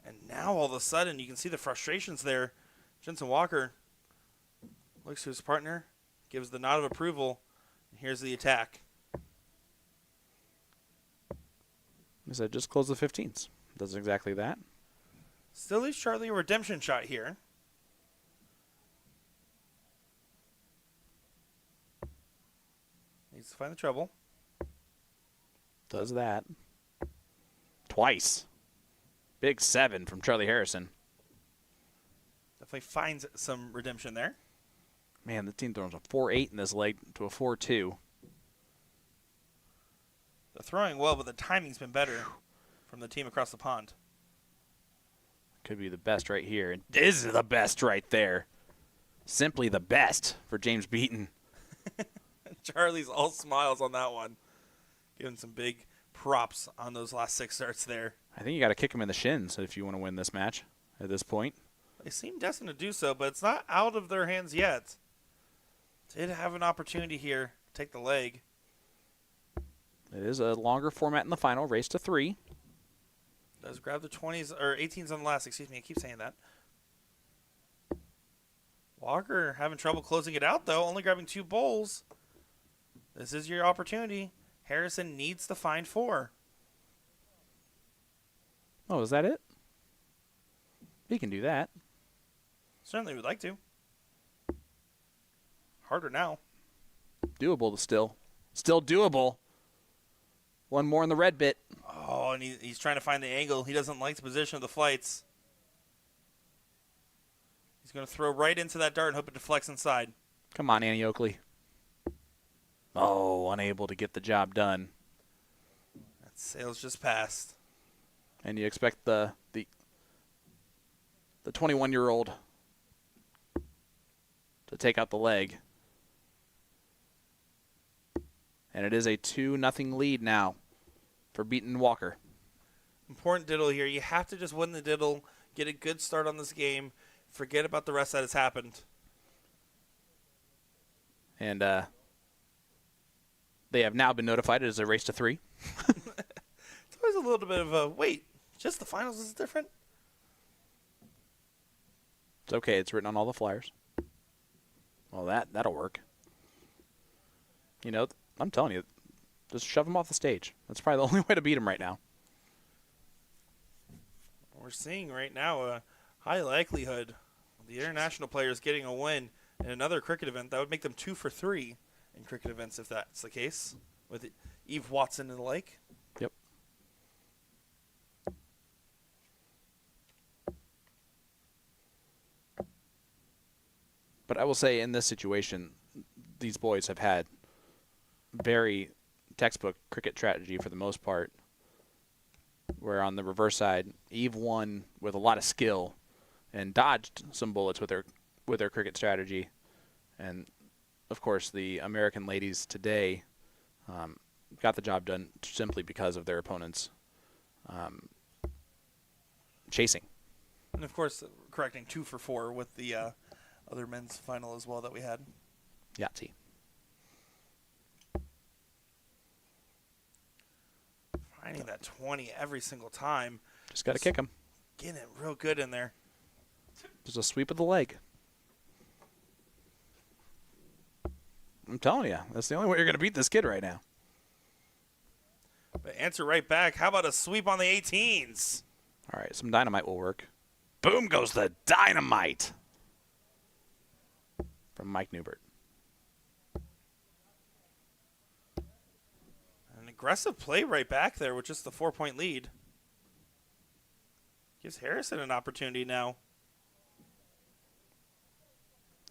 And now all of a sudden you can see the frustrations there. Jensen Walker looks to his partner, gives the nod of approval, and here's the attack. I said just close the 15s. Does exactly that. Still leaves Charlie a redemption shot here. Needs to find the treble. Does that. Twice. Big 7 from Charlie Harrison. Definitely finds some redemption there. Man, the team throws a 4-8 in this leg to a 4-2. They're throwing well, but the timing's been better from the team across the pond. Could be the best right here. And this is the best right there. Simply the best for James Beaton. Charlie's all smiles on that one. Giving some big props on those last 6 starts there. I think you got to kick him in the shins if you want to win this match at this point. They seem destined to do so, but it's not out of their hands yet. Did have an opportunity here to take the leg. It is a longer format in the final, race to 3. Does grab the 20s or 18s on the last. Excuse me, I keep saying that. Walker having trouble closing it out though, only grabbing 2 bowls. This is your opportunity. Harrison needs to find 4. Oh, is that it? He can do that. Certainly would like to. Harder now. Doable still. Still doable. One more in the red bit. Oh, and he's trying to find the angle. He doesn't like the position of the flights. He's going to throw right into that dart and hope it deflects inside. Come on, Annie Oakley. Oh, unable to get the job done. That sail's just passed. And you expect the 21-year-old to take out the leg. And it is a 2-0 lead now for Beaton Walker. Important diddle here. You have to just win the diddle, get a good start on this game, forget about the rest that has happened. And they have now been notified it is a race to 3. It's always a little bit of a, wait, just the finals is different? It's okay. It's written on all the flyers. Well, that'll work. You know, I'm telling you, just shove him off the stage. That's probably the only way to beat him right now. We're seeing right now a high likelihood of the international players getting a win in another cricket event. That would make them 2 for 3 in cricket events if that's the case, with Eve Watson and the like. Yep. But I will say in this situation, these boys have had very textbook cricket strategy for the most part, where on the reverse side, Eve won with a lot of skill and dodged some bullets with her cricket strategy. And, of course, the American ladies today got the job done simply because of their opponents chasing. And of course, correcting 2 for 4 with the other men's final as well that we had. Yahtzee. Finding that 20 every single time. Just got to kick them. Getting it real good in there. Just a sweep of the leg. I'm telling you, that's the only way you're going to beat this kid right now. But answer right back. How about a sweep on the 18s? All right, some dynamite will work. Boom goes the dynamite from Mike Newbert. An aggressive play right back there with just the 4-point lead. Gives Harrison an opportunity now.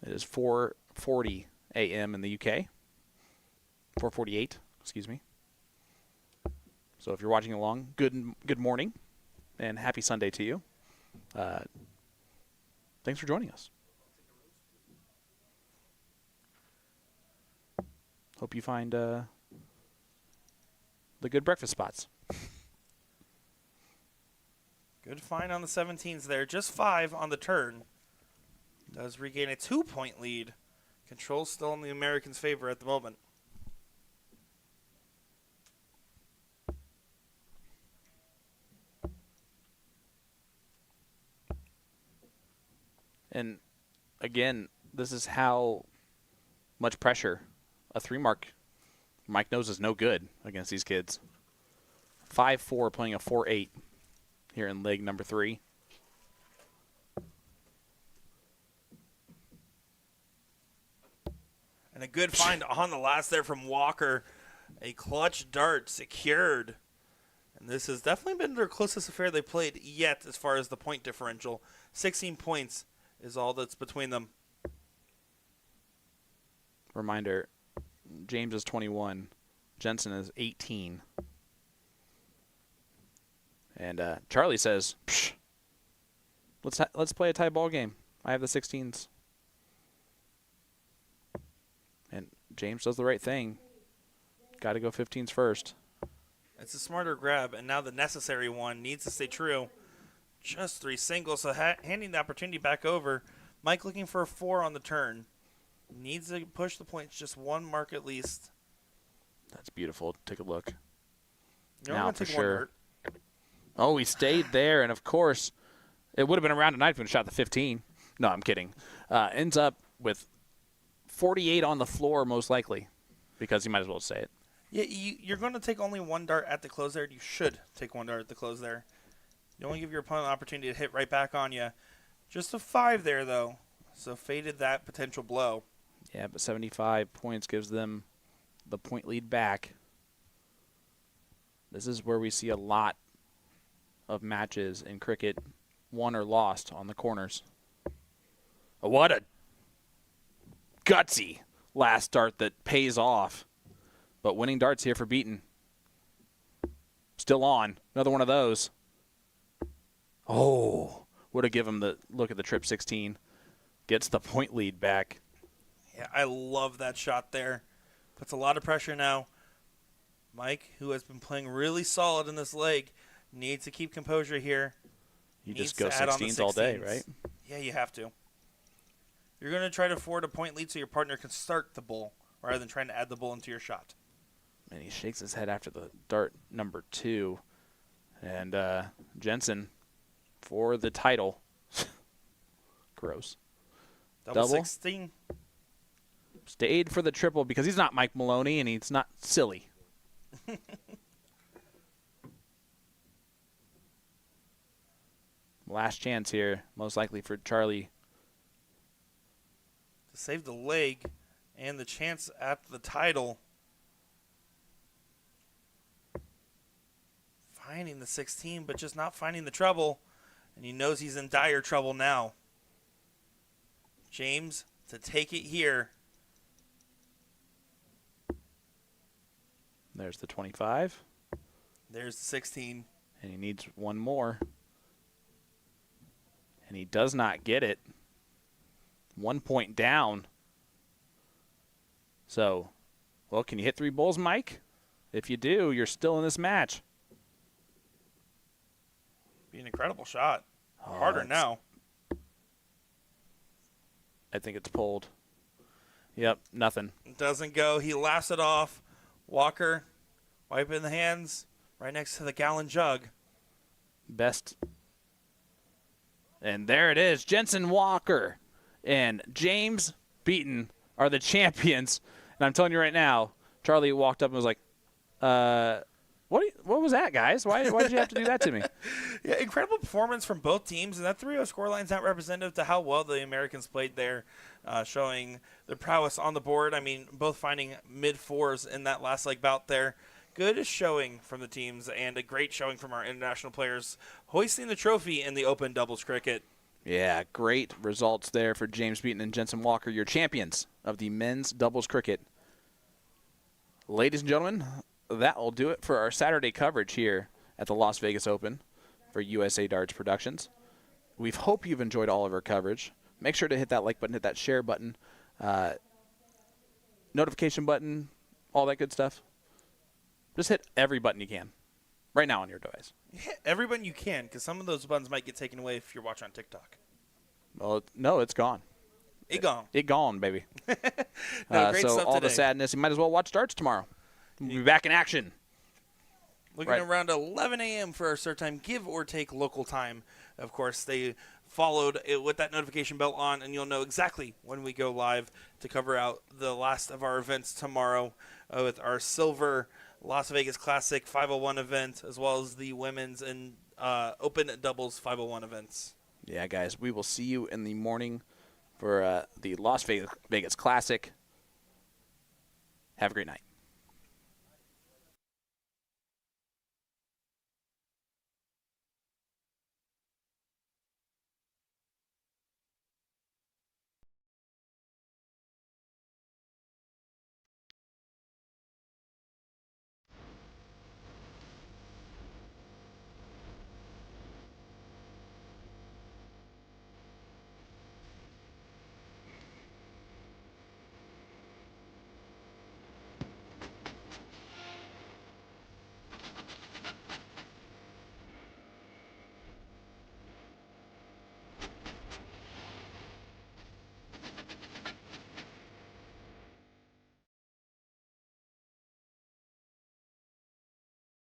It is 4:40 a.m. in the UK. 4:48, excuse me. So if you're watching along, good morning and happy Sunday to you. Thanks for joining us. Hope you find the good breakfast spots. Good find on the 17s there. Just 5 on the turn. Does regain a 2-point lead. Control still in the Americans' favor at the moment. And again, this is how much pressure a 3-mark Mike knows is no good against these kids. 5-4 playing a 4-8 here in leg number 3. And a good find on the last there from Walker. A clutch dart secured. And this has definitely been their closest affair they played yet as far as the point differential. 16 points is all that's between them. Reminder, James is 21. Jensen is 18. And Charlie says, Psh, let's play a tie ball game. I have the 16s. And James does the right thing. Got to go 15s first. It's a smarter grab, and now the necessary one needs to stay true. Just 3 singles, so handing the opportunity back over. Mike looking for a 4 on the turn. Needs to push the points just 1 mark at least. That's beautiful. Take a look. You're Now only for take 1 sure. hurt. Oh, he stayed there, and of course, it would have been a round of 9 if he shot the 15. No, I'm kidding. Ends up with 48 on the floor, most likely, because you might as well say it. Yeah, you're going to take only 1 dart at the close there. You should take 1 dart at the close there. You only give your opponent an opportunity to hit right back on you. Just a 5 there, though. So faded that potential blow. Yeah, but 75 points gives them the point lead back. This is where we see a lot of matches in cricket won or lost on the corners. What a gutsy last dart that pays off. But winning darts here for Beaton. Still on. Another one of those. Oh, would have given him the look at the trip 16. Gets the point lead back. Yeah, I love that shot there. Puts a lot of pressure now. Mike, who has been playing really solid in this leg, needs to keep composure here. You Needs just go to add on the 16s all day, 16s. right? Yeah, you have to. You're going to try to afford a point lead so your partner can start the bull rather than trying to add the bull into your shot. And he shakes his head after the dart number 2. And Jensen for the title. Gross. Double 16. Stayed for the triple because he's not Mike Maloney and he's not silly. Last chance here, most likely for Charlie. To save the leg and the chance at the title. Finding the 16, but just not finding the trouble. And he knows he's in dire trouble now. James to take it here. There's the 25. There's the 16. And he needs one more. And he does not get it. 1 point down. So, well, can you hit 3 bowls, Mike? If you do, you're still in this match. Be an incredible shot. Harder now. I think it's pulled. Yep, nothing. Doesn't go. He laughs it off. Walker, wiping the hands right next to the gallon jug. Best. And there it is. Jensen Walker and James Beaton are the champions. And I'm telling you right now, Charlie walked up and was like, what was that, guys? Why did you have to do that to me? Yeah, incredible performance from both teams, and that 3-0 scoreline's not representative to how well the Americans played there, showing their prowess on the board. I mean, both finding mid-fours in that last leg bout there. Good showing from the teams, and a great showing from our international players, hoisting the trophy in the open doubles cricket. Yeah, great results there for James Beaton and Jensen Walker, your champions of the men's doubles cricket. Ladies and gentlemen, that will do it for our Saturday coverage here at the Las Vegas Open for USA Darts Productions. We hope you've enjoyed all of our coverage. Make sure to hit that like button, hit that share button, notification button, all that good stuff. Just hit every button you can right now on your device. Hit every button you can, because some of those buttons might get taken away if you're watching on TikTok. Well, no, it's gone. It gone. It gone, baby. No, great so stuff all today. the sadness, you might as well watch darts tomorrow. We'll be back in action. Looking Right. around 11 a.m. for our start time, give or take local time. Of course, they followed it with that notification bell on, and you'll know exactly when we go live to cover out the last of our events tomorrow with our Silver Las Vegas Classic 501 event, as well as the women's and open doubles 501 events. Yeah, guys, we will see you in the morning for the Las Vegas Classic. Have a great night.